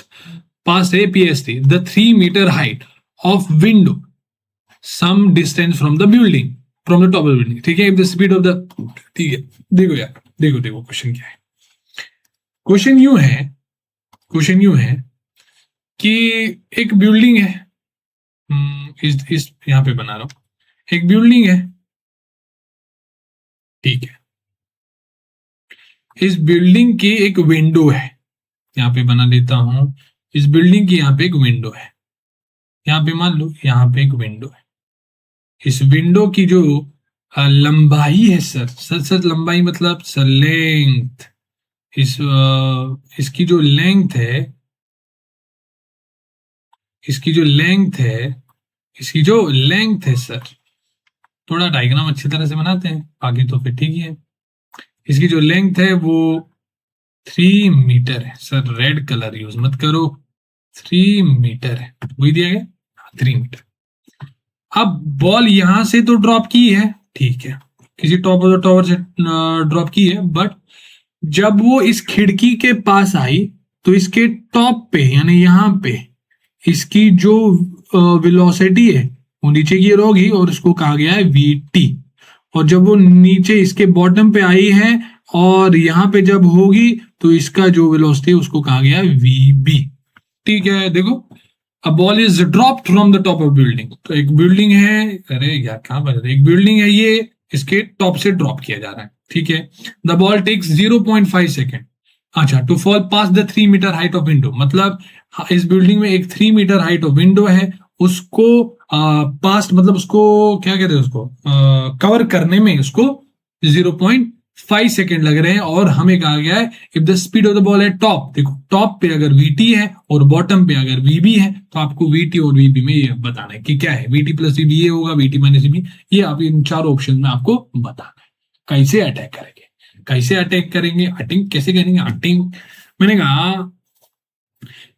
Speaker 1: पास्ट है PST the 3 metre height of window some distance from the building, from the top of the building. ठीक है, if the speed of the, ठीक है, देखो यार, देखो क्वेश्चन क्या है। क्वेश्चन यूं है कि एक बिल्डिंग है, इस यहां पे बना रहा हूं, एक बिल्डिंग है, ठीक है। इस बिल्डिंग की एक विंडो है, यहाँ पे बना देता हूं। इस बिल्डिंग की यहाँ पे एक विंडो है, यहाँ पे मान लो यहाँ पे एक विंडो है। इस विंडो की जो लंबाई है, सर लंबाई मतलब सर लेंथ, इसकी जो लेंथ है, इसकी जो लेंथ है, इसकी जो लेंथ है सर, थोड़ा डायग्राम अच्छी तरह से बनाते हैं, आगे तो फिर ठीक ही है। इसकी जो लेंथ है वो 3 मीटर है सर, रेड कलर यूज मत करो, 3 मीटर है, वही दिया गया 3 मीटर। अब बॉल यहां से तो ड्रॉप की है, ठीक है, किसी टॉप ऑफ द टावर से ड्रॉप की है, बट जब वो इस खिड़की के पास आई तो इसके टॉप पे यानी यहां पे इसकी जो वेलोसिटी है वो नीचे की ओर होगी और उसको कहा गया है वीटी। और जब वो नीचे इसके बॉटम पे आई है और यहाँ पे जब होगी तो इसका जो वेलोसिटी है उसको कहा गया है वीबी। ठीक है, देखो, अ ball is drop from the top of building. तो एक बिल्डिंग है, अरे यार कहां पर, एक बिल्डिंग है, ये इसके टॉप से ड्रॉप किया जा रहा है, ठीक है। द बॉल टेक्स 0.5 सेकेंड, अच्छा, to fall pass the 3 metre height of window, मतलब इस बिल्डिंग में एक 3 मीटर हाइट ऑफ विंडो है, उसको पास्ट मतलब उसको क्या कहते हैं, उसको कवर करने में उसको 0.5 सेकेंड लग रहे हैं। और हमें कहा गया है if the speed of the ball eight top, देखो टॉप पे अगर वीटी है और बॉटम पे अगर वीबी है तो आपको वीटी और वीबी में ये बताना है कि क्या है, वीटी प्लस वीबी ये होगा, वीटी माइनस वीबी, ये आप इन चारों ऑप्शन में आपको बताना है। कैसे अटैक करेंगे, कैसे अटैक करेंगे, अटिंग कैसे करेंगे, अटिंग मैंने कहा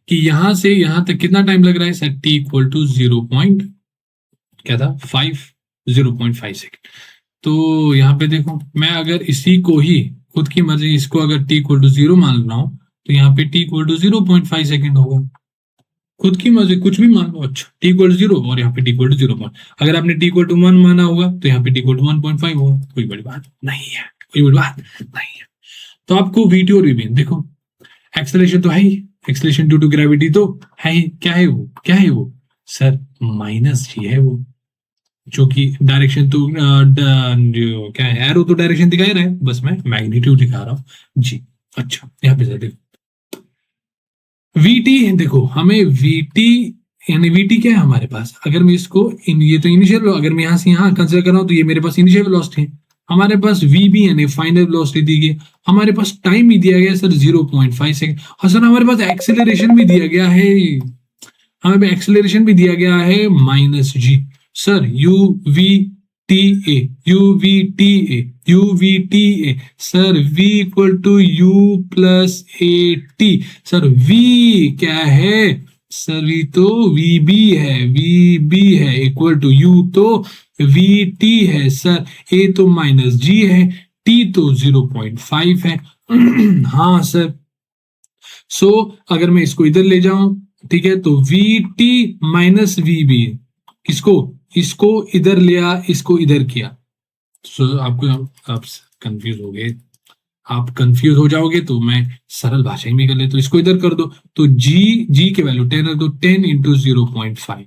Speaker 1: कि यहां से यहां तक कितना टाइम लग रहा है sir, t equal to 0.5 second. तो यहाँ पे देखो, मैं अगर इसी को ही खुद की मर्जी, इसको अगर टी इक्वल टू 0 मान रहा हूं तो यहाँ पे टी इक्वल टू 0.5 सेकेंड होगा, खुद की मर्जी कुछ भी मान लो। अच्छा, टी इक्वल टू 0 और यहाँ पे टी इक्वल टू 0, अगर आपने टी इक्वल टू 1 माना होगा तो यहाँ पे टी इक्वल टू 1.5 होगा, कोई बड़ी बात नहीं है, कोई बड़ी बात नहीं है। तो आपको वीटी और वीबी देखो, एक्सेलरेशन तो है ही, एक्सेलरेशन ड्यू टू ग्रेविटी तो है ही, क्या है वो सर, माइनस जी है वो, जो कि डायरेक्शन तो जो क्या है, एरो तो डायरेक्शन दिखा ही रहा है, बस मैं मैग्नीट्यूड दिखा रहा हूं जी। अच्छा, यहाँ पे सर देखो, वीटी देखो, हमें वीटी यानी वीटी क्या है हमारे पास, अगर मैं इसको ये तो इनिशियल, अगर मैं यहाँ से यहाँ कंसिडर कर रहा हूँ तो ये मेरे पास इनिशियल वेलोसिटी है। हमारे पास वीबी यानी फाइनल वेलोसिटी दी गई, हमारे पास टाइम भी दिया गया है सर 0.5 सेकेंड, और सर हमारे पास एक्सेलरेशन भी दिया गया है, हमें एक्सेलरेशन भी दिया गया है minus g. Sir u v t a sir v equal to u plus a t. Sir v क्या है सर, v तो वी बी है इक्वल टू यू तो वी टी है सर, a तो माइनस जी है, t तो 0.5 है। हाँ सर, सो अगर मैं इसको इधर ले जाऊं, ठीक है, तो v t minus v b, किसको, इसको इधर लिया, इसको इधर किया, सो आपको आप कंफ्यूज हो गए, आप कंफ्यूज हो जाओगे तो मैं सरल भाषा में कर ले, तो इसको इधर कर दो, तो जी के वैल्यू 10 रख दो, 10 इंटू 0.5,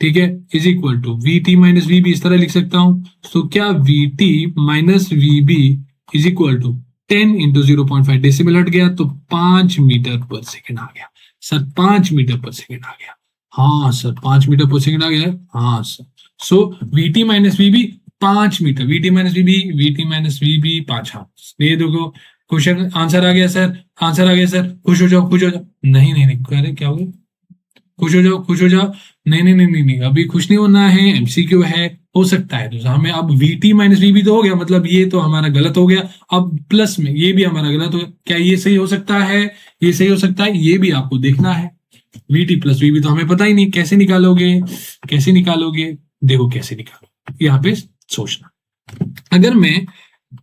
Speaker 1: ठीक है, is equal to v t minus v b, इस तरह लिख सकता हूं। तो क्या v t minus v b is equal to 10 into 0.5, decimal हट गया तो 5 मीटर पर सेकेंड आ गया सर, 5 मीटर पर सेकेंड आ गया। हाँ सर, 5 मीटर पर सेकेंड आ गया है, हाँ sir. So v t minus v b 5 metre, vt minus vb 5। हाँ, ये देखो क्वेश्चन आंसर आ गया सर, आंसर आ गया सर, खुश हो जाओ, खुश हो जाओ। नहीं नहीं नहीं, अरे क्या हुआ, खुश हो जाओ, खुश हो जाओ। नहीं नहीं नहीं नहीं नहीं, अभी खुश नहीं होना है, एमसीक्यू है, हो सकता है तो हमें अब वीटी माइनस वीबी तो हो गया, मतलब ये तो हमारा गलत हो गया। अब प्लस में ये भी हमारा गलत हो गया, क्या ये सही हो सकता है? ये सही हो सकता है, ये भी आपको देखना है। वीटी प्लस वीबी तो हमें पता ही नहीं, कैसे निकालोगे, कैसे निकालोगे? देखो कैसे निकालो, यहाँ पे सोचना। अगर मैं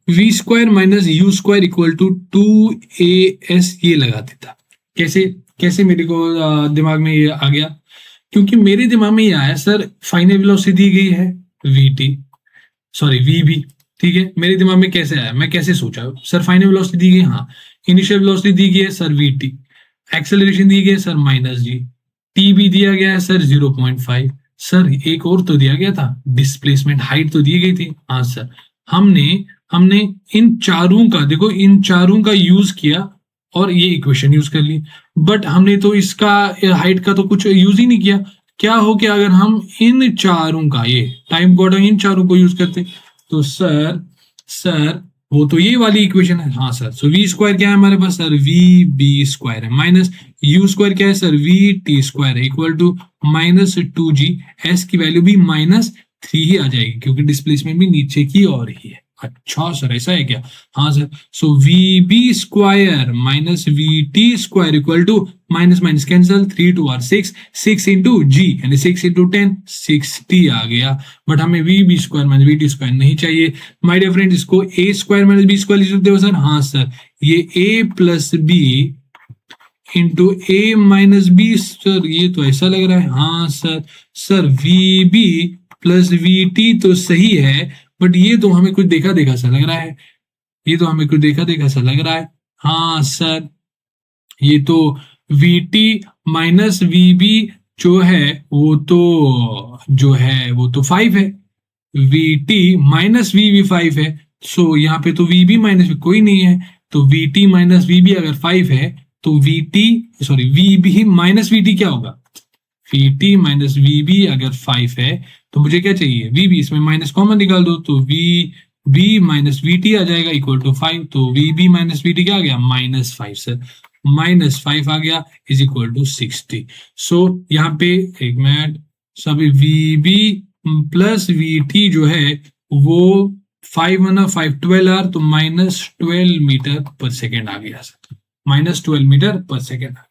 Speaker 1: v square minus u square equal to 2as ये लगा देता, कैसे कैसे मेरे को दिमाग में ये आ गया? क्योंकि मेरे दिमाग में ये आया सर, फाइनल वेलोसिटी दी गई है वीटी, सॉरी वीबी, ठीक है। मेरे दिमाग में कैसे आया, मैं कैसे सोचा सर, फाइनल वेलोसिटी दी गई, हाँ। इनिशियल वेलोसिटी दी गई है सर वीटी, एक्सेलरेशन दी गई है सर माइनस जी, टी भी दिया गया है सर 0.5, सर एक और तो दिया गया था, डिस्प्लेसमेंट हाइट तो दी गई थी, हाँ सर। हमने हमने इन चारों का, देखो इन चारों का यूज किया और ये इक्वेशन यूज कर ली, बट हमने तो इसका हाइट का तो कुछ यूज ही नहीं किया। क्या हो कि अगर हम इन चारों का, ये टाइम क्वार्टर इन चारों को यूज करते, तो सर वो तो ये वाली इक्वेशन है, हाँ सर। सो वी स्क्वायर क्या है हमारे पास सर, वी बी स्क्वायर है, माइनस यू स्क्वायर क्या है सर, वी टी स्क्वायर है, इक्वल टू -2g, एस की वैल्यू भी -3 ही आ जाएगी क्योंकि डिस्प्लेसमेंट भी नीचे की ओर ही है। अच्छा सर, ऐसा है क्या? हाँ sir. So v b square minus v t square equal to minus minus cancel, 3 2 are 6, 6 into g यानी 6 इंटू 10, 60 आ गया। बट हमें v b square minus v t square नहीं चाहिए माय डियर फ्रेंड, इसको a square minus b square लिख सकते हो सर, हाँ सर। ये a plus b into a minus b, sir ये तो ऐसा लग रहा है, हाँ सर। Sir v b plus v t तो सही है, बट ये तो हमें कुछ देखा देखा सा लग रहा है, ये तो हमें कुछ देखा देखा सा लग रहा है, हाँ सर। ये तो v t minus v b जो है वो तो 5 है, v t minus v b 5 है। सो यहाँ पे तो वी बी माइनस कोई नहीं है, तो v t minus v b अगर 5 है तो v t, sorry v b minus v t क्या होगा, v t minus v b अगर 5 है तो मुझे क्या चाहिए, वी बी, इसमें माइनस कॉमन निकाल दो तो v b minus v t आ जाएगा इक्वल टू 5, तो v b minus v t क्या आ गया, -5 सर, -5 आ गया इज इक्वल टू 60। सो यहाँ पे एक मिनट, सभी v b plus v t जो है वो 5 5 12 आर, तो -12 मीटर पर सेकेंड आ गया सर, -12 मीटर पर सेकेंड आ गया।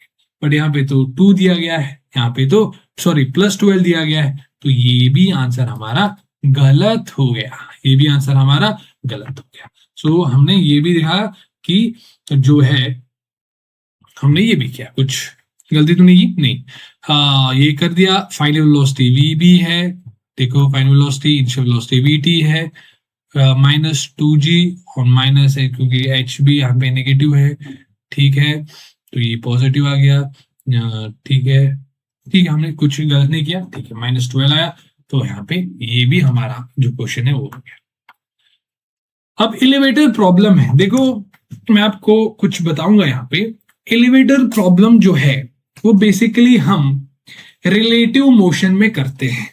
Speaker 1: बट यहाँ पे तो 2 दिया गया है, यहाँ पे तो सॉरी +12 दिया गया है, तो ये भी आंसर हमारा गलत हो गया, ये भी आंसर हमारा गलत हो गया। सो हमने ये भी देखा कि जो है हमने ये भी किया, कुछ गलती तो नहीं की, नहीं, हाँ ये कर दिया। फाइनल वेलोसिटी वी बी है, देखो final velocity, initial velocity we t है, -2g और माइनस है क्योंकि एच भी यहाँ पे नेगेटिव है, ठीक है, तो ये पॉजिटिव आ गया, ठीक है, ठीक है, हमने कुछ गलत नहीं किया, ठीक है, -12 आया, तो यहाँ पे ये भी हमारा जो क्वेश्चन है वो हो गया। अब एलिवेटर प्रॉब्लम है, देखो मैं आपको कुछ बताऊंगा यहाँ पे। एलिवेटर प्रॉब्लम जो है वो बेसिकली हम रिलेटिव मोशन में करते हैं,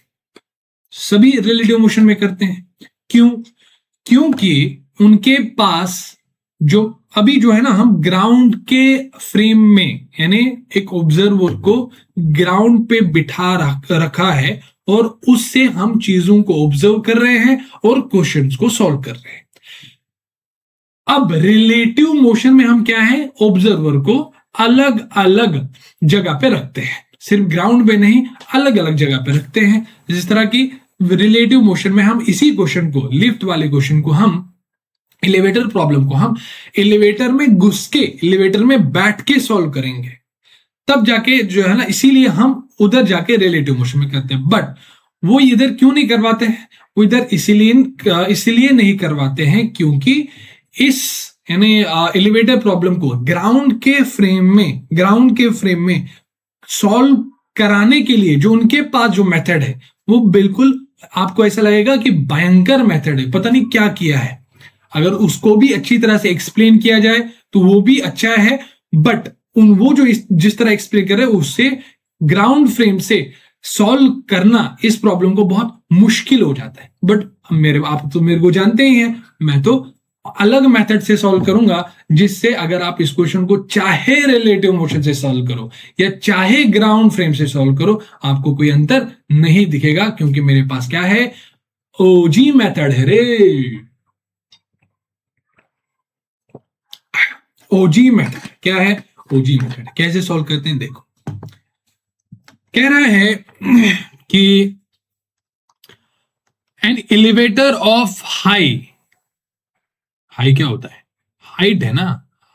Speaker 1: सभी रिलेटिव मोशन में करते हैं। क्यों? क्योंकि उनके पास जो अभी जो है ना, हम ग्राउंड के फ्रेम में यानी एक ऑब्जर्वर को ग्राउंड पे बिठा रखा है और उससे हम चीजों को ऑब्जर्व कर रहे हैं और क्वेश्चंस को सॉल्व कर रहे हैं। अब रिलेटिव मोशन में हम क्या है, ऑब्जर्वर को अलग अलग जगह पे रखते हैं, सिर्फ ग्राउंड पे नहीं, अलग अलग जगह पे रखते हैं। जिस तरह की रिलेटिव मोशन में हम इसी क्वेश्चन को, लिफ्ट वाले क्वेश्चन को, हम एलिवेटर प्रॉब्लम को हम एलिवेटर में घुस के, एलिवेटर में बैठ के सॉल्व करेंगे, तब जाके जो है ना, इसीलिए हम उधर जाके रिलेटिव मोशन में करते हैं। बट वो इधर क्यों नहीं करवाते हैं, वो इधर इसीलिए नहीं करवाते हैं क्योंकि इस यानी एलिवेटर प्रॉब्लम को ग्राउंड के फ्रेम में सॉल्व कराने के लिए जो उनके पास जो मेथड है वो बिल्कुल आपको ऐसा लगेगा कि भयंकर मेथड है, पता नहीं क्या किया है। अगर उसको भी अच्छी तरह से एक्सप्लेन किया जाए तो वो भी अच्छा है, बट वो जो जिस तरह एक्सप्लेन कर रहे हैं उससे ग्राउंड फ्रेम से सॉल्व करना इस प्रॉब्लम को बहुत मुश्किल हो जाता है। बट आप तो मेरे को जानते ही हैं, मैं तो अलग मेथड से सॉल्व करूंगा, जिससे अगर आप इस क्वेश्चन को चाहे रिलेटिव मोशन से सॉल्व करो या चाहे ग्राउंड फ्रेम से सॉल्व करो, आपको कोई अंतर नहीं दिखेगा, क्योंकि मेरे पास क्या है, ओजी मेथड है रे। ओजी मेथड क्या है? ओजी मेथड कैसे सॉल्व करते हैं देखो। कह रहा है कि एन एलिवेटर ऑफ हाई क्या होता है? हाइट है ना,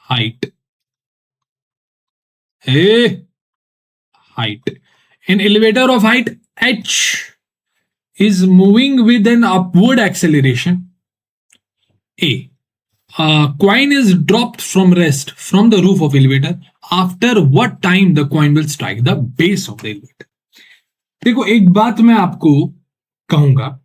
Speaker 1: हाइट है, height. An elevator of height h is moving with an upward acceleration a. Coin is dropped from rest from the roof of elevator. After what time the coin will strike the base of the elevator? देखो, एक बात मैं आपको कहूंगा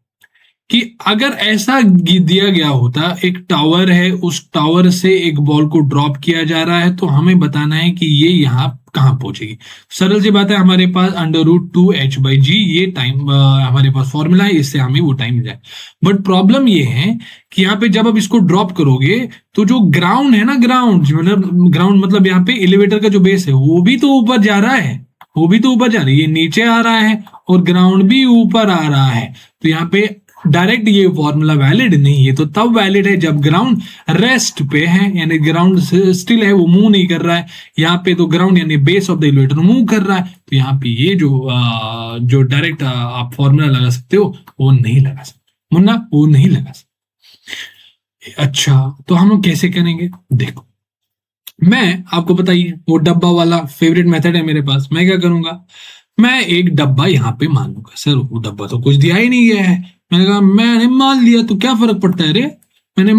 Speaker 1: कि अगर ऐसा दिया गया होता, एक टावर है, उस टावर से एक बॉल को ड्रॉप किया जा रहा है, तो हमें बताना है कि ये यहां कहां पहुंचेगी। सरल सी बात है, हमारे पास √2h/g ये टाइम हमारे पास फॉर्मूला है, इससे हमें वो टाइम मिल जाए। बट प्रॉब्लम ये है कि यहाँ पे जब आप इसको ड्रॉप करोगे तो जो ग्राउंड है ना, ग्राउंड मतलब यहाँ पे एलिवेटर का जो बेस है वो भी तो ऊपर जा रहा है, वो भी तो ऊपर जा रही है, ये नीचे आ रहा है और ग्राउंड भी ऊपर आ रहा है। तो यहाँ पे डायरेक्ट ये फॉर्मूला वैलिड नहीं है। तो तब वैलिड है जब ग्राउंड रेस्ट पे है, यानी ग्राउंड स्टिल है, वो मूव नहीं कर रहा है। यहाँ पे तो ग्राउंड यानी base of the elevator move कर रहा है, तो यहाँ पे ये जो डायरेक्ट आप फॉर्मूला लगा सकते हो वो नहीं लगा सकते मुन्ना, वो नहीं लगा सकते। अच्छा, तो हम लोग कैसे करेंगे? देखो, मैं आपको बताइए, वो डब्बा वाला फेवरेट मेथड है मेरे पास। मैं क्या करूंगा, मैं एक डब्बा यहाँ पे मान लूंगा। सर वो डब्बा तो कुछ दिया ही नहीं गया है। मैंने कहा मैंने मान लिया, तो क्या फर्क पड़ता है रे, मैंने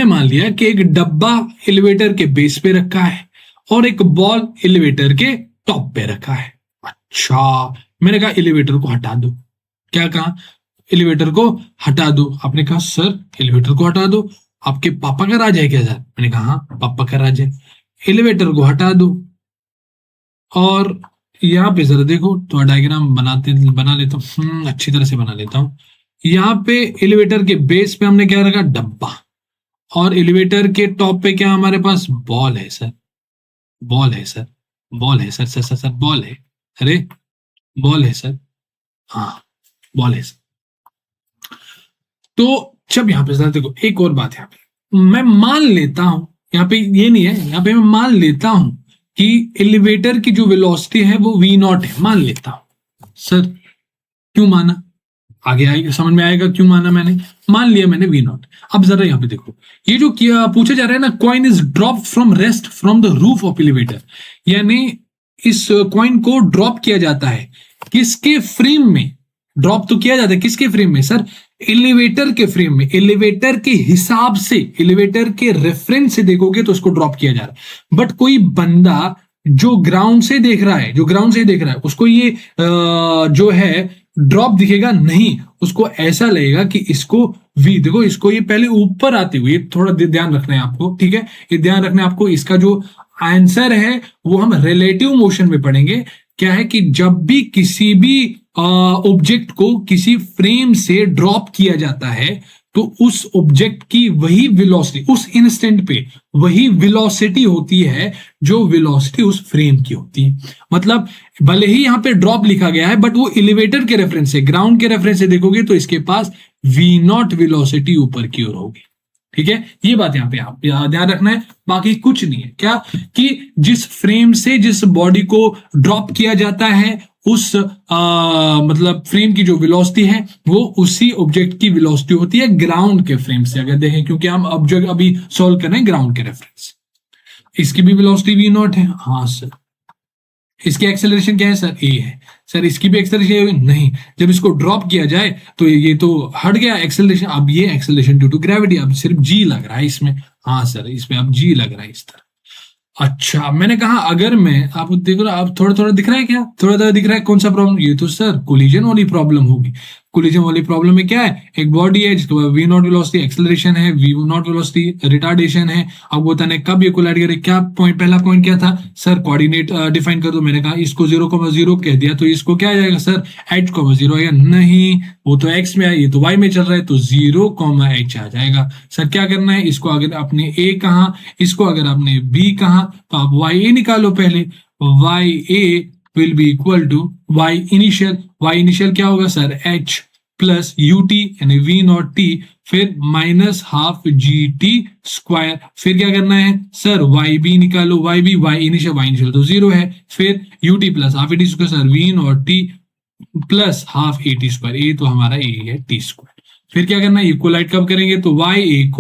Speaker 1: मान लिया कि एक डब्बा एलिवेटर के बेस पे रखा है और एक बॉल एलिवेटर के टॉप पे रखा है। अच्छा, मैंने कहा एलिवेटर को हटा दो। क्या कहा? एलिवेटर को हटा दो। आपने कहा सर एलिवेटर को हटा दो, आपके पापा का राज है क्या सर? मैंने कहा हाँ पापा का राज है। एलिवेटर को हटा दो, और यहाँ पे जरा देखो, तो डायग्राम बना लेता हूँ, अच्छी तरह से बना लेता हूँ। यहाँ पे एलिवेटर के बेस पे हमने क्या रखा? डब्बा। और एलिवेटर के टॉप पे क्या हमारे पास? बॉल है सर, बॉल है सर, बॉल है sir, sir sir sir ball है, अरे बॉल है सर, हाँ बॉल है सर। तो जब यहाँ पे जरा देखो, एक और बात यहाँ पे मैं मान लेता हूं, यहाँ पे ये नहीं है, यहाँ पे मैं मान लेता हूं कि एलिवेटर की जो वेलोसिटी है वो v0 है, मान लेता हूं। सर क्यों माना? आगे आएगा, समझ में आएगा क्यों माना मैंने। मान लिया मैंने v0। अब जरा यहाँ पे देखो, ये जो पूछा जा रहा है ना, coin is drop from rest from the roof of elevator, यानी इस कॉइन को ड्रॉप किया जाता है किसके फ्रेम में? ड्रॉप तो किया जाता है किसके फ्रेम में सर? एलिवेटर के फ्रेम में। एलिवेटर के हिसाब से, एलिवेटर के रेफरेंस से देखोगे तो उसको ड्रॉप किया जा रहा है। बट कोई बंदा जो ग्राउंड से देख रहा है, उसको ये जो है ड्रॉप दिखेगा नहीं, उसको ऐसा लगेगा कि इसको वी, देखो इसको ये पहले ऊपर आते हुए, थोड़ा ध्यान रखना है आपको, ठीक है, ये ध्यान रखना है आपको। इसका जो आंसर है वो हम रिलेटिव मोशन में पढ़ेंगे। क्या है कि जब भी किसी भी ऑब्जेक्ट को किसी फ्रेम से ड्रॉप किया जाता है तो उस ऑब्जेक्ट की वही वेलोसिटी, उस इंस्टेंट पे वही वेलोसिटी होती है जो वेलोसिटी उस फ्रेम की होती है। मतलब भले ही यहाँ पे ड्रॉप लिखा गया है, बट वो एलिवेटर के रेफरेंस से, ग्राउंड के रेफरेंस से देखोगे तो इसके पास v0 वेलोसिटी ऊपर की ओर होगी। ठीक है, ये बात यहाँ पे आप ध्यान रखना है, बाकी कुछ नहीं है। क्या कि जिस फ्रेम से जिस बॉडी को ड्रॉप किया जाता है उस मतलब फ्रेम की जो वेलोसिटी है वो उसी ऑब्जेक्ट की वेलोसिटी होती है ग्राउंड के फ्रेम से। अगर देखें, क्योंकि हम ऑब्जेक्ट अभी सॉल्व कर रहे हैं ग्राउंड के रेफरेंस, इसकी भी वेलोसिटी v0 है। हाँ सर, इसकी एक्सेलरेशन क्या है सर? ए है। सर इसकी भी एक्सेलरेशन नहीं, जब इसको ड्रॉप किया जाए तो ये तो हट गया एक्सेलरेशन, अब ये एक्सेलरेशन ड्यू टू ग्रेविटी, अब सिर्फ जी लग रहा है इसमें। हाँ सर, इसमें अब जी लग रहा है इस तरह। अच्छा, मैंने कहा अगर मैं, आप देख रहे हो, आप थोड़ा थोड़ा दिख रहा है क्या? थोड़ा थोड़ा दिख रहा है, कौन सा प्रॉब्लम? ये तो सर कोलिजन वाली प्रॉब्लम होगी। कोलिजन वाली प्रॉब्लम में क्या है, एक बॉडी है जिसके पास v नॉट वेलोसिटी एक्सेलरेशन है, v नॉट वेलोसिटी रिटार्डेशन है। अब वो तने कब ये कोलाइड करे, क्या पॉइंट, पहला पॉइंट क्या था सर, कोऑर्डिनेट डिफाइन कर दो। मैंने कहा इसको 0,0 कह दिया, तो इसको क्या आ जाएगा सर, h,0 आएगा। नहीं, वो तो x में है, ये तो y में चल रहा है, तो 0,h आ जाएगा। सर क्या करना है, इसको अगर आपने a कहा, इसको अगर आपने b कहा, तो आप ya निकालो पहले। ya will be equal to y initial क्या होगा सर, h प्लस ut यानी v नॉट t, फिर माइनस हाफ gt स्क्वायर। फिर क्या करना है सर, yb निकालो, y इनिशियल तो 0 है, फिर ut plus half at square sir v not t plus half at square, ये तो हमारा a है t स्क्वायर। फिर क्या करना है, इक्वलाइट कब करेंगे, तो ya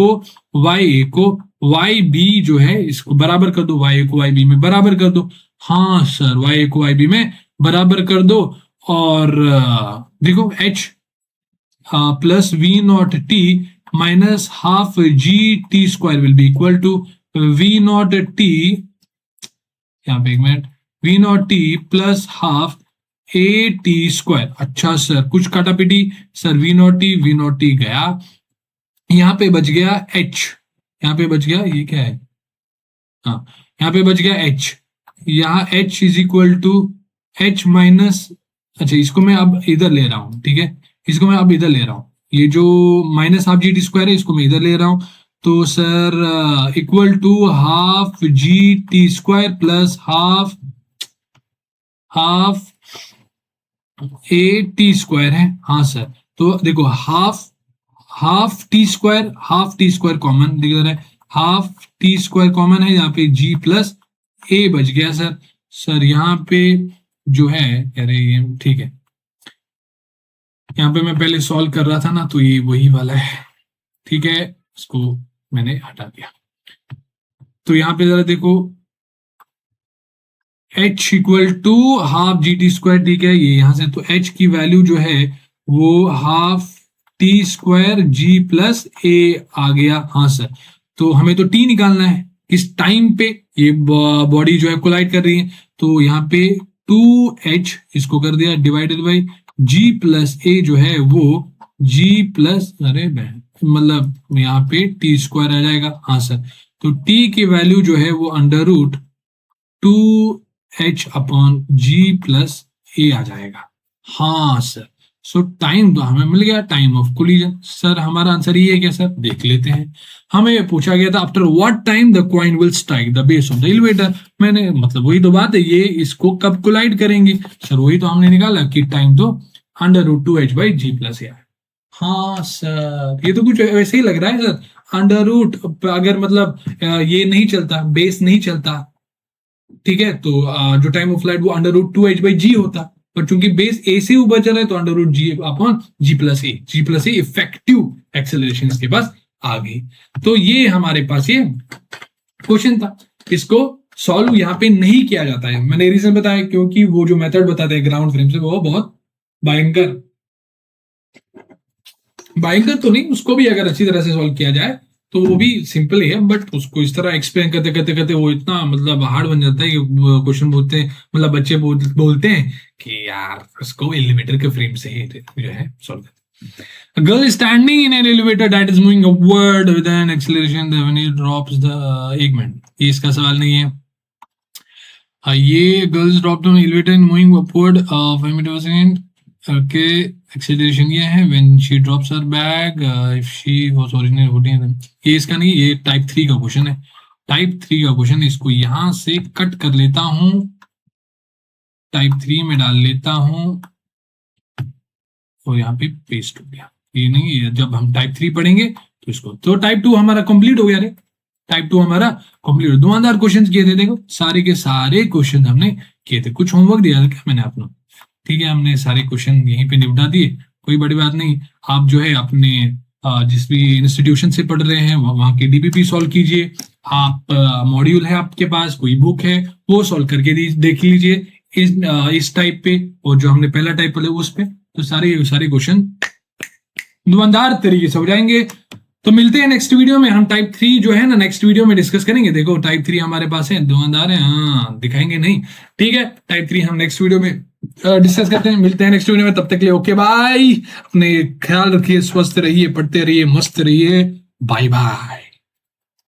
Speaker 1: को yb जो है इसको बराबर कर दो, ya को yb में बराबर कर दो। हाँ सर, ya को yb में बराबर कर दो, और देखो h plus v not t minus half g t square will be equal to v not t, यहाँ पे एक minute, v not t plus half a t square. अच्छा सर, कुछ काटा पीटी सर, वी नॉट टी गया, यहाँ पे बच गया h, यहाँ पे बच गया, ये क्या है, हाँ यहाँ पे बच गया h, यहाँ h is equal to h minus, अच्छा इसको मैं अब इधर ले रहा हूं, ठीक है, इसको मैं अब इधर ले रहा हूं, ये जो minus half g t square है इसको मैं इधर ले रहा हूं, तो sir equal to half g t square plus half a t square है। हाँ सर, तो देखो हाफ टी स्क्वायर कॉमन दिख रहा है, हाफ टी स्क्वायर कॉमन है, यहाँ पे जी प्लस ए बच गया सर यहाँ पे जो है, अरे ये ठीक है, यहाँ पे मैं पहले सॉल्व कर रहा था ना, तो ये वही वाला है, ठीक है, इसको मैंने हटा दिया। तो यहाँ पे जरा देखो, h equal to half g t square, ठीक है, ये यहां से, तो h की वैल्यू जो है वो half t square ji plus a आ गया। हाँ सर, तो हमें तो t निकालना है, किस टाइम पे ये बॉडी जो है कोलाइड कर रही है, तो यहाँ पे 2h इसको कर दिया डिवाइडेड बाई g प्लस ए जो है वो g प्लस, अरे मतलब यहाँ पे t स्क्वायर आ जाएगा। हाँ सर, तो t की वैल्यू जो है वो under root 2h upon g plus a आ जाएगा। हाँ सर, सो टाइम तो हमें मिल गया, टाइम ऑफ कोलिजन। सर हमारा आंसर ये है क्या सर, देख लेते हैं। हमें पूछा गया था after what time the coin will strike the base of the elevator, मैंने मतलब वही तो बात है, ये इसको कब कोलाइड करेंगे सर, वही तो हमने निकाला कि टाइम तो under root 2h by g plus a. हाँ सर, ये तो कुछ वैसे ही लग रहा है सर, अंडर रूट अगर मतलब ये नहीं चलता, बेस नहीं चलता, ठीक है, तो जो टाइम ऑफ फ्लाइट वो अंडर रूट 2h बाई जी होता, पर चूंकि बेस ए से ऊपर चल रहा है तो अंडर रूट जी अपॉन जी प्लस ए इफेक्टिव एक्सेलरेशन इसके पास आ गई। तो ये हमारे पास ये क्वेश्चन था, इसको सॉल्व यहाँ पे नहीं किया जाता है, मैंने रीजन बताया क्योंकि वो जो मेथड बताते हैं ग्राउंड फ्रेम से वो बहुत भयंकर तो नहीं, उसको भी अगर अच्छी तरह से सॉल्व किया जाए तो वो भी सिंपल ही है, बट उसको इस तरह एक्सप्लेन करते वो इतना मतलब हार्ड बन जाता है कि क्वेश्चन बोलते हैं, मतलब बच्चे बोलते हैं कि यार उसको एलिवेटर के फ्रेम से ही जो है सॉल्व करते। A girl is standing in an elevator that is moving upward with an acceleration when it drops the, एक मिनट, ये इसका सवाल नहीं है। ये girls drop the elevator in moving upward 5 metre per second, okay, acceleration ये है when she drops her bag if she was originally holding, ये इसका नहीं, ये टाइप 3 का क्वेश्चन है, टाइप 3 का क्वेश्चन, इसको यहां से कट कर लेता हूं, टाइप 3 में डाल लेता हूं, और यहाँ पे पेस्ट हो गया, ये नहीं, ये जब हम टाइप 3 पढ़ेंगे तो इसको, तो टाइप 2 हमारा कंप्लीट हो गया रे, टाइप 2 हमारा कंप्लीट। दुकानदार क्वेश्चन किए थे, देखो सारे के सारे क्वेश्चन हमने किए थे, कुछ होमवर्क दिया था क्या मैंने आप लोग, ठीक है, हमने सारे क्वेश्चन यहीं पे निपटा दिए, कोई बड़ी बात नहीं। आप जो है अपने जिस भी इंस्टीट्यूशन से पढ़ रहे हैं वहां की डीबीपी सॉल्व कीजिए, आप मॉड्यूल है आपके पास, कोई बुक है वो सॉल्व करके देख लीजिए इस टाइप पे, और जो हमने पहला टाइप पढ़ा उस पे, तो सारे क्वेश्चन दुकानदार तरीके से हो जाएंगे। तो मिलते हैं नेक्स्ट वीडियो में, हम टाइप 3 जो है ना नेक्स्ट वीडियो में डिस्कस करेंगे। देखो टाइप 3 हमारे पास है, दुकानदार है, हाँ दिखाएंगे नहीं, ठीक है, टाइप 3 हम नेक्स्ट वीडियो में डिस्कस करते हैं। मिलते हैं नेक्स्ट वीडियो में, तब तक के लिए ओके बाय। अपने ख्याल रखिए, स्वस्थ रहिए, पढ़ते रहिए, मस्त रहिए। Bye bye.